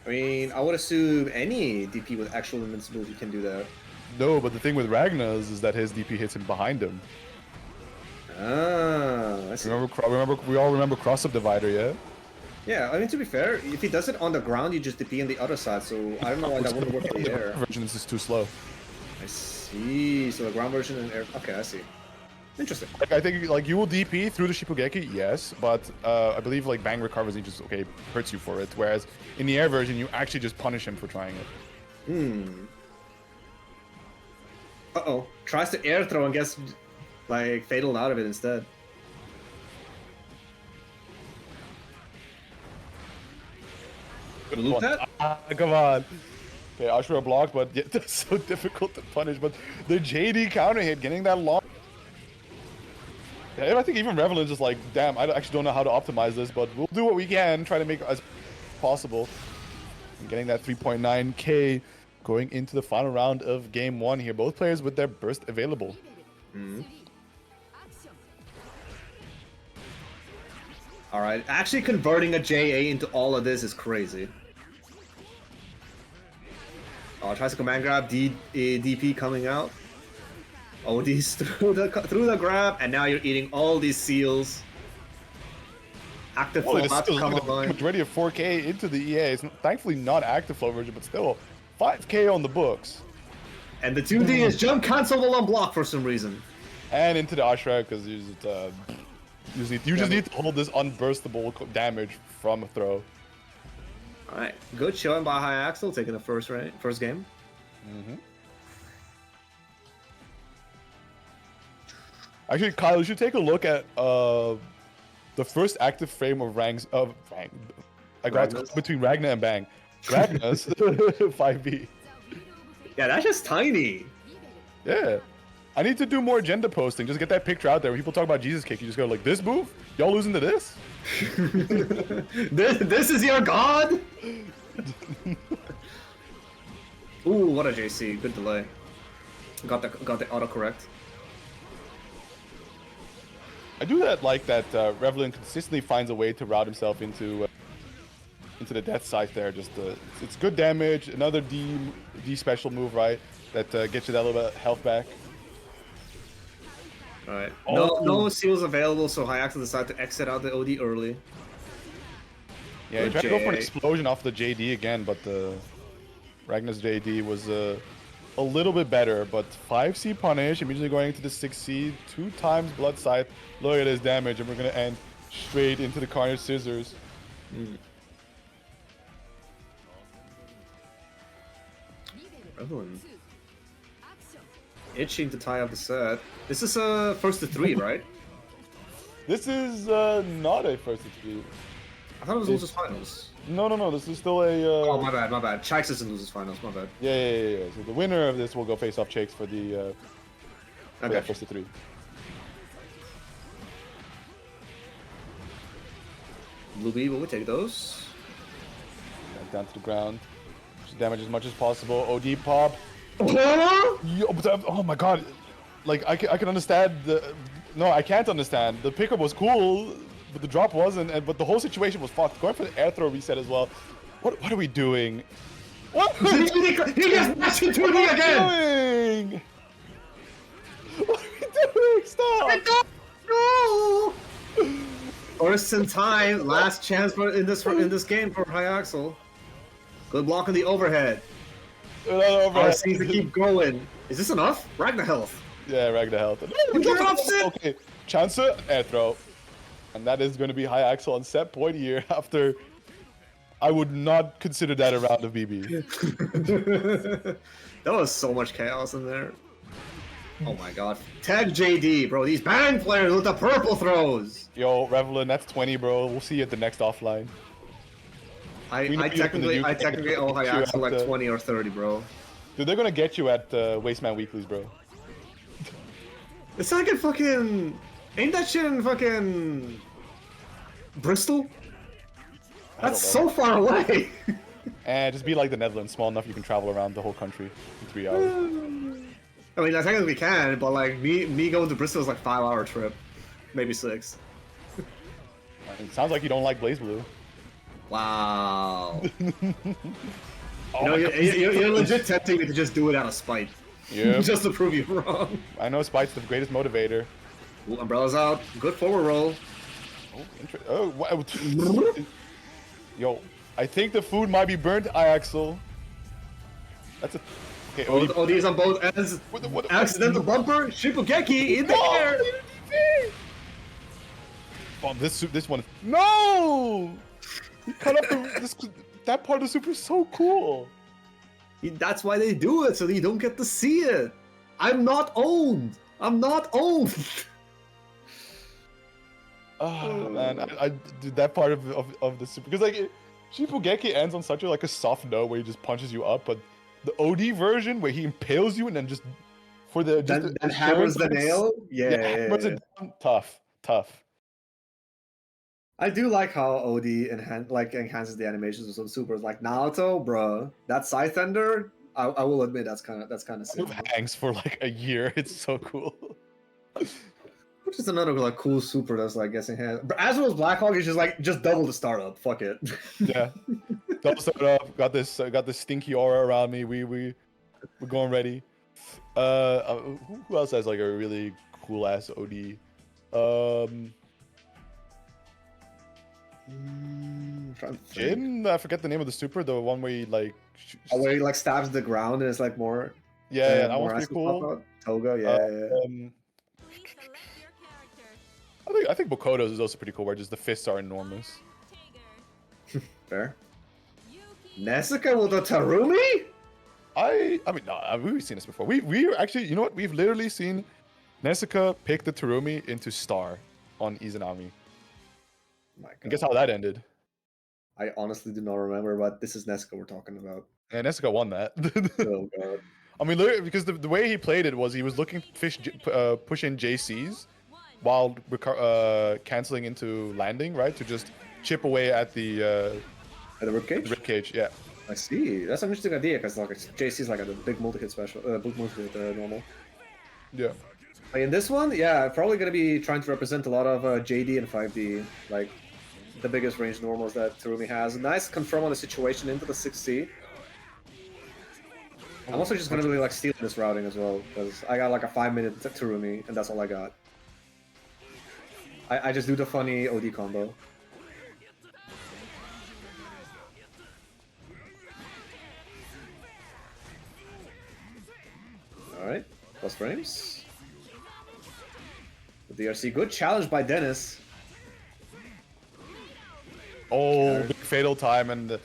I mean, I would assume any DP with actual invincibility can do that. No, but the thing with Ragnar's is that his DP hits him behind him. Ah, I see. We all remember cross-up divider, yeah? Yeah, I mean, to be fair, if he does it on the ground, you just DP on the other side, so I don't know why that wouldn't work in the air. Version is just too slow. I see. So the ground version and air. Okay, I see. Interesting. Like, I think like you will DP through the Shipugeki, yes, but I believe like bang recovers, he just hurts you for it. Whereas in the air version, you actually just punish him for trying it. Uh-oh. Tries to air throw and gets like fatal out of it instead. Loop that? Come on. Okay, Ashura blocked, but yeah, that's so difficult to punish. But the JD counter hit, getting that long. Yeah, I think even Revelin's just like, damn, I actually don't know how to optimize this, but we'll do what we can, try to make it as possible. And getting that 3.9k going into the final round of game one here. Both players with their burst available. All right, actually converting a JA into all of this is crazy. Oh, tries to command grab, DP coming out. OD's through the grab, and now you're eating all these seals. Active flow about to come online. Majority of 4k into the EA. It's thankfully not active flow version, but still 5k on the books. And the 2D is jump cancelable on block for some reason. And into the Ashra because you just need to hold this unburstable damage from a throw. All right, good showing by High Axel, taking the first game. Actually, Kyle, you should take a look at the first active frame of Rang's I got Ragnar's? between Ragnar and Bang. Ragnar's 5B. Yeah, that's just tiny. Yeah. I need to do more agenda posting. Just get that picture out there. When people talk about Jesus Kick, you just go like, this move? Y'all losing to this? this is your god? Ooh, what a JC. Good delay. Got the autocorrect. I do like that Revlin consistently finds a way to route himself into the death scythe there. Just it's good damage. Another D special move, right? That gets you that little bit of health back. Alright. Oh. No seals available, so Hyaxel decided to exit out the OD early. Yeah, he Good tried to go for an J. explosion off the JD again, but the Ragnar's JD was a little bit better. But 5C punish, immediately going into the 6C, 2 times Blood Scythe. Look at his damage, and we're gonna end straight into the Carnage Scissors. Evelyn. Itching to tie up the set. This is first to 3, right? This is not a first to 3. I thought it was losers finals. No. This is still a. Oh, my bad. Chikes is in losers finals, my bad. Yeah. So the winner of this will go face off Chakes for the Okay. first to 3. Blue Bee, will we take those? Down to the ground. Just damage as much as possible. OD pop. Oh! Yo, but, oh my god. Like, I can understand the... No, I can't understand. The pickup was cool, but the drop wasn't, but the whole situation was fucked. Going for the air throw reset as well. What are we doing? What are we He just mashed into me again! doing? What are we doing? Stop! No! First in time, last chance in this game for Hyaxel. Good block on the overhead. Overhead. RC to keep going. Is this enough? Ragnar health. Yeah, Ragnar health. Okay, Chancer, air throw. And that is going to be Hyaxel on set point here after... I would not consider that a round of BB. That was so much chaos in there. Oh my god. Tag JD, bro. These bang players with the purple throws. Yo, Revlin, that's 20, bro. We'll see you at the next offline. I technically owe Hyaxel like to- 20 or 30, bro. Dude, they're gonna get you at Wasteman Weeklies, bro. It's like in fucking... Ain't that shit in fucking... Bristol? That's so far away! And just be like the Netherlands, small enough you can travel around the whole country in 3 hours. I mean, I technically we can, but like, me going to Bristol is like 5-hour trip. Maybe 6. It sounds like you don't like Blaze Blue. Wow. Oh my God. You're legit tempting me to just do it out of spite. Yep. Just to prove you wrong. I know Spite's the greatest motivator. Ooh, Umbrella's out. Good forward roll. Yo, I think the food might be burnt, Iaxel. That's a... Okay, OD's on both ends. What- Accidental bumper. Shipugeki in the air. Oh, this one... No! He cut up that part of the super is so cool. That's why they do it, so you don't get to see it. I'm not owned. I'm not owned. Oh man, I did that part of the super because like Shipugeki ends on such a soft note where he just punches you up, but the OD version where he impales you and then just for the just Then hammers the nail. Yeah. hammers it down. Tough. I do like how OD enhances the animations of some supers. Like Naruto, bro. That Scythe Ender, I will admit that's kind of sick. Move hangs for like a year. It's so cool. Which is another like cool super that's like guessing hands. But as well as Blackhawk is just double the startup. Fuck it. Yeah. Double start up. Got this stinky aura around me. We're going ready. Who else has like a really cool ass OD? Jin, I forget the name of the super. The one where he like. Where he like stabs the ground and it's like more. Yeah, that more one's pretty acid pop cool. out. Toga, yeah. Please select your character. I think Bokoto's is also pretty cool, where just the fists are enormous. Tiger. Fair. Yuki. Nezuka with the Tarumi? I mean, no, we've seen this before. We actually, you know what? We've literally seen Nezuka picked the Terumi into Star on Izanami. My And guess God. how that ended? I honestly do not remember, but this is Nezuka we're talking about. And Nezuka won that. Oh God. I mean, literally, because the way he played it was he was looking to push in JCs while canceling into landing, right? To just chip away at the At the ribcage? ribcage. Yeah. I see. That's an interesting idea because like JC's like a big multi-hit special, big multi-hit normal. Yeah. Like in this one, yeah, probably gonna be trying to represent a lot of JD and 5D, like the biggest range normals that Terumi has. Nice confirm on the situation into the 6C. I'm also just gonna really like steal this routing as well because I got like a 5-minute Terumi and that's all I got. I just do the funny OD combo. Alright, plus frames. The DRC, good challenge by Dennis. Oh, big fatal time, and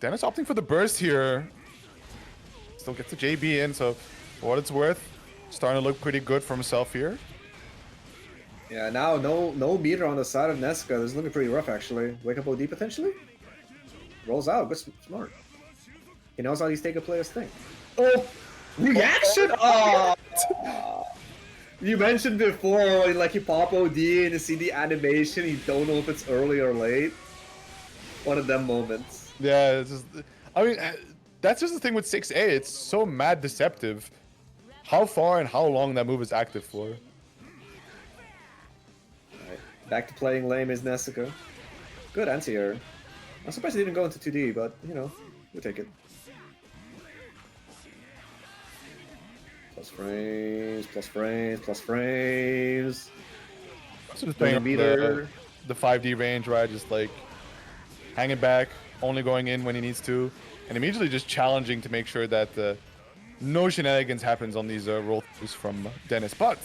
Dennis opting for the burst here. Still gets the JB in, so for what it's worth, starting to look pretty good for himself here. Yeah, now no meter on the side of Nezuka. This is looking pretty rough actually. Wake up OD potentially? Rolls out, good smart. He knows how these take a players think. Oh! Reaction! Oh! You mentioned before, like you pop OD and you see the animation, you don't know if it's early or late. One of them moments. Yeah, it's just, I mean, that's just the thing with 6A. It's so mad deceptive how far and how long that move is active for. Alright, back to playing lame is Nezuka. Good anti-air. I'm surprised he didn't go into 2D, but, you know, we'll take it. Plus frames, plus frames, plus frames. So just playing up the 5D range, right? Just like hanging back, only going in when he needs to, and immediately just challenging to make sure that no shenanigans happens on these roll throughs from Dennis, but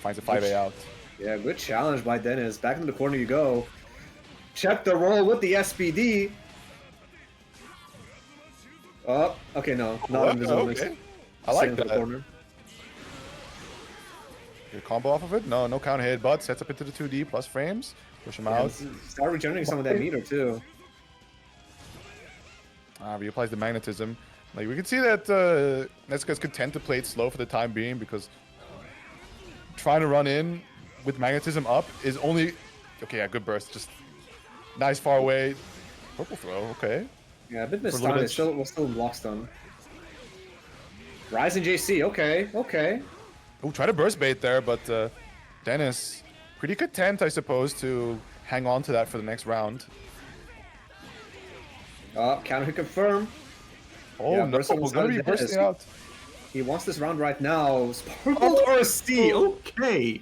finds a 5A out. Yeah, good challenge by Dennis. Back into the corner you go. Check the roll with the SPD. Oh, okay, no, not in the zone. Okay. I like Into the that. corner. Good combo off of it. No counter hit, but sets up into the 2D plus frames. Push him Yeah, out. start regenerating some of that meter too. Reapplies the magnetism. Like we can see that Nezuka's content to play it slow for the time being because trying to run in with magnetism up is only okay. Yeah, good burst. Just nice far away. Purple throw. Okay. Yeah, a bit missed For a little stun. bit- We're still in block stun. Rising JC. Okay, okay. Oh, try to burst bait there, but Dennis pretty content, I suppose, to hang on to that for the next round. Counter hit confirm. Oh Yeah, no, bursting we're inside gonna of be Dennis. bursting out. He wants this round right now. Sparkled or a C? Okay.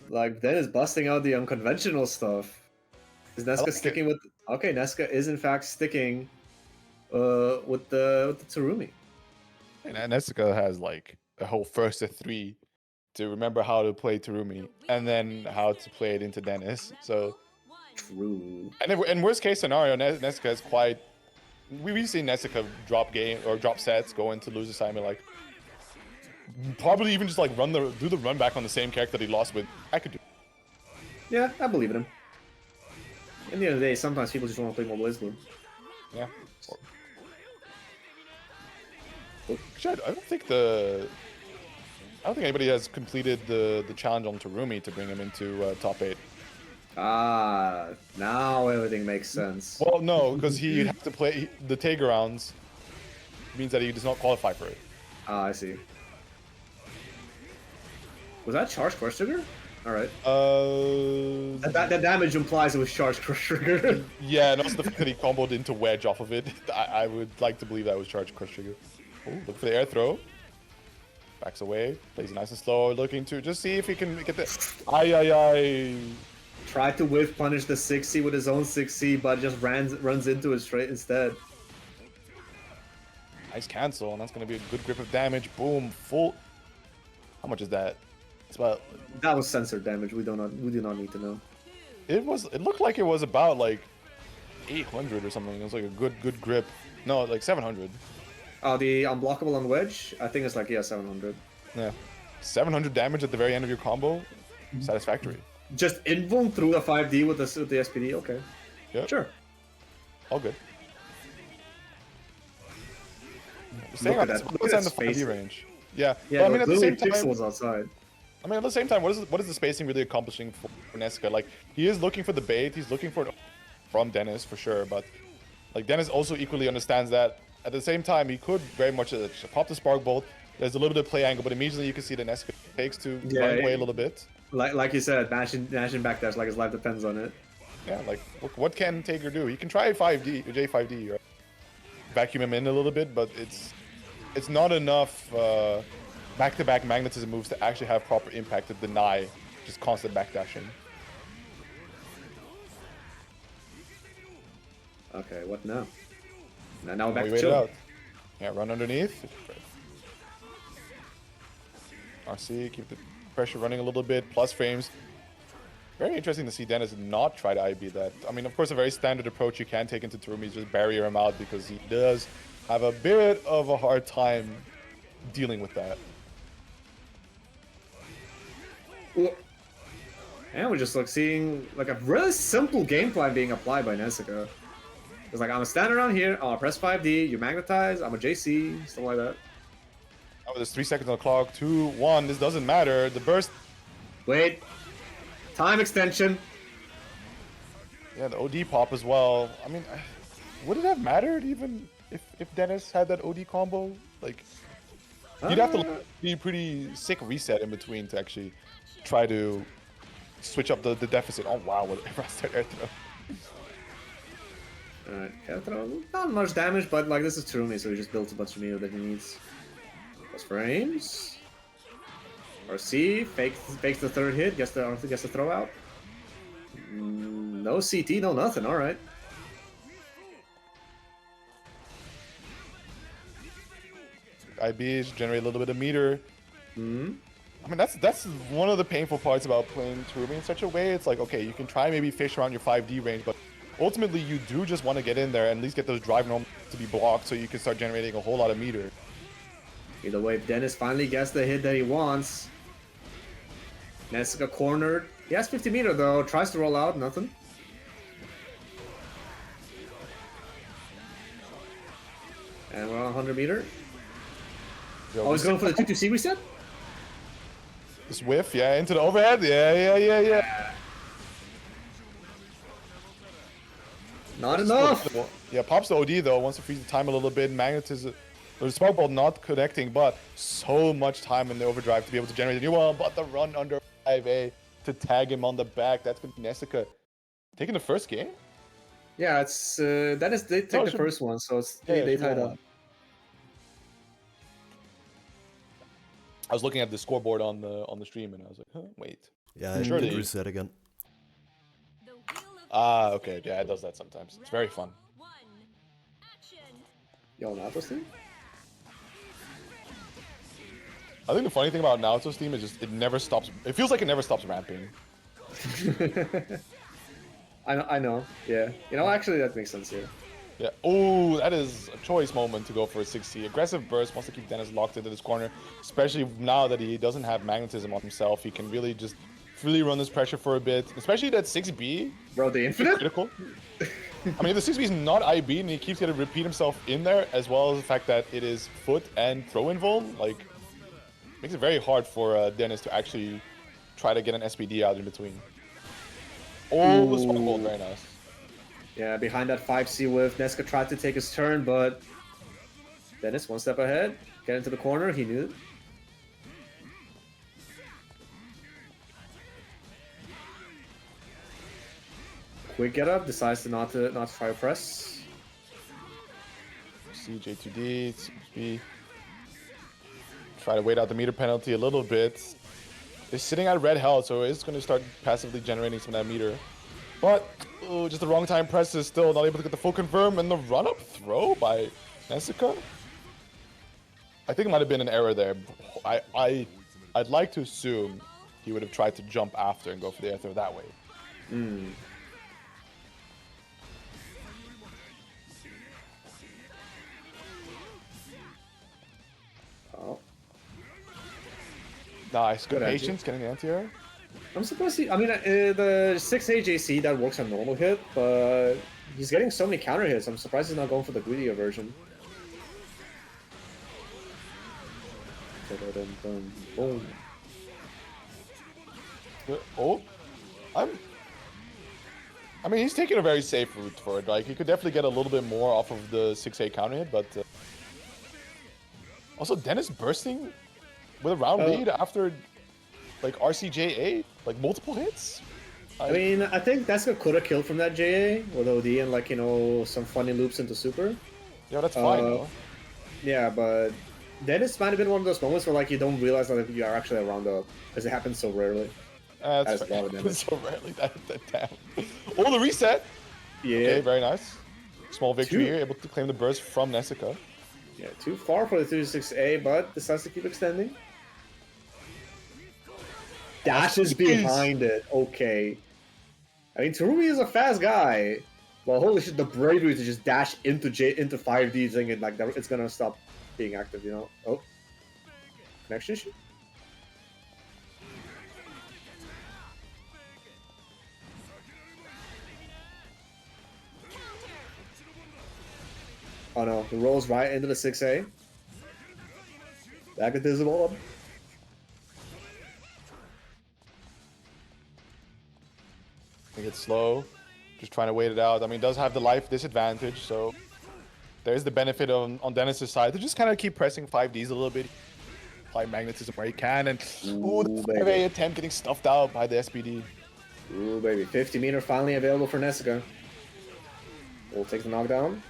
Like, Dennis busting out the unconventional stuff. Is Nezuka like it. sticking with... Okay, Nezuka is in fact sticking with the Terumi. And Nezuka has like a whole first to 3 to remember how to play Terumi and then how to play it into Dennis. So, True. and in worst case scenario, Nezuka is quite. We've seen Nezuka drop game or drop sets, go into lose assignment, like probably even just like do the run back on the same character that he lost with. I could do. Yeah, I believe in him. In the end of the day, sometimes people just want to play more BlazBlue. Yeah. Actually, I don't think anybody has completed the challenge on Terumi to bring him into top 8. Ah, now everything makes sense. Well, no, because he'd have to play the Tager rounds. Means that he does not qualify for it. Ah, I see. Was that charged Crush Trigger? Alright. That damage implies it was charged Crush Trigger. Yeah, and also the fact that he comboed into Wedge off of it. I would like to believe that was charged Crush Trigger. Oh, look for the air throw. Backs away. Plays nice and slow, looking to just see if he can get the... Ay. Tried to whiff punish the 6C with his own 6C, but just runs into it straight instead. Nice cancel, and that's going to be a good grip of damage. Boom, full... How much is that? It's about... That was censored damage. We do not need to know. It looked like it was about like 800 or something. It was like a good grip. No, like 700. Oh, the unblockable on wedge. I think it's like 700. Yeah. 700 damage at the very end of your combo. Satisfactory. Just invuln through a 5D with the SPD. Okay. Yep. Sure. All good. Look at that. Look at that the 5D spacing. range. Yeah. Yeah, But, I mean, at the same time, pixels outside. what is the spacing really accomplishing for Nesca? Like, he is looking for the bait. He's looking for it from Dennis for sure. But like, Dennis also equally understands that. At the same time, he could very much pop the Spark Bolt. There's a little bit of play angle, but immediately you can see that Nesca takes to run away a little bit. Like you said, mashing back dash like his life depends on it. Yeah, like, what can Taker do? He can try 5D, J5D, right? Vacuum him in a little bit, but it's not enough back-to-back magnetism moves to actually have proper impact to deny just constant backdashing. Okay, what now? Now we're back We to wait it chill. out. Yeah, run underneath. RC, keep the pressure running a little bit, plus frames. Very interesting to see Dennis not try to IB that. I mean, of course, a very standard approach you can take into Terumi is just barrier him out because he does have a bit of a hard time dealing with that. And we're just like seeing like a really simple game plan being applied by Nessica. It's like, I'm gonna stand around here, I'll press 5D, you magnetize, I'm a JC, stuff like that. Oh, there's 3 seconds on the clock. 2, 1. This doesn't matter. The burst. Wait. Time extension. Yeah, the OD pop as well. I mean, would it have mattered even if Dennis had that OD combo? Like, you'd have to be pretty sick reset in between to actually try to switch up the deficit. Oh wow, what air throw. Alright, air throw. Not much damage, but like this is Terumi, so he just built a bunch of meter that he needs. Plus frames. RC fakes the third hit, gets the throw out. No CT, no nothing. All right. IBs generate a little bit of meter. Hmm. I mean, that's one of the painful parts about playing Terumi in such a way. It's like, okay, you can try maybe fish around your 5D range, but ultimately you do just want to get in there and at least get those drive norms to be blocked so you can start generating a whole lot of meter. Either way, Dennis finally gets the hit that he wants. Nessica cornered. He has 50 meter though. Tries to roll out, nothing. And we're on 100 meter. Yo, Oh, he's going for the 2-2-C reset? This whiff, yeah, into the overhead. Yeah. Not enough. Yeah, pops the OD though, wants to freeze the time a little bit. Magnetism, or the spark ball not connecting, but so much time in the overdrive to be able to generate a new one. But the run under 5A to tag him on the back. That's gonna be Nessica taking the first game. Yeah, it's Dennis did take the first one, so it's they tied up. I was looking at the scoreboard on the stream and I was like, huh, wait. Yeah, I Surely- did reset again. The wheel of Ah, okay, yeah, it does that sometimes. It's very fun. one. Action. Yo, Naoto's team? I think the funny thing about Naoto's team is just it never stops. It feels like it never stops ramping. I know. Yeah. You know, actually, that makes sense here. Yeah. Oh, that is a choice moment to go for a 6C. Aggressive burst wants to keep Dennis locked into this corner, especially now that he doesn't have magnetism on himself. He can really just freely run this pressure for a bit, especially that 6B. Bro, the infinite? Critical. I mean, the 6B is not IB, and he keeps getting to repeat himself in there, as well as the fact that it is foot and throw invuln. Like, makes it very hard for Dennis to actually try to get an SPD out in between. Oh, the spark bolt, very nice. Yeah, behind that 5C whiff, Nesca tried to take his turn, but Dennis one step ahead. Get into the corner, he knew. Quick get up, decides to not try to press. CJ2D, CB. Try to wait out the meter penalty a little bit. They're sitting at red health, so it's going to start passively generating some of that meter. But, oh, just the wrong time press is still not able to get the full confirm, and the run-up throw by Nessica? I think it might have been an error there. I'd like to assume he would have tried to jump after and go for the air throw that way. Nice. Good Good anti. patience getting the anti-air. I'm surprised I mean, the 6A JC, that works on normal hit, but he's getting so many counter hits. I'm surprised he's not going for the greedier version. Boom. Oh, I mean, he's taking a very safe route for it. Like, he could definitely get a little bit more off of the 6A counter hit, but also Dennis bursting with a round lead after like RCJA, like multiple hits. I mean, I think Deska could have killed from that JA with OD and like, you know, some funny loops into super. Yeah, that's fine though. Yeah, but Dennis might have been one of those moments where like you don't realize that you are actually a round up because it happens so rarely. That's a lot of damage. so rarely that damn. Oh, the reset. Yeah. Okay, very nice. Small victory here, able to claim the burst from Nessica. Yeah, too far for the 36A, but decides to keep extending. Dashes behind it. Okay. I mean, Terumi is a fast guy. Well, holy shit, the bravery to just dash into 5D thinking like that it's gonna stop being active, you know? Oh. Connection issue? Oh no, he rolls right into the 6A. Back at this orb. I think it's slow. Just trying to wait it out. I mean, it does have the life disadvantage, so there's the benefit on Dennis's side to just kind of keep pressing 5Ds a little bit. Apply magnetism where he can, and ooh, the 5A attempt getting stuffed out by the SBD. Ooh, baby. 50 meter finally available for Nessica. We'll take the knockdown.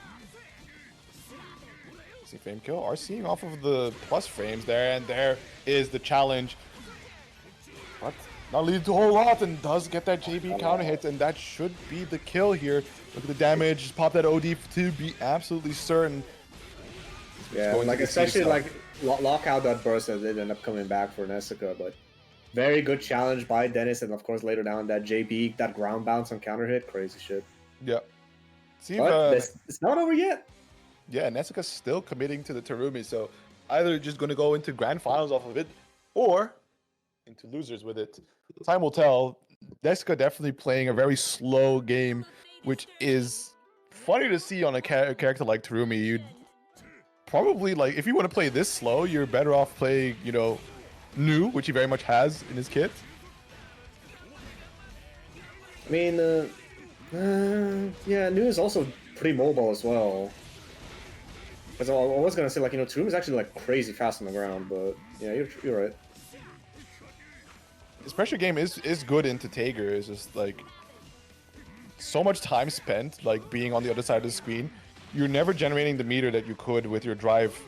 See frame kill. Are seeing off of the plus frames there, and there is the challenge. What? Not leading to a whole lot, and does get that JB counter hit, and that should be the kill here. Look at the damage. Just pop that OD to be absolutely certain. Yeah, like especially like lock out that burst that did end up coming back for Nessica, but very good challenge by Dennis, and of course later down that JB, that ground bounce on counter hit, crazy shit. Yeah. See but it's not over yet. Yeah, Nessica's still committing to the Terumi, so either just going to go into grand finals off of it, or into losers with it. Time will tell. Nessica definitely playing a very slow game, which is funny to see on a character like Terumi. You'd probably, like, if you want to play this slow, you're better off playing, you know, Nu, which he very much has in his kit. I mean, yeah, Nu is also pretty mobile as well. Because I was gonna say, like, you know, Terumi is actually like crazy fast on the ground, but yeah, you're right. His pressure game is good into Tager. It's just like so much time spent like being on the other side of the screen. You're never generating the meter that you could with your drive.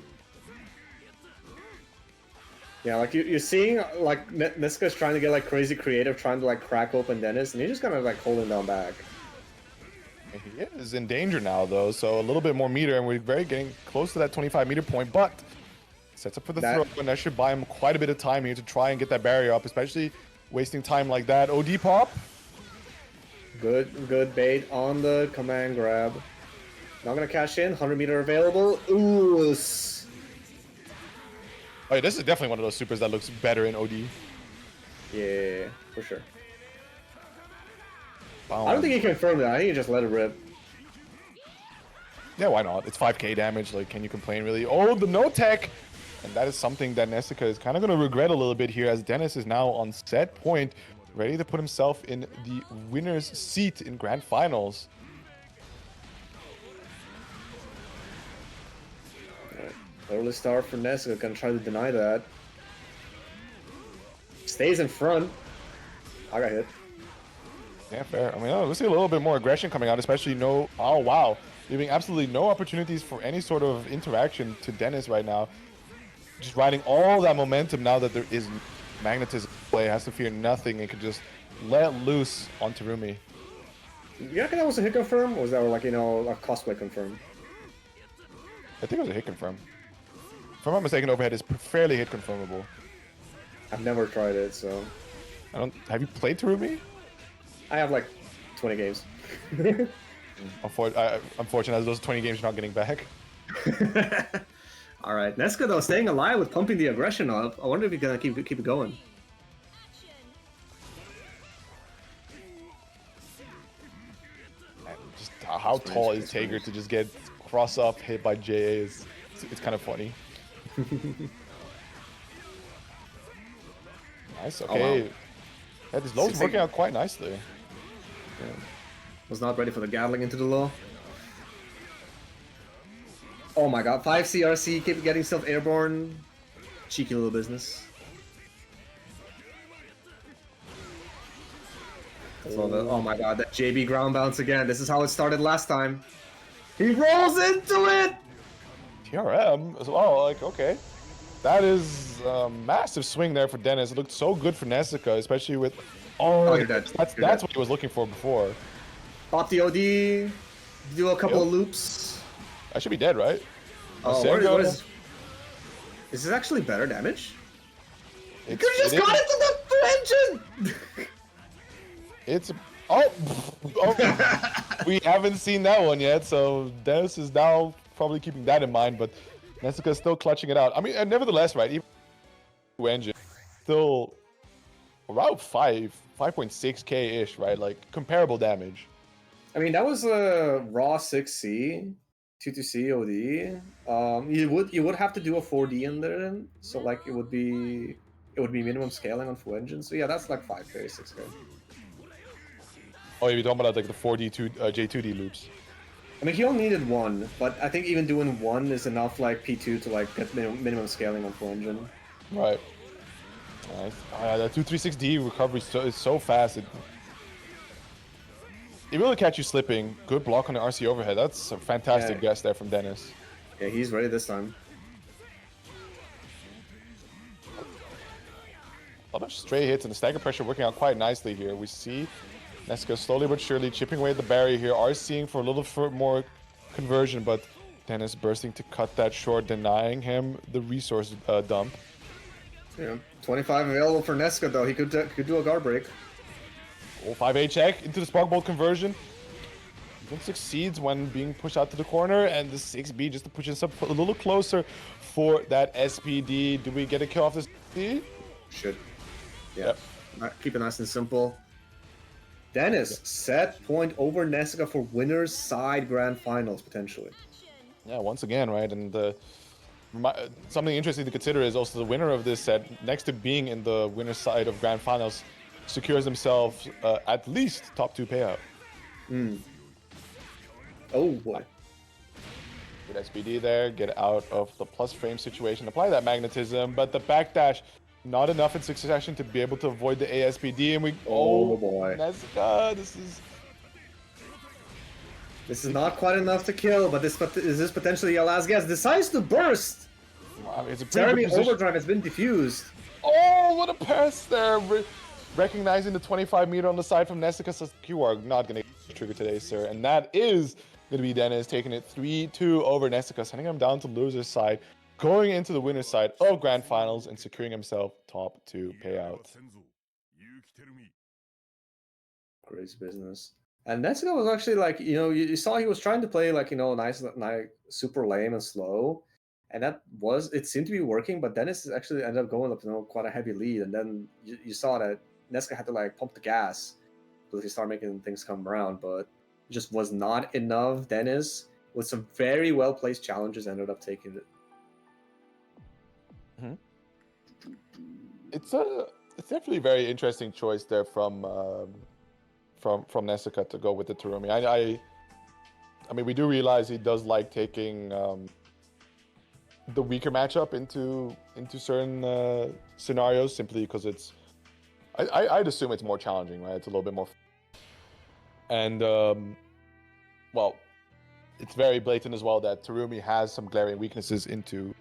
Yeah, like you're seeing like Niska's trying to get like crazy creative, trying to like crack open Dennis, and he's just kind of like holding down back. He is in danger now though, so a little bit more meter, and we're very getting close to that 25 meter point, but sets up for the throw, and that should buy him quite a bit of time here to try and get that barrier up, especially wasting time like that. OD pop. Good bait on the command grab. Not gonna cash in. 100 meter available. Ooh. Oh yeah, this is definitely one of those supers that looks better in OD. Yeah, for sure. Boom. I don't think he confirmed that. I think he just let it rip. Yeah, why not? It's 5k damage. Like, can you complain really? Oh, the no tech. And that is something that Nessica is kind of going to regret a little bit here, as Dennis is now on set point, ready to put himself in the winner's seat in grand finals. Right. Early start for Nessica, gonna try to deny that. Stays in front. I got hit. Yeah, fair. I mean, we'll see a little bit more aggression coming out, especially no... Oh, wow. Leaving absolutely no opportunities for any sort of interaction to Dennis right now. Just riding all that momentum now that there is magnetism play, has to fear nothing and can just let loose on Terumi. You reckon that was a hit confirm, or was that like, you know, a cosplay confirm? I think it was a hit confirm. If I'm not mistaken, overhead is fairly hit confirmable. I've never tried it, so... I don't... Have you played Terumi? I have like 20 games. Unfortunately, those 20 games you're not getting back. All right, Nesca though staying alive with pumping the aggression up. I wonder if he's gonna keep it going. And just how tall is Tager to just get cross up hit by JA is it's kind of funny. Nice, okay. wow. Yeah, this low's working out quite nicely. Yeah. Was not ready for the Gatling into the low. Oh my god, 5 CRC, keep getting self airborne. Cheeky little business. So oh my god, that JB ground bounce again. This is how it started last time. He rolls into it! TRM as well, like, okay. That is a massive swing there for Dennis. It looked so good for Nessica, especially with... Oh, you're dead. That's what he was looking for before. Pop the OD, do a couple of loops. I should be dead, right? Oh, what is... Is this actually better damage? You It's, just got into the engine! It's... Oh! We haven't seen that one yet, so Dennis is now probably keeping that in mind, but Nessica is still clutching it out. I mean, nevertheless, right, even engine, still around 5.6k-ish, right? Like, comparable damage. I mean, that was a raw 6C, 2-2C OD. You would have to do a 4D in there, then, so like it would be minimum scaling on full engine. So yeah, that's like 5k, 6k. Oh, you're talking about like the 4D J2D loops. I mean, he only needed one, but I think even doing one is enough, like P2 to like get minimum scaling on full engine. Right. Nice. That 236D recovery is so fast. It really catch you slipping. Good block on the RC overhead. That's a fantastic guess there from Dennis. Yeah, he's ready this time. A lot of stray hits and the stagger pressure working out quite nicely here. We see Nessica slowly but surely chipping away at the barrier here. RCing for a little more conversion, but Dennis bursting to cut that short, denying him the resource dump. Yeah, 25 available for Nessica though. He could do a guard break. Oh, 5A check into the spark bolt conversion. He succeeds when being pushed out to the corner, and the 6B just to push us up a little closer for that SPD. Do we get a kill off this SPD? Should. Yeah. Yep. Keep it nice and simple. Dennis, set point over Nessica for winner's side grand finals, potentially. Yeah, once again, right? And something interesting to consider is also the winner of this set, next to being in the winner's side of grand finals, secures himself at least top 2 payout. Oh boy. Good SPD there, get out of the plus frame situation, apply that magnetism, but the backdash, not enough in succession to be able to avoid the ASPD, and we... Oh boy. Nessica, This is not quite enough to kill, but is this potentially your last guess? Decides to burst! Wow, it's a pretty Jeremy good position. Overdrive has been diffused. Oh, what a pass there! Recognizing the 25 meter on the side from Nessica, says, you are not going to get the trigger today, sir. And that is going to be Dennis taking it 3-2 over Nessica, sending him down to loser's side, going into the winner's side of grand finals and securing himself top 2 payout. Crazy business. And Nessica was actually like, you saw he was trying to play like, nice, super lame and slow. And it seemed to be working, but Dennis actually ended up going up, quite a heavy lead. And then you saw that Nessica had to like pump the gas so he started making things come around, but it just was not enough. Dennis, with some very well placed challenges, ended up taking it. It's definitely a very interesting choice there from Nessica to go with the Terumi. I mean, we do realize he does like taking the weaker matchup into certain scenarios simply because it's. I'd assume it's more challenging, right? It's a little bit more. And well, it's very blatant as well that Terumi has some glaring weaknesses into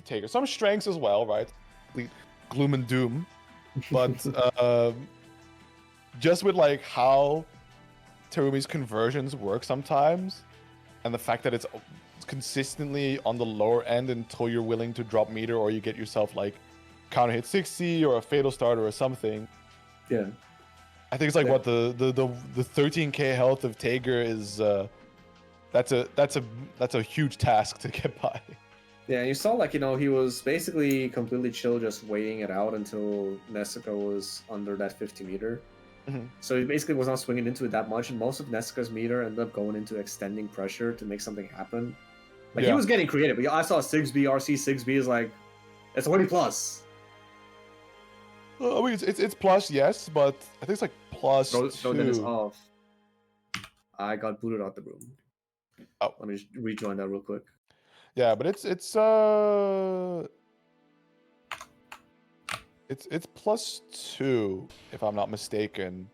Taker, some strengths as well, right? Gloom and doom, but just with like how Terumi's conversions work sometimes, and the fact that it's consistently on the lower end until you're willing to drop meter or you get yourself like counter hit 60 or a fatal starter or something. Yeah, I think it's like what the 13k health of Tager is. That's a huge task to get by. Yeah, you saw like, you know, he was basically completely chill, just waiting it out until Nessica was under that 50 meter. Mhm. So he basically was not swinging into it that much, and most of Nessica's meter ended up going into extending pressure to make something happen. Like he Yeah. was getting creative. I saw 6B, RC 6B is like, it's 20 plus. I mean, it's plus, yes, but I think it's like plus Throw Dennis 2. off. I got booted out the room. Oh. Let me just rejoin that real quick. Yeah, but it's plus 2 if I'm not mistaken,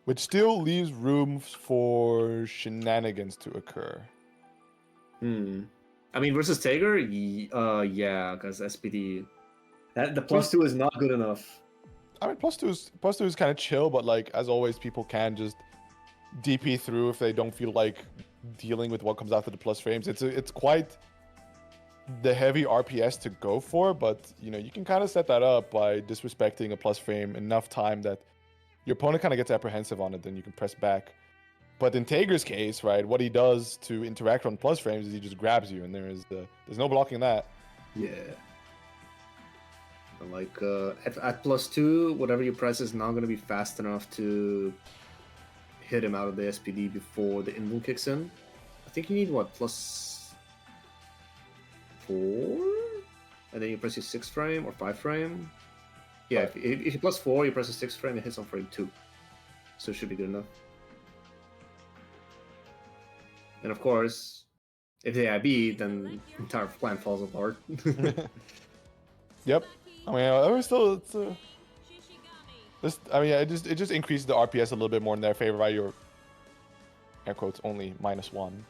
which still leaves room for shenanigans to occur. I mean, versus Tager, yeah, because SPD, the plus 2 is not good enough. I mean, plus two is kind of chill, but like as always, people can just DP through if they don't feel like dealing with what comes after the plus frames. It's quite the heavy RPS to go for, but you know you can kind of set that up by disrespecting a plus frame enough time that your opponent kind of gets apprehensive on it, then you can press back. But in Tager's case, right, what he does to interact on plus frames is he just grabs you, and there's no blocking that. Yeah. Like at plus 2, whatever you press is not going to be fast enough to hit him out of the SPD before the invul kicks in. I think you need what, plus 4, and then you press your 6 frame or 5 frame. Yeah, if you plus 4, you press a 6 frame, it hits on frame 2, so it should be good enough. And of course, if they IB, then the entire plan falls apart. Yep. I mean, it's still I mean, yeah, it just increases the RPS a little bit more in their favor, right? Your air quotes only -1.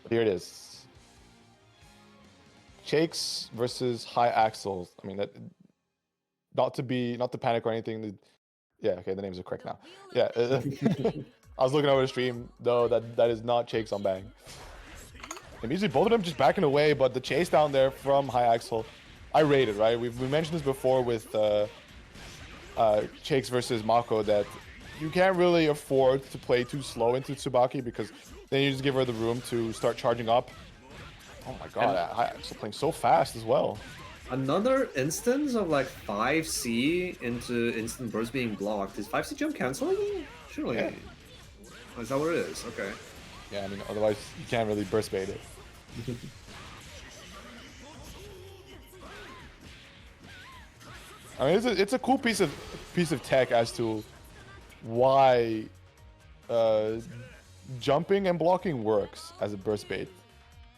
Here it is. Shakes versus high axles. I mean, that not to panic or anything. Yeah, okay, the names are correct now. Yeah, I was looking over the stream though. That is not Shakes on Bang. And usually both of them just backing away, but the chase down there from high axle, I rated, right? We mentioned this before with Shakes versus Mako that you can't really afford to play too slow into Tsubaki because then you just give her the room to start charging up. Oh my god, high axle playing so fast as well. Another instance of like 5C into instant burst being blocked. Is 5C jump canceling? Surely. Yeah. Oh, is that what it is? Okay. Yeah, I mean, otherwise you can't really burst bait it. I mean, it's a cool piece of tech as to why jumping and blocking works as a burst bait,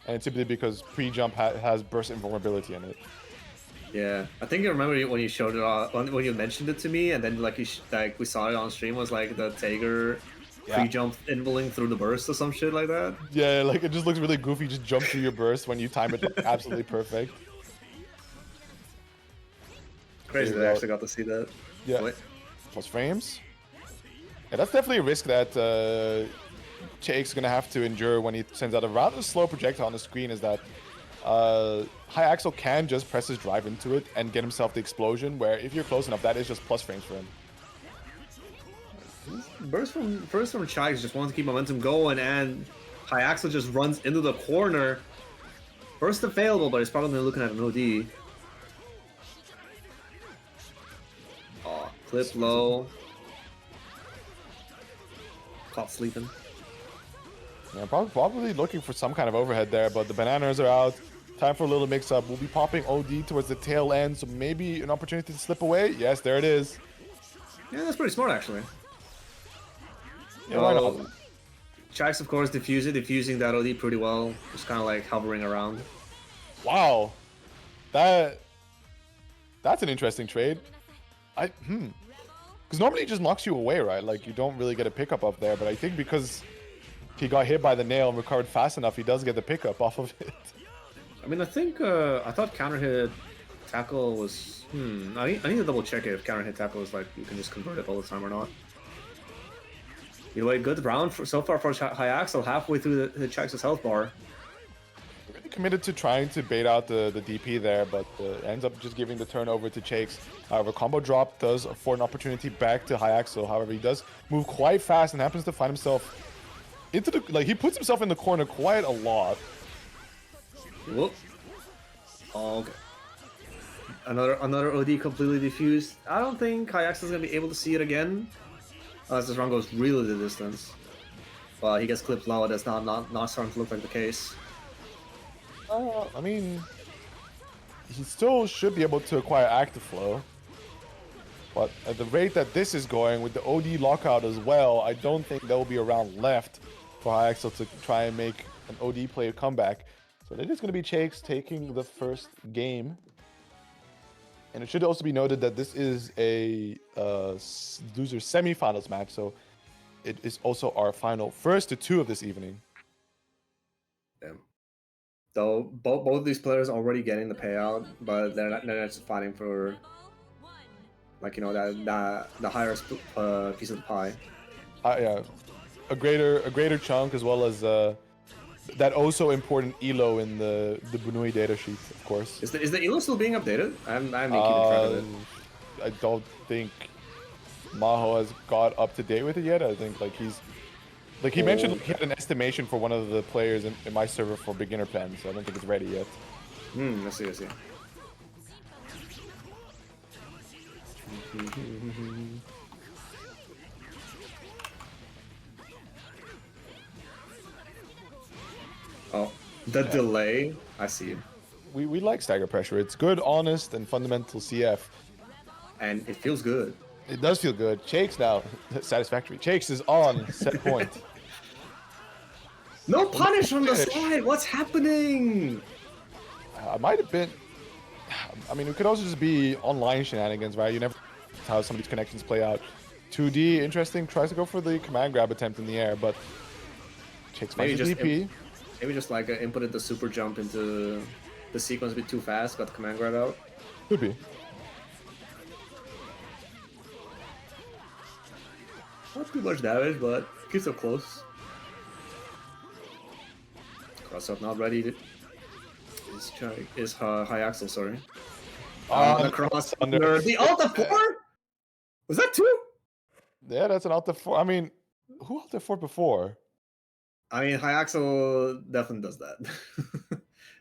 and it's simply because pre-jump has burst invulnerability in it. Yeah, I think I remember when you showed it when you mentioned it to me, and then like we saw it on stream was like the Tager pre-jump invuling through the burst or some shit like that. Yeah, like it just looks really goofy. Just jump through your burst when you time it absolutely perfect. Crazy that I actually got to see that. Yeah. Wait. Plus frames. Yeah, that's definitely a risk that Jake's gonna have to endure when he sends out a rather slow projectile on the screen. Is that high axle can just press his drive into it and get himself the explosion. Where if you're close enough, that is just plus frames for him. First from Chags just wants to keep momentum going, and high axle just runs into the corner. Burst available, but he's probably looking at an OD. Oh, clip low. Caught sleeping. Yeah, probably looking for some kind of overhead there, but the bananas are out. Time for a little mix-up. We'll be popping OD towards the tail end, so maybe an opportunity to slip away. Yes, there it is. Yeah, that's pretty smart, actually. Yeah, why not? Chags, of course, diffusing that OD pretty well. Just kind of like hovering around. Wow. That's an interesting trade. Because normally it just knocks you away, right? Like, you don't really get a pickup up there, but I think because he got hit by the nail and recovered fast enough, he does get the pickup off of it. I mean, I think, I thought counter hit tackle was... I need to double check it if counter hit tackle is like, you can just convert it all the time or not. Either way, good round so far for high axle, halfway through the Chags' health bar. Really committed to trying to bait out the DP there, but ends up just giving the turnover to Chakes. However, combo drop does afford an opportunity back to high axle. However, he does move quite fast and happens to find himself into the... Like, he puts himself in the corner quite a lot. Whoop. Oh, okay. Another OD completely diffused. I don't think Kayaks is gonna be able to see it again. Unless this run goes really the distance. But he gets clipped low, that's not starting to look like the case. I mean, he still should be able to acquire active flow. But at the rate that this is going, with the OD lockout as well, I don't think there will be a round left for Hyaxel to try and make an OD player comeback. So it is going to be Chakes taking the first game. And it should also be noted that this is a loser semifinals match, so it is also our final first to two of this evening. Yeah. Though both of these players are already getting the payout, but they're not just fighting for, like, you know, that the higher piece of the pie. Yeah, a greater chunk, as well as that also important ELO in the Bunui data sheet, of course. Is the ELO still being updated? I'm keeping track of it. I don't think Maho has got up to date with it yet. I think he mentioned he had an estimation for one of the players in my server for beginner pen, so I don't think it's ready yet. I see. Oh, the delay. I see. We like stagger pressure. It's good, honest, and fundamental CF. And it feels good. It does feel good. Chakes now, satisfactory. Chakes is on set point. No punish on the Finish. side. What's happening? I might have been. I mean, it could also just be online shenanigans, right? You never know how some of these connections play out. 2D, interesting. Tries to go for the command grab attempt in the air, but Chakes finds the DP. Maybe just like inputted the super jump into the sequence a bit too fast. Got the command grab out. Could be. Not too much damage, but keeps it close. Cross up not ready. Is high axle, sorry. The cross under the Alta 4? Was that 2? Yeah, that's an Alta 4. I mean, who Alta 4 before? I mean, high axle definitely does that.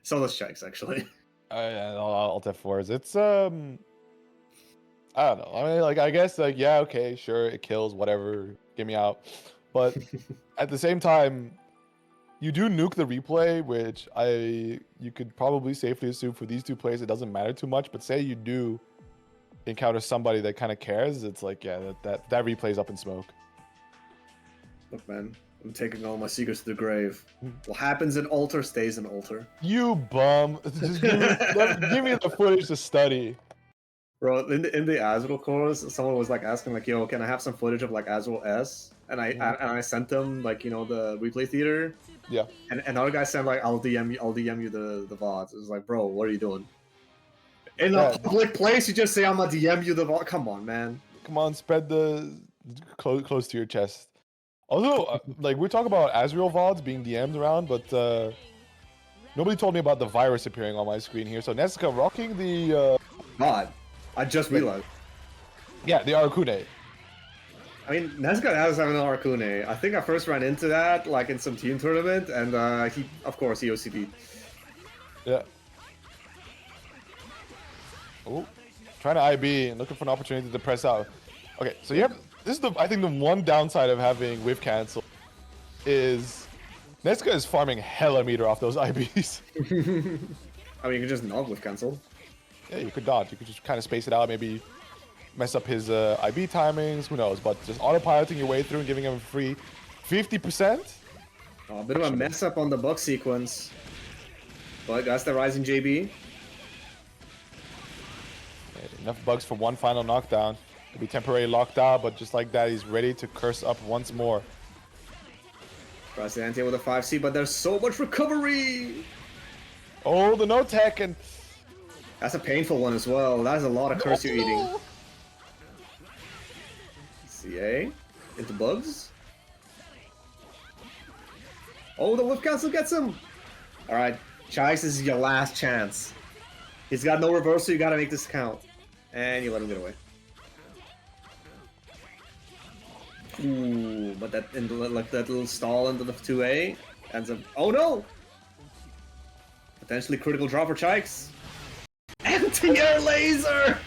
So does Checks, actually. Yeah, Alta 4s. It's I don't know. I mean, like, I guess, like, yeah, okay, sure, it kills, whatever, get me out. But at the same time, you do nuke the replay, which you could probably safely assume for these two players it doesn't matter too much. But say you do encounter somebody that kind of cares, it's like, yeah, that replay's up in smoke. Look, man, I'm taking all my secrets to the grave. What happens in Alter stays in Alter. You bum! Just give me the footage to study. Bro, in the Azrael course, someone was like asking like, "Yo, can I have some footage of like Azrael S?" And I sent them like, you know, the replay theater. Yeah. And another guy said like, "I'll DM you the VODs." It was like, bro, what are you doing? In a public place, you just say, "I'm gonna DM you the VOD." Come on, man. Come on, spread the close to your chest. Although, like, we talk about Azrael VODs being DM'd around, but nobody told me about the virus appearing on my screen here. So Nezuka rocking the God, I just realized. Yeah, the Arakune. I mean, Nezuka does have an Arakune. I think I first ran into that like in some team tournament, and he, of course, he OCD. Yeah. Oh, trying to IB and looking for an opportunity to press out. Okay, so you have this is I think the one downside of having whiff cancel is Nezuka is farming hella meter off those IBs. I mean, you can just not with cancel. Yeah, you could dodge. You could just kind of space it out, maybe mess up his IB timings. Who knows? But just autopiloting your way through and giving him a free 50%. Oh, a bit of a mess up on the buck sequence. But that's the rising JB. Yeah, enough bugs for one final knockdown. He'll be temporarily locked out, but just like that, he's ready to curse up once more. Tries the anti with a 5C, but there's so much recovery. Oh, the no tech, and That's a painful one as well. That's a lot of curse you're eating. CA into bugs. Oh, the whip cancel gets him. All right, Chais, this is your last chance. He's got no reversal. You gotta make this count, and you let him get away. Ooh, but that like that little stall into the 2A ends up. Oh no! Potentially critical drop for Chikes. Anti-air laser!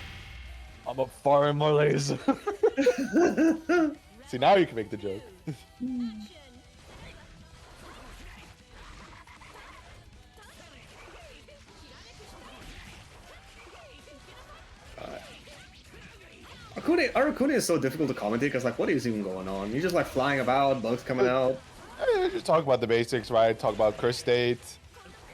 I'm a farmer laser. See, now you can make the joke. Aracune is so difficult to commentate because like, what is even going on? He's just like flying about, bugs coming out. Just talk about the basics, right? Talk about curse state.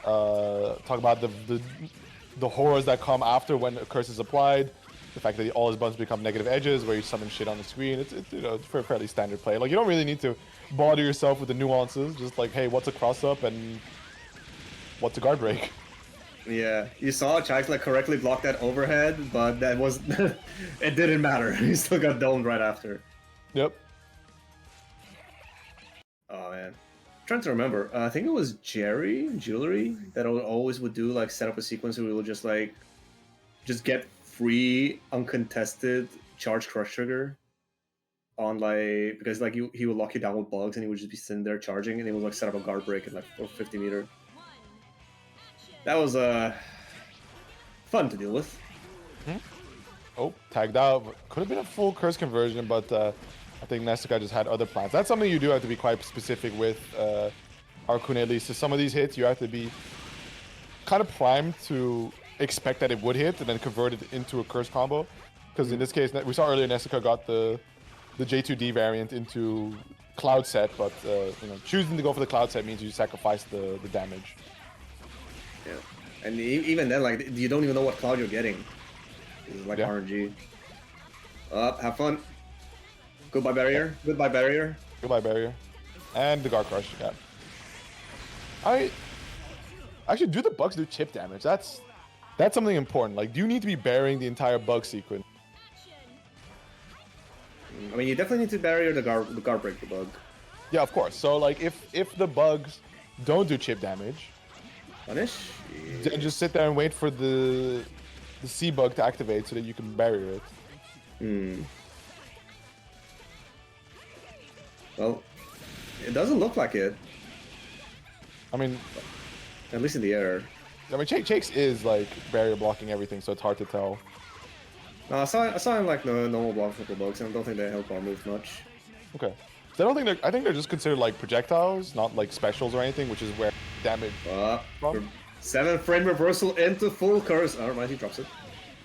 Talk about the horrors that come after when a curse is applied. The fact that all his buttons become negative edges, where you summon shit on the screen. It's you know, it's fairly standard play. Like, you don't really need to bother yourself with the nuances. Just like, hey, what's a cross up and what's a guard break? Yeah, you saw Chikes like correctly block that overhead, but that was it didn't matter. He still got domed right after. Yep. Oh man, I'm trying to remember. I think it was Jewelry that always would do like set up a sequence where we would just like get free uncontested charge crush trigger on like because like he would lock you down with bugs and he would just be sitting there charging and he would like set up a guard break at like 50 meter. That was fun to deal with. Oh, tagged out. Could have been a full curse conversion, but I think Nessica just had other plans. That's something you do have to be quite specific with Arcune, at least. So some of these hits, you have to be kind of primed to expect that it would hit and then convert it into a curse combo. Because in this case, we saw earlier Nessica got the J2D variant into Cloud Set, but you know, choosing to go for the Cloud Set means you sacrifice the damage. Yeah, and even then, like you don't even know what cloud you're getting. It's like RNG. Have fun. Goodbye barrier. Goodbye barrier. Goodbye barrier. And the guard crush. Yeah. Actually, do the bugs do chip damage? That's something important. Like, do you need to be burying the entire bug sequence? I mean, you definitely need to barrier the guard break the bug. Yeah, of course. So like, if the bugs don't do chip damage, Punish. then just sit there and wait for the C bug to activate so that you can barrier it. Well, it doesn't look like it. I mean, At least in the air. I mean, Chakes is like barrier blocking everything, so it's hard to tell. No, I saw him like the normal block for the bugs, and I don't think they help our move much. Okay. So I don't think I think they're just considered like projectiles, not like specials or anything, which is where damage 7-frame reversal into full curse. Oh, right, he drops it.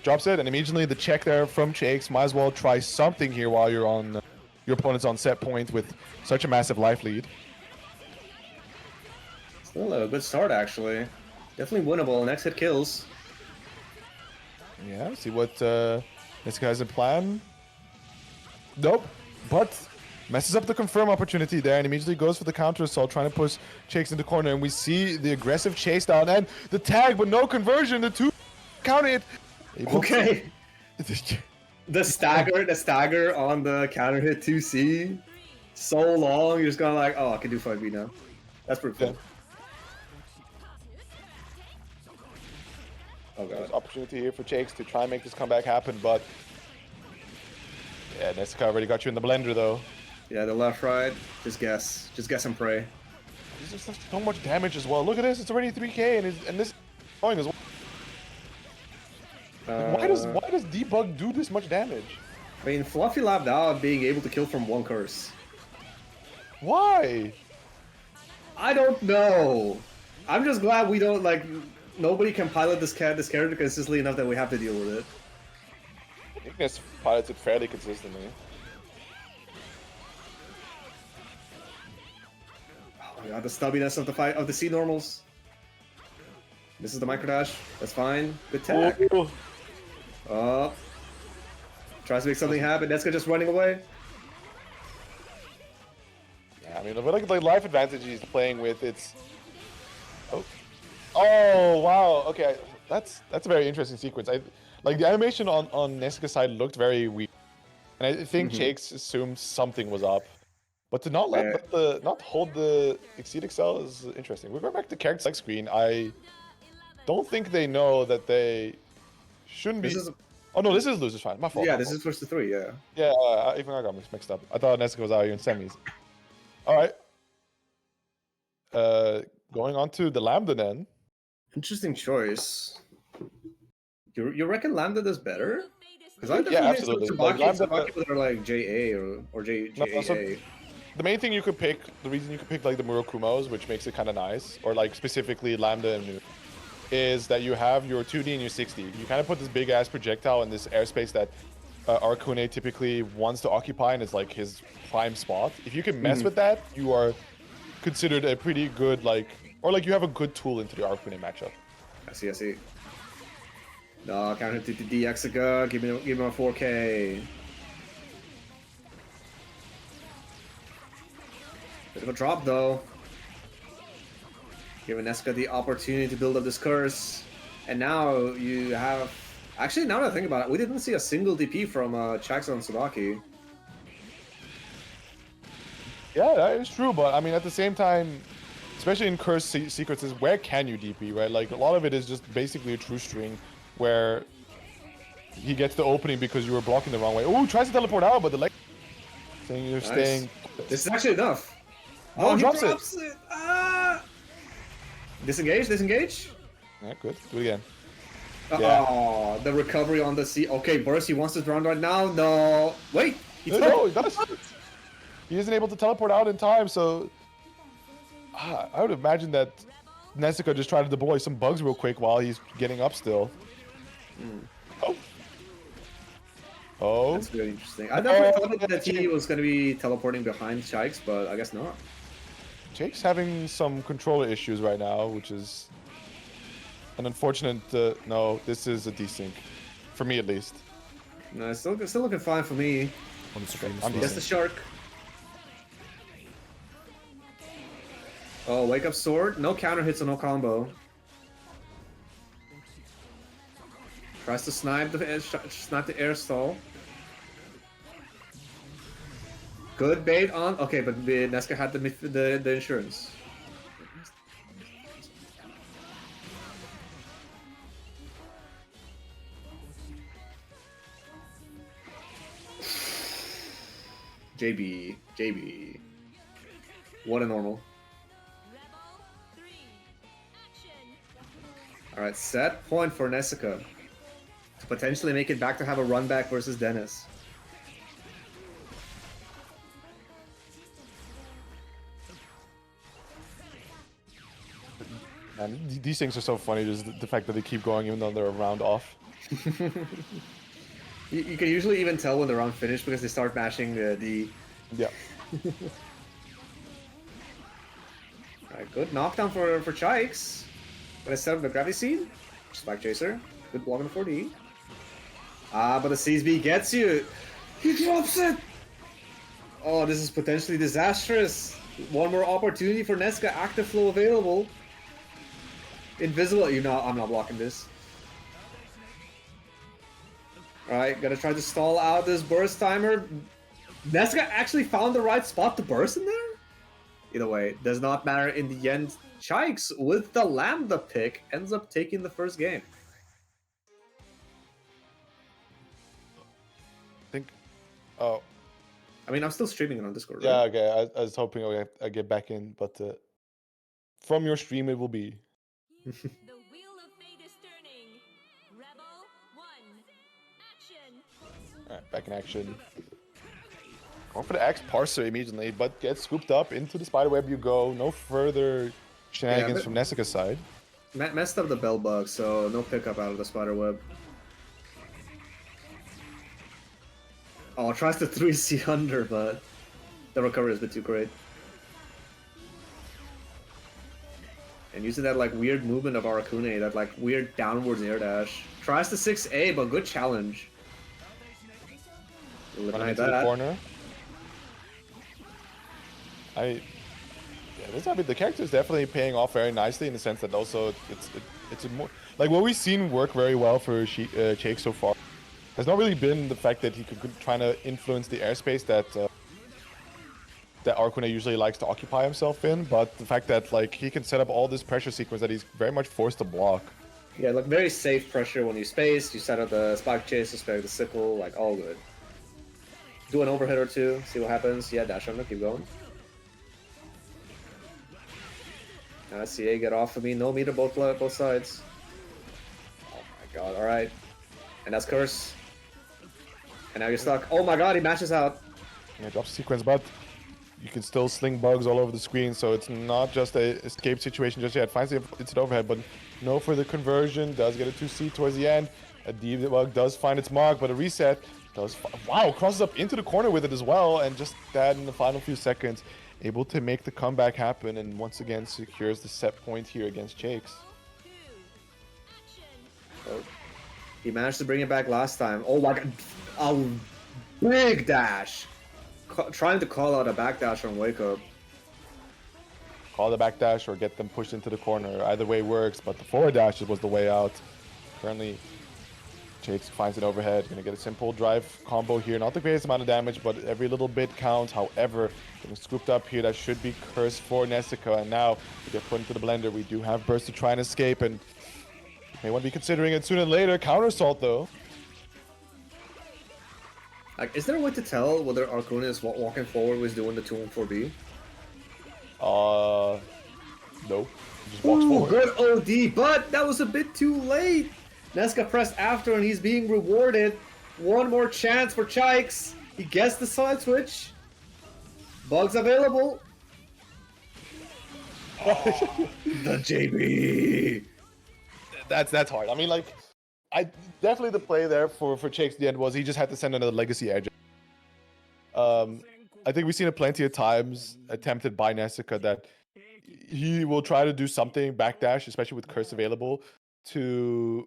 drops it, and immediately the check there from Chakes. Might as well try something here while you're on your opponent's on set point with such a massive life lead. Still a good start, actually. Definitely winnable. Next hit kills. Yeah, see what this guy has in plan. Nope, but messes up the confirm opportunity there and immediately goes for the counter assault, trying to push Chakes in the corner. And we see the aggressive chase down and the tag, but no conversion. The two counter hit. Okay. The stagger on the counter hit 2C. So long, you're just gonna like, oh, I can do 5B now. That's pretty cool. Yeah. Oh god. There's opportunity here for Chakes to try and make this comeback happen, but yeah, Nessica already got you in the blender though. Yeah, the left, right. Just guess and pray. There's just so much damage as well. Look at this, it's already 3k and this is going as well. Why does Debug do this much damage? I mean, Fluffy lapped out being able to kill from one curse. Why? I don't know. I'm just glad we don't like. Nobody can pilot this character consistently enough that we have to deal with it. Ignis pilots it fairly consistently. Oh my god, the stubbiness of the C normals. This is the micro dash. That's fine. Good tag. Ooh. Tries to make something happen. Neska just running away. Yeah, I mean, but like the life advantage he's playing with, it's. Oh wow. Okay, that's a very interesting sequence. Like the animation on Nessica's side looked very weak, and I think Chakes assumed something was up, but to not not hold the Exceed Excel is interesting. We're going back to character select screen. I don't think they know that they shouldn't be. Oh no, this is losers fine. My fault. Yeah, my this fault. is first to 3. Yeah. Yeah, even I got mixed up. I thought Nessica was out here in semis. All right. Going on to the Lambda then. Interesting choice. You reckon Lambda does better? Because I Fate is definitely think absolutely. Like, Tsubaki, Lambda- Tsubaki with her like JA or No, so JAA. the main thing you could pick, the reason you could pick like the Murokumos, which makes it kind of nice, or like specifically Lambda and Nu, is that you have your 2D and your 6D. You kind of put this big ass projectile in this airspace that Arcune typically wants to occupy, and it's like his prime spot. If you can mess with that, you are considered a pretty good like, or like you have a good tool into the Arcune matchup. I see, I see. No, counter to the DXiga. Give me a 4K. Bit of a drop though. Giving Neska the opportunity to build up this curse. And now you have... Actually, now that I think about it, we didn't see a single DP from Chaxa and Tsubaki. Yeah, that is true, but I mean, at the same time, especially in curse sequences, where can you DP, right? Like, a lot of it is just basically a true string where he gets the opening because you were blocking the wrong way. Oh, tries to teleport out, but the leg saying you're staying. This is actually enough. Oh, he drops drops it. Ah! Disengage, disengage. Yeah, good. Do it again. Oh, the recovery on the sea. Okay, Burst, he wants this round right now. No. Wait. No, he does. He isn't able to teleport out in time, so I would imagine that Nessica just tried to deploy some bugs real quick while he's getting up still. Oh. Oh. That's really interesting. I definitely thought that he was going to be teleporting behind Shikes, but I guess not. Jake's having some controller issues right now, which is an unfortunate... no, this is a desync. For me, at least. No, it's still looking fine for me. On the stream. I'm Yes, the shark. Oh, wake up sword. No counter hits or no combo. Tries to snipe the air stall. Good bait on. Okay, but Neska had the insurance. JB. What a normal. Rebel 3. Action. Alright, set point for Nessica. To potentially make it back to have a run back versus Dennis. Man, these things are so funny, just the fact that they keep going even though they're a round off. You can usually even tell when the round finished because they start mashing the... Yeah. Alright, good knockdown for Chikes. Gonna set up the Gravity Seed. Spike Chaser. Good block on the 4D. Ah, but the CSB gets you. He drops it! Oh, this is potentially disastrous. One more opportunity for Neska. Active flow available. Invisible. I'm not blocking this. Alright, gotta try to stall out this burst timer. Neska actually found the right spot to burst in there? Either way, does not matter in the end. Chikes, with the Lambda pick, ends up taking the first game. I think... Oh. I mean, I'm still streaming it on Discord, Yeah, right? okay. I was hoping I get back in, but from your stream it will be. The wheel of fate is turning. Rebel 1. Action. Alright, back in action. Going for the Axe Parser immediately, but gets scooped up into the spiderweb you go. No further shenanigans from Nessica's side. Messed up the bell bug, so no pickup out of the spiderweb. Oh, tries to 3C under, but the recovery is a bit too great. And using that like weird movement of Aracune, that like weird downwards air dash. Tries to 6A, but good challenge. Running into the corner. I mean, the character is definitely paying off very nicely in the sense that also it's a more like what we've seen work very well for Jake so far. Has not really been the fact that he could trying to influence the airspace that Arcune usually likes to occupy himself in, but the fact that like he can set up all this pressure sequence that he's very much forced to block. Yeah, like very safe pressure when you space. You set up the spike chase, you spare the sickle, like all good. Do an overhead or two, see what happens. Yeah, dash under, keep going. CA, get off of me. No meter both sides. Oh my god, alright. And that's Curse. And now you're stuck. Oh my god, he matches out. Yeah, drops sequence, but you can still sling bugs all over the screen, so it's not just a escape situation just yet. Finds it's an overhead, but no further conversion. Does get a 2C towards the end. A D bug does find its mark, but a reset does. Wow, crosses up into the corner with it as well, and just that in the final few seconds, able to make the comeback happen, and once again secures the set point here against Jakes. Oh. He managed to bring it back last time. Oh my god. A big dash. Trying to call out a backdash on Wake Up. Call the backdash or get them pushed into the corner. Either way works, but the forward dash was the way out. Currently, Jakes finds an overhead. Gonna get a simple drive combo here. Not the greatest amount of damage, but every little bit counts. However, getting scooped up here, that should be cursed for Nessica. And now, we get put into the blender. We do have Burst to try and escape, and may want to be considering it sooner than later. Counter assault, though. Like, is there a way to tell whether Arcunis walking forward was doing the 2-4B? No. He just walks forward. Good OD, but that was a bit too late. Nesca pressed after and he's being rewarded. One more chance for Chikes. He gets the side switch. Bugs available. Oh, the JB. That's hard. I mean, like, definitely the play there for Chakes at the end was he just had to send another legacy edge. I think we've seen it plenty of times attempted by Nessica that he will try to do something backdash, especially with curse available, to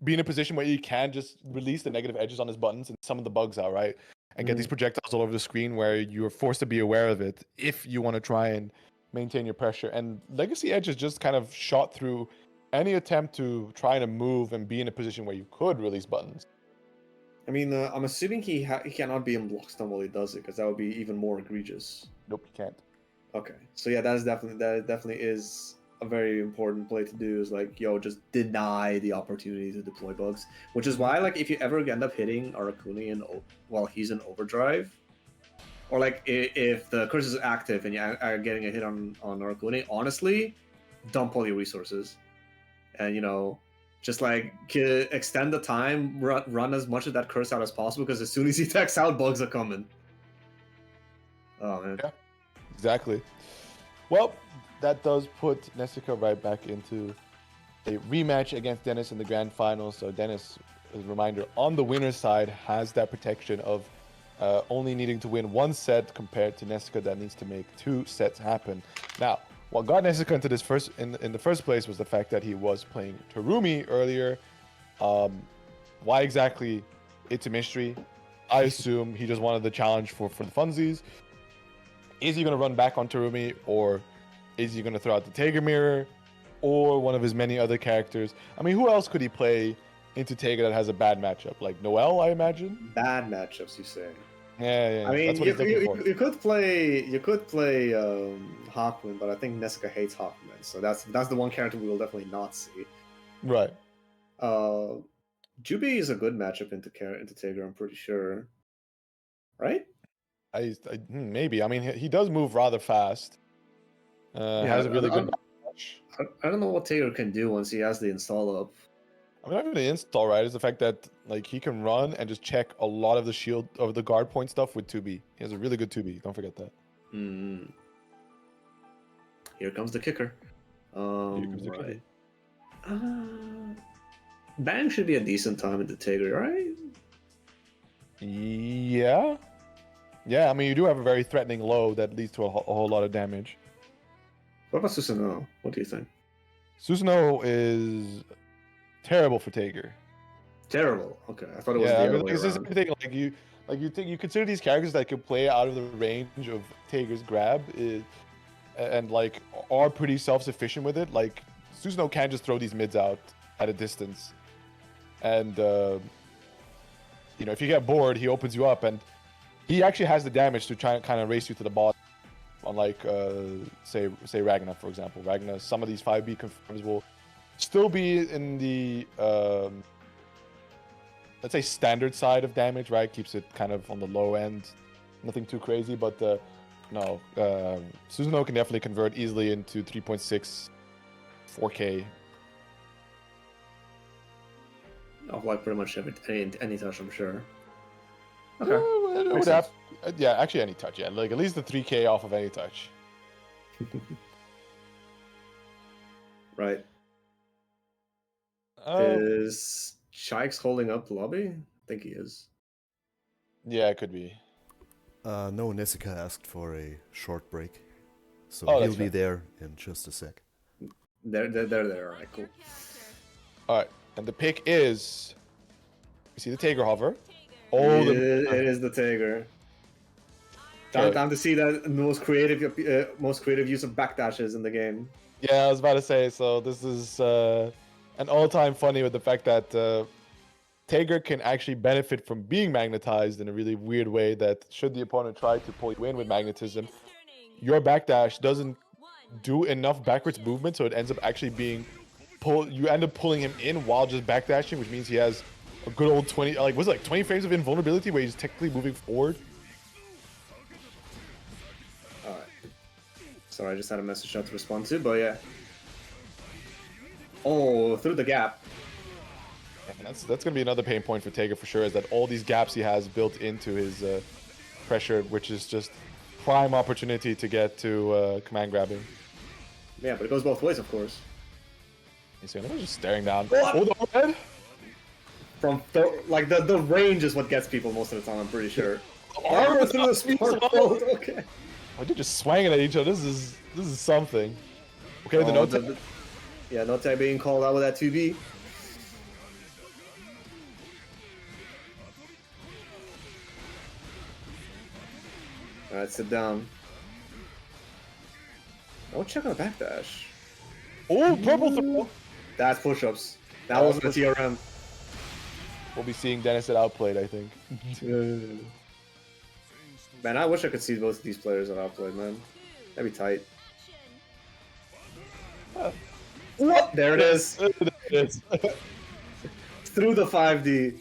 be in a position where he can just release the negative edges on his buttons and some of the bugs out, right? And get these projectiles all over the screen where you're forced to be aware of it if you want to try and maintain your pressure. And legacy edges just kind of shot through any attempt to try to move and be in a position where you could release buttons. I mean, I'm assuming he cannot be in block stun while he does it, because that would be even more egregious. Nope, you can't. Okay, so yeah, that definitely is a very important play to do. Is like, yo, just deny the opportunity to deploy bugs. Which is why, like, if you ever end up hitting Arakuni while he's in overdrive, or like if the curse is active and you are getting a hit on Arakuni, honestly, dump all your resources. And, you know, just like extend the time, run as much of that curse out as possible, because as soon as he techs out, bugs are coming. Oh, man. Yeah, exactly. Well, that does put Nessica right back into a rematch against Dennis in the grand final. So Dennis, as a reminder, on the winner's side, has that protection of only needing to win one set compared to Nessica that needs to make 2 sets happen. Now, what got Nessica into this in the first place was the fact that he was playing Terumi earlier. Why exactly? It's a mystery. I assume he just wanted the challenge for the funsies. Is he going to run back on Terumi, or is he going to throw out the Tager Mirror, or one of his many other characters? I mean, who else could he play into Tager that has a bad matchup? Like Noelle, I imagine. Bad matchups, you say? Yeah. I mean, that's what he's looking for. you could play Hawkwind, but I think Nessica hates Hawkwind, so that's the one character we will definitely not see. Right. Jubi is a good matchup into Tager, I'm pretty sure. Right? Maybe. I mean, he does move rather fast. Has a really good match. I don't know what Tager can do once he has the install up. I mean, not even the install, right? Is the fact that like he can run and just check a lot of the shield of the guard point stuff with 2B. He has a really good 2B. Don't forget that. Here comes the kicker. Right. Bang should be a decent time into Tager, right? Yeah. I mean, you do have a very threatening low that leads to a whole lot of damage. What about Susanoo? What do you think? Susanoo is terrible for Tager. Terrible. Okay, I thought it was the other way it's around. the thing. You consider these characters that can play out of the range of Tager's grab and like are pretty self-sufficient with it. Like Susanoo can just throw these mids out at a distance, and you know, if you get bored, he opens you up, and he actually has the damage to try and kind of race you to the boss. Unlike say Ragnar, for example. Ragnar, some of these 5B confirms will still be in the let's say standard side of damage, right? Keeps it kind of on the low end, nothing too crazy. But No. Susanoo can definitely convert easily into 3.6 4K. Of like pretty much any touch, I'm sure. Okay. It would Makes have, sense. yeah, actually any touch, yeah. Like at least the 3K off of any touch. Right. Uh, Is Shikes holding up lobby? I think he is. yeah, it could be. No, Nessica asked for a short break. So Oh, he'll that's be fair. there in just a sec. They're there. All right, cool. All right, and the pick is. You see the Tiger hover. Oh, it is the Tiger. Okay. Time to see that most creative use of backdashes in the game. Yeah, I was about to say. So this is an all-time funny with the fact that Tiger can actually benefit from being magnetized in a really weird way. That should the opponent try to pull you in with magnetism, your backdash doesn't do enough backwards movement, so it ends up actually being you end up pulling him in while just backdashing, which means he has a good old 20, like was it like 20 frames of invulnerability where he's technically moving forward. All right. Sorry, I just had a message not to respond to, but yeah. Oh, through the gap. And that's gonna be another pain point for Tiger for sure, is that all these gaps he has built into his pressure, which is just prime opportunity to get to command grabbing. Yeah, but it goes both ways, of course. He's just staring down. What? Oh, the overhead! From the range is what gets people most of the time. I'm pretty sure. Armor Armor through the speed spark as well. bolt. Okay. Oh, they're just swinging at each other. This is something. Okay, the Oh, no yeah, no tag being called out with that 2B. Alright, sit down. Oh, check on the backdash. Oh, purple throw. That's push-ups. That That's wasn't a TRM. We'll be seeing Dennis at outplayed, I think. Man, I wish I could see both of these players at outplayed, man. That'd be tight. What? There it is. There it is. Through the 5D.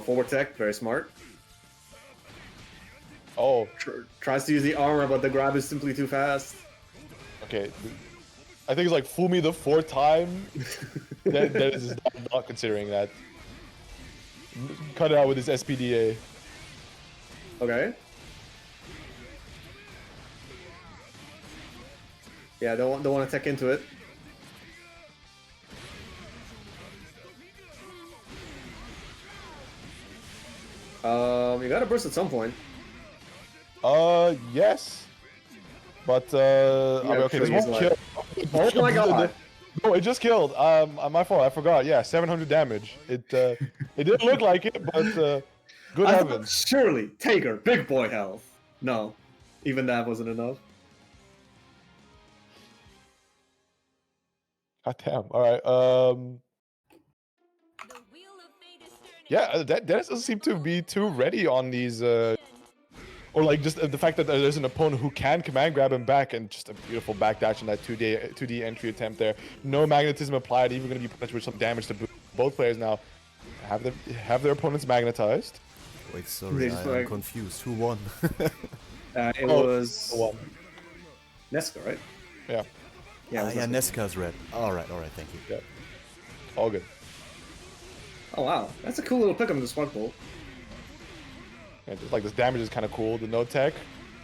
Forward tech, very smart. Oh, Tries to use the armor, but the grab is simply too fast. okay. I think it's like fool me the fourth time. that is not considering that. Cut it out with his SPDA. Okay. Yeah, don't want to tech into it. You gotta burst at some point. Yes. But okay, this won't kill. Oh my god! No, it just killed. My fault. I forgot. Yeah, 700 damage. It didn't look like it, but good I thought, heavens. surely, Taker, big boy health. No, even that wasn't enough. God damn. All right. The wheel of fate is turning. Yeah, Dennis doesn't seem to be too ready on these. Or like just the fact that there's an opponent who can command grab him back, and just a beautiful backdash in that 2D entry attempt there. No magnetism applied, even going to be punished with some damage to both players now. Have their opponents magnetized. Wait, sorry, I'm confused. Who won? It was Nesca, right? Yeah. Yeah, it was Yeah, Nesca. Nessica's red. Alright, thank you. Yeah. All good. Oh wow, that's a cool little pick on the spark bolt. Yeah, just like this damage is kind of cool. The no tech.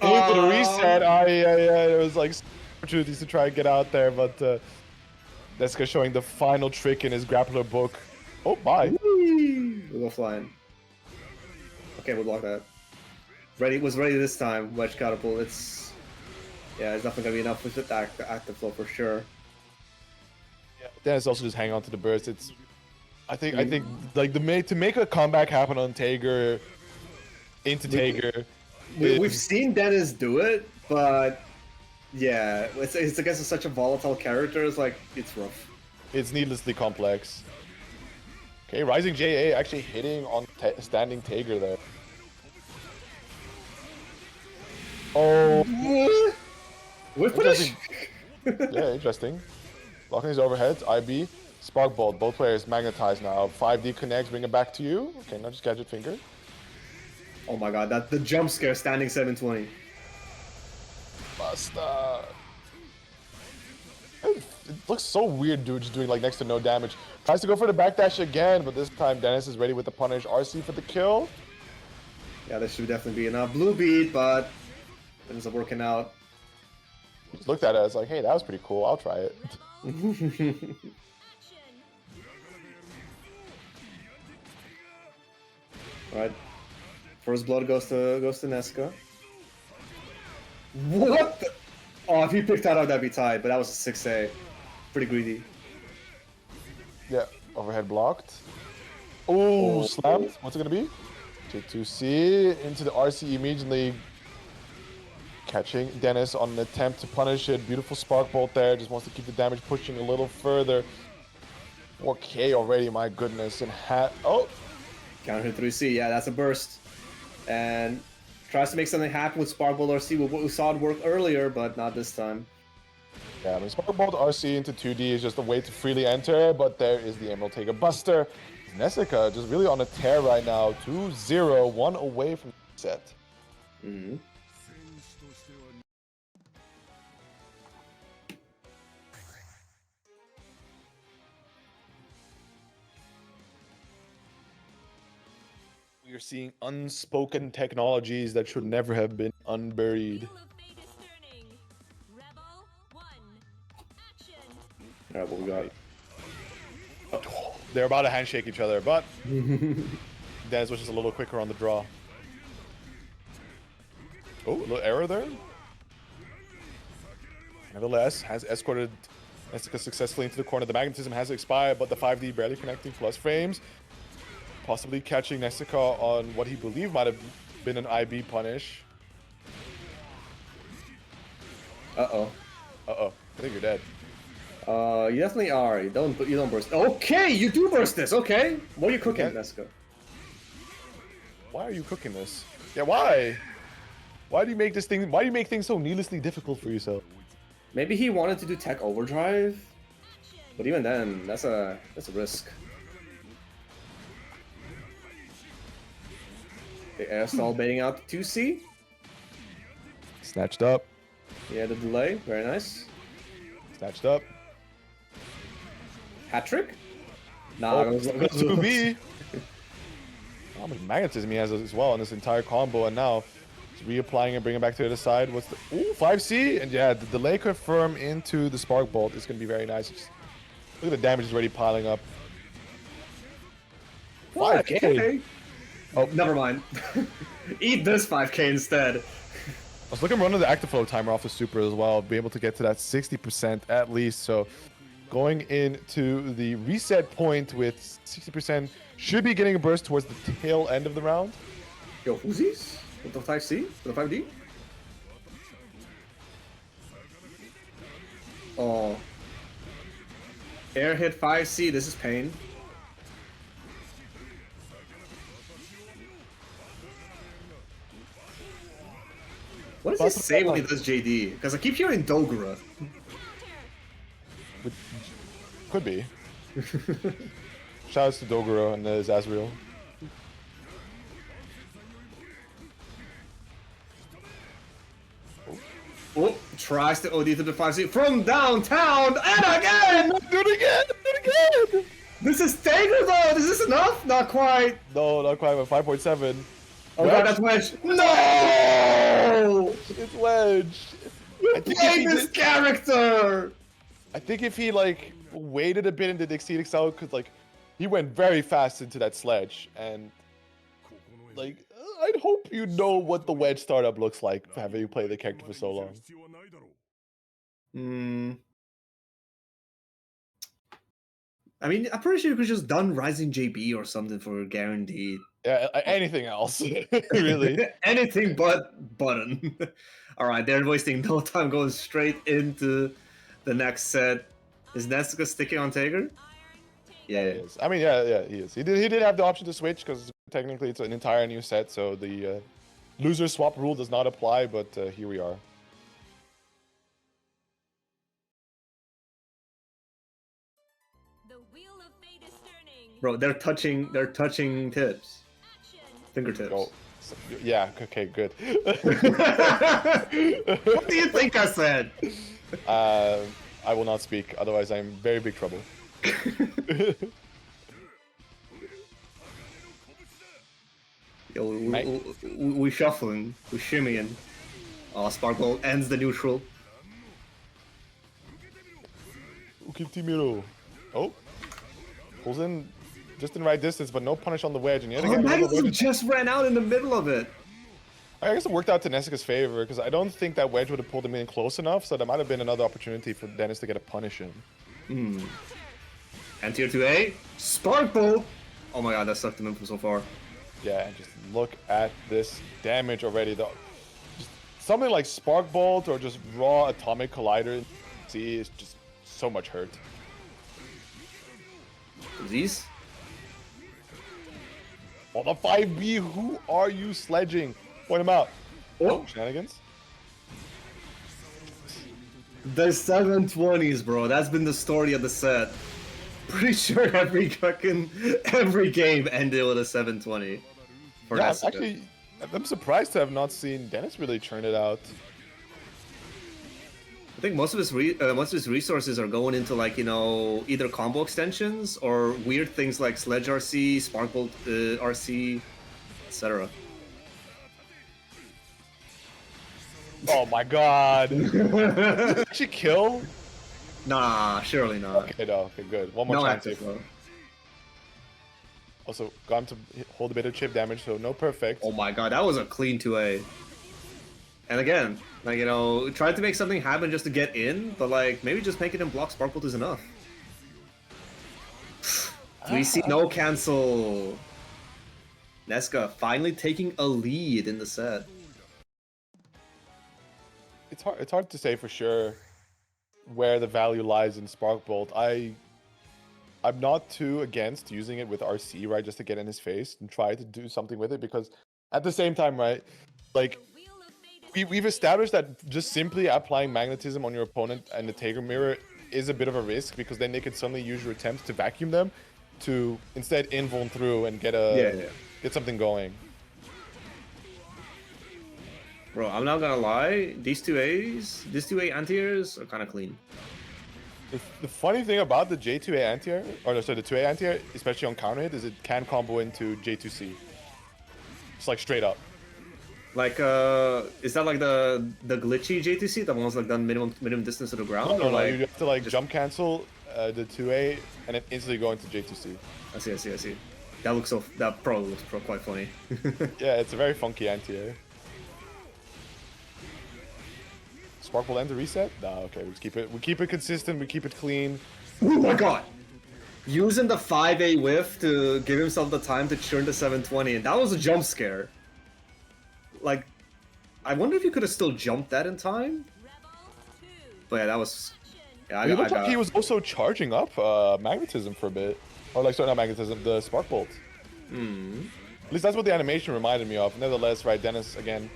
Into the reset. It was like opportunities to try and get out there, but Nesca showing the final trick in his grappler book. Oh, bye. We'll go flying. Okay, we'll block that. Was ready this time. Wedge catapult. It's definitely gonna be enough with the active flow for sure. Yeah, Dennis also just hang on to the burst. I think like to make a comeback happen on Tiger into Tiger. We've seen Dennis do it, but yeah, it's against such a volatile character. It's like it's rough. It's needlessly complex. Okay, Rising JA actually hitting on standing Tiger there. Oh, With punish. yeah, interesting. Blocking his overhead, IB. Spark Bolt, both players magnetized now. 5D connects, bring it back to you. Okay, now just Gadget Finger. Oh my god, the jump scare standing 720. Busta. It looks so weird, dude, just doing like next to no damage. Tries to go for the backdash again, but this time Dennis is ready with the punish. RC for the kill. Yeah, this should definitely be enough. Blue beat, but ends up working out. Just looked at it, I was like, hey, that was pretty cool. I'll try it. Action. Alright. First blood goes to Nesca. What the? Oh, if he picked that up, that'd be tied, but that was a 6A. Pretty greedy. Yeah, overhead blocked. Oh, slammed. What's it gonna be? J2C into the RC immediately. Catching Dennis on an attempt to punish it. Beautiful Spark Bolt there. Just wants to keep the damage pushing a little further. 4K already, my goodness. And oh! Counter 3C, yeah, that's a burst. And tries to make something happen with Spark Bolt RC. We saw it work earlier, but not this time. Yeah, I mean, Spark Bolt RC into 2D is just a way to freely enter, but there is the Emerald Taker Buster. Nessica just really on a tear right now. 2-0, one away from the set. Mm-hmm. We are seeing unspoken technologies that should never have been unburied. Wheel of Fate is turning. Rebel 1. Action. Alright, what we got? They're about to handshake each other, but Dennis was just a little quicker on the draw. Oh, a little error there. Nevertheless, has escorted Nessica successfully into the corner. The magnetism has expired, but the 5D barely connecting plus frames. Possibly catching Nessica on what he believed might have been an IB punish. Uh-oh. Uh-oh. I think you're dead. You definitely are. You don't burst. Okay, you do burst this. Okay, what are you cooking, Okay. Nesca? Why are you cooking this? Yeah, why? Why do you make this thing? Why do you make things so needlessly difficult for yourself? Maybe he wanted to do tech overdrive, but even then, that's a risk. The air stall baiting out the 2C. Snatched up. Yeah, the delay. Very nice. Snatched up. Hat trick? Nah, Oh, goes- goes to B. How much magnetism he has as well in this entire combo, and now he's reapplying and bringing it back to the other side. What's the 5C? And yeah, the delay confirm into the Spark Bolt is going to be very nice. Just look at the damage is already piling up. 5K. Oh, never mind. Eat this 5K instead. Let's look at running the active flow timer off the super as well. Be able to get to that 60% at least. So going into the reset point with 60%, should be getting a burst towards the tail end of the round. Yo, whoosies? With the 5C? With the 5D? Oh. Air hit 5C, this is pain. What does he say when he does JD? Because I keep hearing Dogura. Could be. Shoutouts to Dogura and Zazriel. Oh, tries to OD to the 5C from downtown and again! Do it again! Do it again! This is Taker though! Is this enough? Not quite. No, not quite, but 5.7. Oh god, that's Wedge. No! It's Wedge. I think Play if he this did- character! I think if he like waited a bit and did Exceed Excel, because like he went very fast into that sledge, and like I'd hope you know what the Wedge startup looks like, having you play the character for so long. I mean, I'm pretty sure you could just done Rising JB or something for guaranteed. Yeah, anything else, really. Anything but button. Alright, they're wasting no time going straight into the next set. Is Nessica sticking on Taker? Yeah, He is. I mean, yeah, he is. He did have the option to switch because technically it's an entire new set, so the loser swap rule does not apply. But here we are. The Wheel Bro, they're touching tips. Fingertips. Oh, yeah. Okay, good. What do you think I said? I will not speak. Otherwise, I'm in very big trouble. Yo, we shuffling, we shimmying. Oh, Sparkle ends the neutral. Ukitimiro. Oh. Pulls in just in the right distance, but no punish on the wedge. And yet Oh, again, Magnetism just ran out in the middle of it. I guess it worked out to Nessica's favor, because I don't think that wedge would have pulled him in close enough, so there might have been another opportunity for Dennis to get a punish in. And tier 2A, Spark Bolt! Oh my god, that sucked him in from so far. Yeah, and just look at this damage already, though. Just something like Spark Bolt or just raw Atomic Collider, see, is just so much hurt. These? Oh, the 5B, who are you sledging? Point him out. Oh, shenanigans. The 720s, bro. That's been the story of the set. Pretty sure every game ended with a 720. For Yeah, Nessica. actually, I'm surprised to have not seen Dennis really churn it out. I think most of his resources are going into, like, you know, either combo extensions or weird things like Sledge RC, Sparkbolt RC, etc. Oh my god. Did he actually kill? Nah, surely not. Okay, no, okay, good. One more No chance. active, bro. Also, got him to hold a bit of chip damage, so no perfect. Oh my god, that was a clean 2A. And again, like, you know, tried to make something happen just to get in, but like, maybe just making him block Sparkbolt is enough. We see no cancel. Nesca finally taking a lead in the set. It's hard to say for sure where the value lies in Spark Bolt. I'm not too against using it with RC, right, just to get in his face and try to do something with it, because at the same time, right, like, we've established that just simply applying magnetism on your opponent and the Tager mirror is a bit of a risk, because then they could suddenly use your attempts to vacuum them to instead invuln through and get get something going. Bro, I'm not gonna lie, these 2A anti-airs are kind of clean. The funny thing about the J2A anti-air, or no, sorry, the 2A anti-air, especially on counter hit, is it can combo into J2C. It's like straight up. Like, is that like the glitchy JTC, the ones like done minimum distance to the ground? No, or like you have to like jump cancel the 2A and then instantly go into J2C. I see. That probably looks quite funny. Yeah, it's a very funky anti-air. Sparkle end to reset? Nah, okay, we keep it consistent, we keep it clean. Oh my god! Using the 5A whiff to give himself the time to churn the 720, and that was a jump scare. Like, I wonder if you could have still jumped that in time. But yeah, that was. Yeah, It looked like he was also charging up magnetism for a bit, or like sorry, not magnetism, the Spark Bolt. At least that's what the animation reminded me of. Nevertheless, right, Dennis again.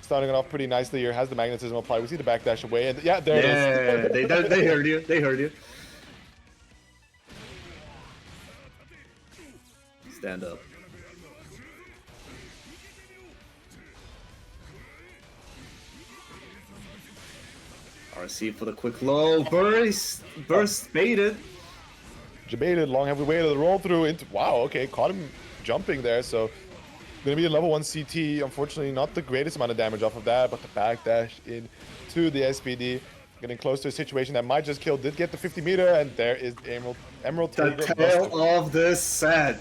Starting it off pretty nicely here, has the magnetism applied. We see the backdash away, and yeah, there it is. Yeah, they heard you. They heard you. Stand up. RC for the quick low. Burst baited. Jebaited, long have we waited, the roll through into, wow, okay, caught him jumping there, so gonna be a level 1 CT. Unfortunately, not the greatest amount of damage off of that, but the backdash into the SPD. Getting close to a situation that might just kill. Did get the 50 meter, and there is the Emerald The Tager tail Buster. of this set.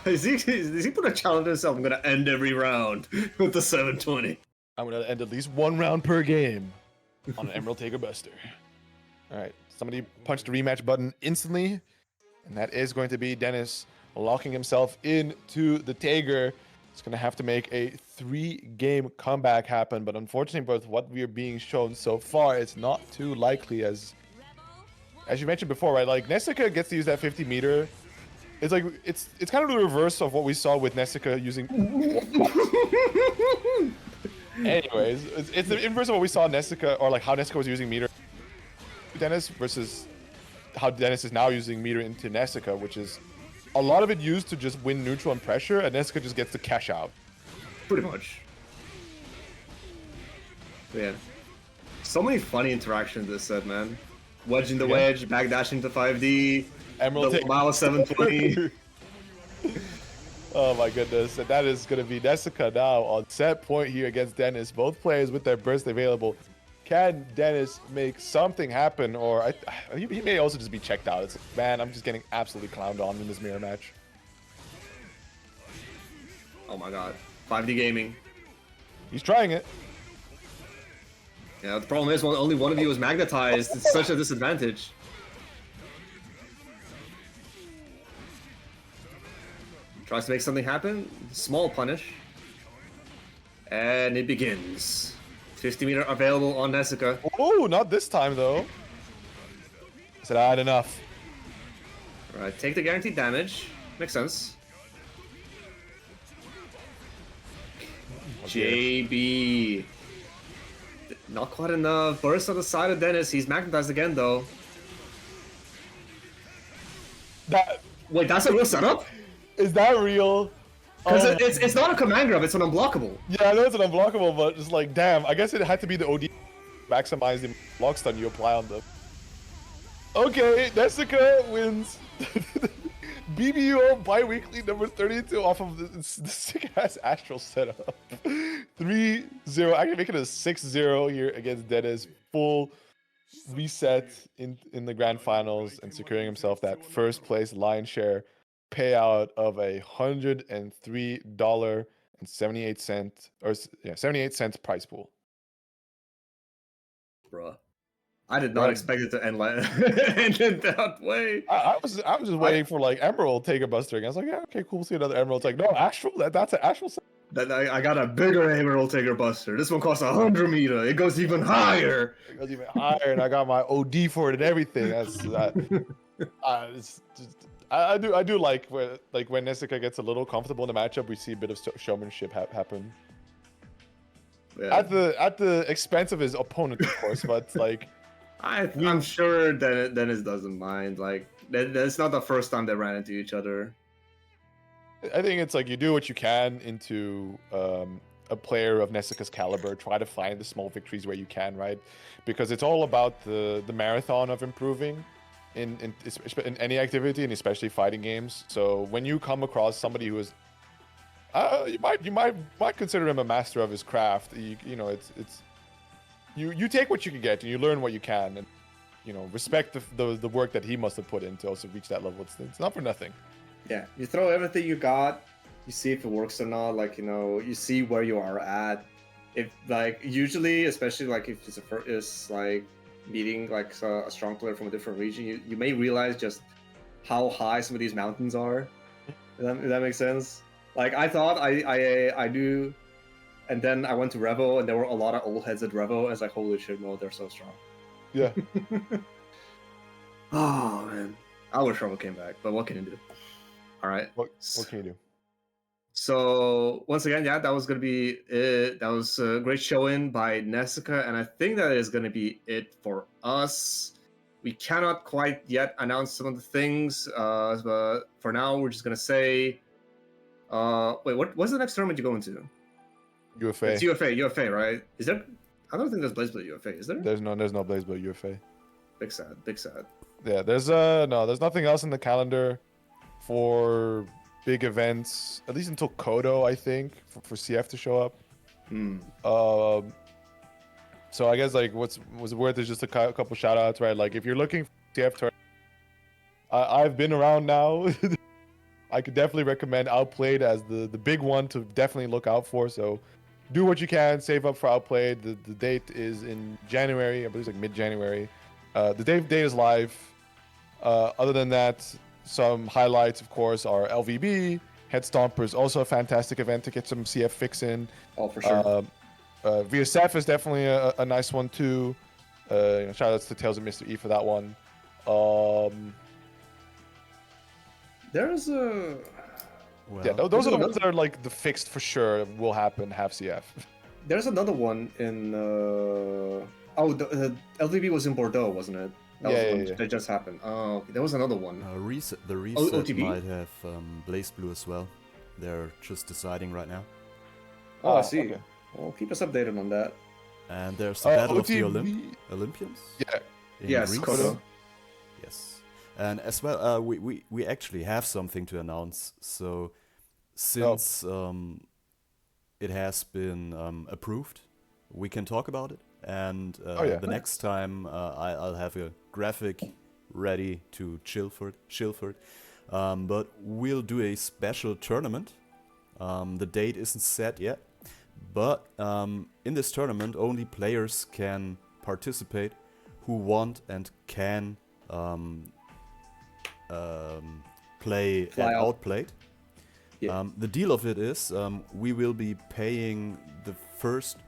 Is he put a challenge on himself? I'm gonna end every round with the 720. I'm gonna end at least one round per game on an Emerald Tager Buster. Alright, somebody punched the rematch button instantly, and that is going to be Dennis locking himself into the Tager. It's going to have to make a 3-game comeback happen, but unfortunately, with what we are being shown so far, it's not too likely, as you mentioned before, right? Like, Nessica gets to use that 50 meter. It's like, it's kind of the reverse of what we saw with Nessica using... Anyways, it's the inverse of what we saw Nessica, or like how Nessica was using meter Dennis versus how Dennis is now using meter into Nessica, which is a lot of it used to just win neutral and pressure, and Nessica just gets to cash out. Pretty much. Yeah. So many funny interactions this set, man. Wedging the wedge, backdashing to 5D, Emerald the take Lamala 720. Oh my goodness, and that is going to be Nessica now on set point here against Dennis. Both players with their burst available. Can Dennis make something happen, or he may also just be checked out? It's man, I'm just getting absolutely clowned on in this mirror match. Oh my god. 5D gaming. He's trying it. Yeah, the problem is only one of you is magnetized. It's such a disadvantage. Tries to make something happen. Small punish. And it begins. 50 meter available on Nessica. Oh, not this time though. I said I had enough. Alright, take the guaranteed damage. Makes sense. Okay. JB. Not quite enough. Burst on the side of Dennis. He's magnetized again though. That Wait, that's a real setup? is that real? Because Oh, it's not a command grab, it's an unblockable. yeah, I know it's an unblockable, but it's like, damn. I guess it had to be the OD maximize the block stun you apply on them. Okay, Nessica wins. BBUO Bi-Weekly number 32 off of the sick-ass Astral setup. 3-0, actually making it a 6-0 here against Dennis. Full reset in the grand finals and securing himself that first place line share payout of $103.78 or 78 cents prize pool. Bruh. I did not Right. expect it to end like end in that way. I was just waiting for like Emerald Taker Bustering. I was like, yeah, okay, cool, see another Emerald. It's like, no, Astral, that's an Astral. Then I got a bigger Emerald Taker Buster. This one costs 100 meter. It goes even higher. It goes even higher, and I got my OD for it and everything. That's it's just, I do like when Nessica gets a little comfortable in the matchup, we see a bit of showmanship happen. Yeah. At the expense of his opponent, of course, but like I'm sure Dennis doesn't mind. Like that's not the first time they ran into each other. I think it's like you do what you can into a player of Nessica's caliber. Try to find the small victories where you can, right? Because it's all about the marathon of improving in any activity, and especially fighting games. So when you come across somebody who is you might consider him a master of his craft. You know, you take what you can get and you learn what you can, and you know, respect the work that he must have put in to also reach that level. It's not for nothing. Yeah, you throw everything you got, you see if it works or not. Like, you know, you see where you are at. If like usually, especially like if it's like meeting like a strong player from a different region, you may realize just how high some of these mountains are. If that makes sense. Like I thought I do, and then I went to Revo and there were a lot of old heads at Revo. I was like, holy shit, no, they're so strong. Yeah. Oh man, I wish Revo came back, but what can you do? All right. What can you do? So once again, yeah, that was gonna be it. That was a great showing by Nessica, and I think that is gonna be it for us. We cannot quite yet announce some of the things, but for now, we're just gonna say, wait, what's the next tournament you're going to? UFA. It's UFA, right? Is there? I don't think there's BlazBlade UFA, is there? There's no BlazBlade UFA. Big sad. Yeah, there's nothing else in the calendar for big events, at least until Kodo, I think, for CF to show up. So I guess like what's worth is just a couple shout outs, right? Like if you're looking for CF tournament, I've been around now. I could definitely recommend Outplayed as the big one to definitely look out for. So do what you can, save up for Outplayed. The date is in January, I believe it's like mid-January. The date is live. Other than that, some highlights, of course, are LVB. Head Stompers, also a fantastic event to get some CF fix in. Oh, for sure. VSF is definitely a nice one too. Shout outs to Tales of Mr. E for that one. There's a... Well, Yeah, those are the ones that are like the fixed for sure will happen, have CF. There's another one in... the LVB was in Bordeaux, wasn't it? That was the one yeah. that just happened. Oh, okay. There was another one. The reset OTB? might have Blaze Blue as well. They're just deciding right now. Oh, I see. Okay. Well, keep us updated on that. And there's the Battle of the OTB. Olympians Yeah. in Yes, Greece. Koto. Yes. And as well, we actually have something to announce. So since it has been approved, we can talk about it. And yeah. the next time I'll have a graphic ready to Chilford. But we'll do a special tournament. The date isn't set yet. But in this tournament, only players can participate who want and can play Fly at out. Outplayed. Yeah. The deal of it is we will be paying the first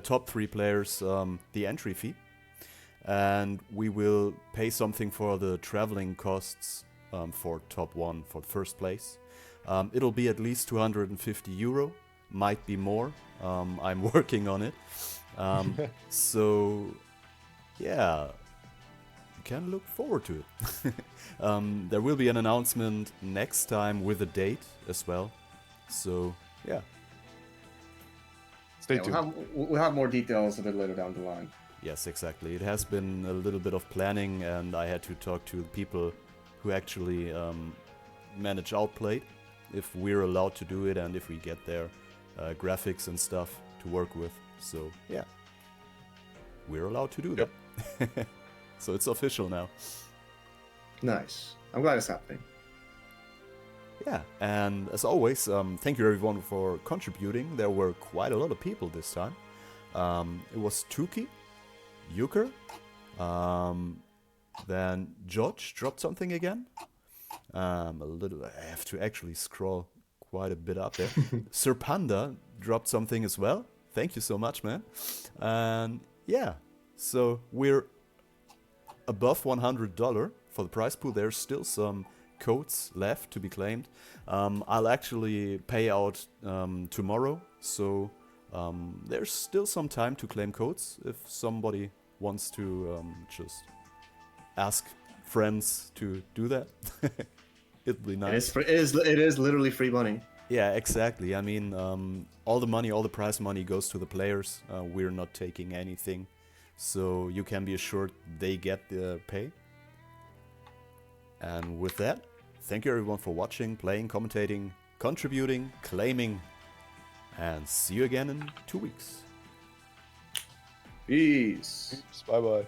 top three players the entry fee, and we will pay something for the traveling costs for top one for first place. It'll be at least 250 euro, might be more. I'm working on it. So yeah, you can look forward to it. There will be an announcement next time with a date as well. So yeah. Stay Yeah, tuned. we'll have more details a bit later down the line. Yes, exactly. It has been a little bit of planning, and I had to talk to the people who actually manage Outplayed, if we're allowed to do it and if we get their graphics and stuff to work with. So yeah, we're allowed to do that. So it's official now. Nice. I'm glad it's happening. Yeah, and as always, thank you everyone for contributing. There were quite a lot of people this time. It was Tuki, Euchre, then George dropped something again. I have to actually scroll quite a bit up there. Sir Panda dropped something as well. Thank you so much, man. And yeah, so we're above $100 for the prize pool. There's still some codes left to be claimed. I'll actually pay out tomorrow, so there's still some time to claim codes if somebody wants to just ask friends to do that. It'd be nice. It is literally free money. Yeah, exactly. I mean, all the money, all the prize money goes to the players. We're not taking anything, so you can be assured they get the pay. And with that, thank you everyone for watching, playing, commentating, contributing, claiming, and see you again in 2 weeks. Peace. Bye bye.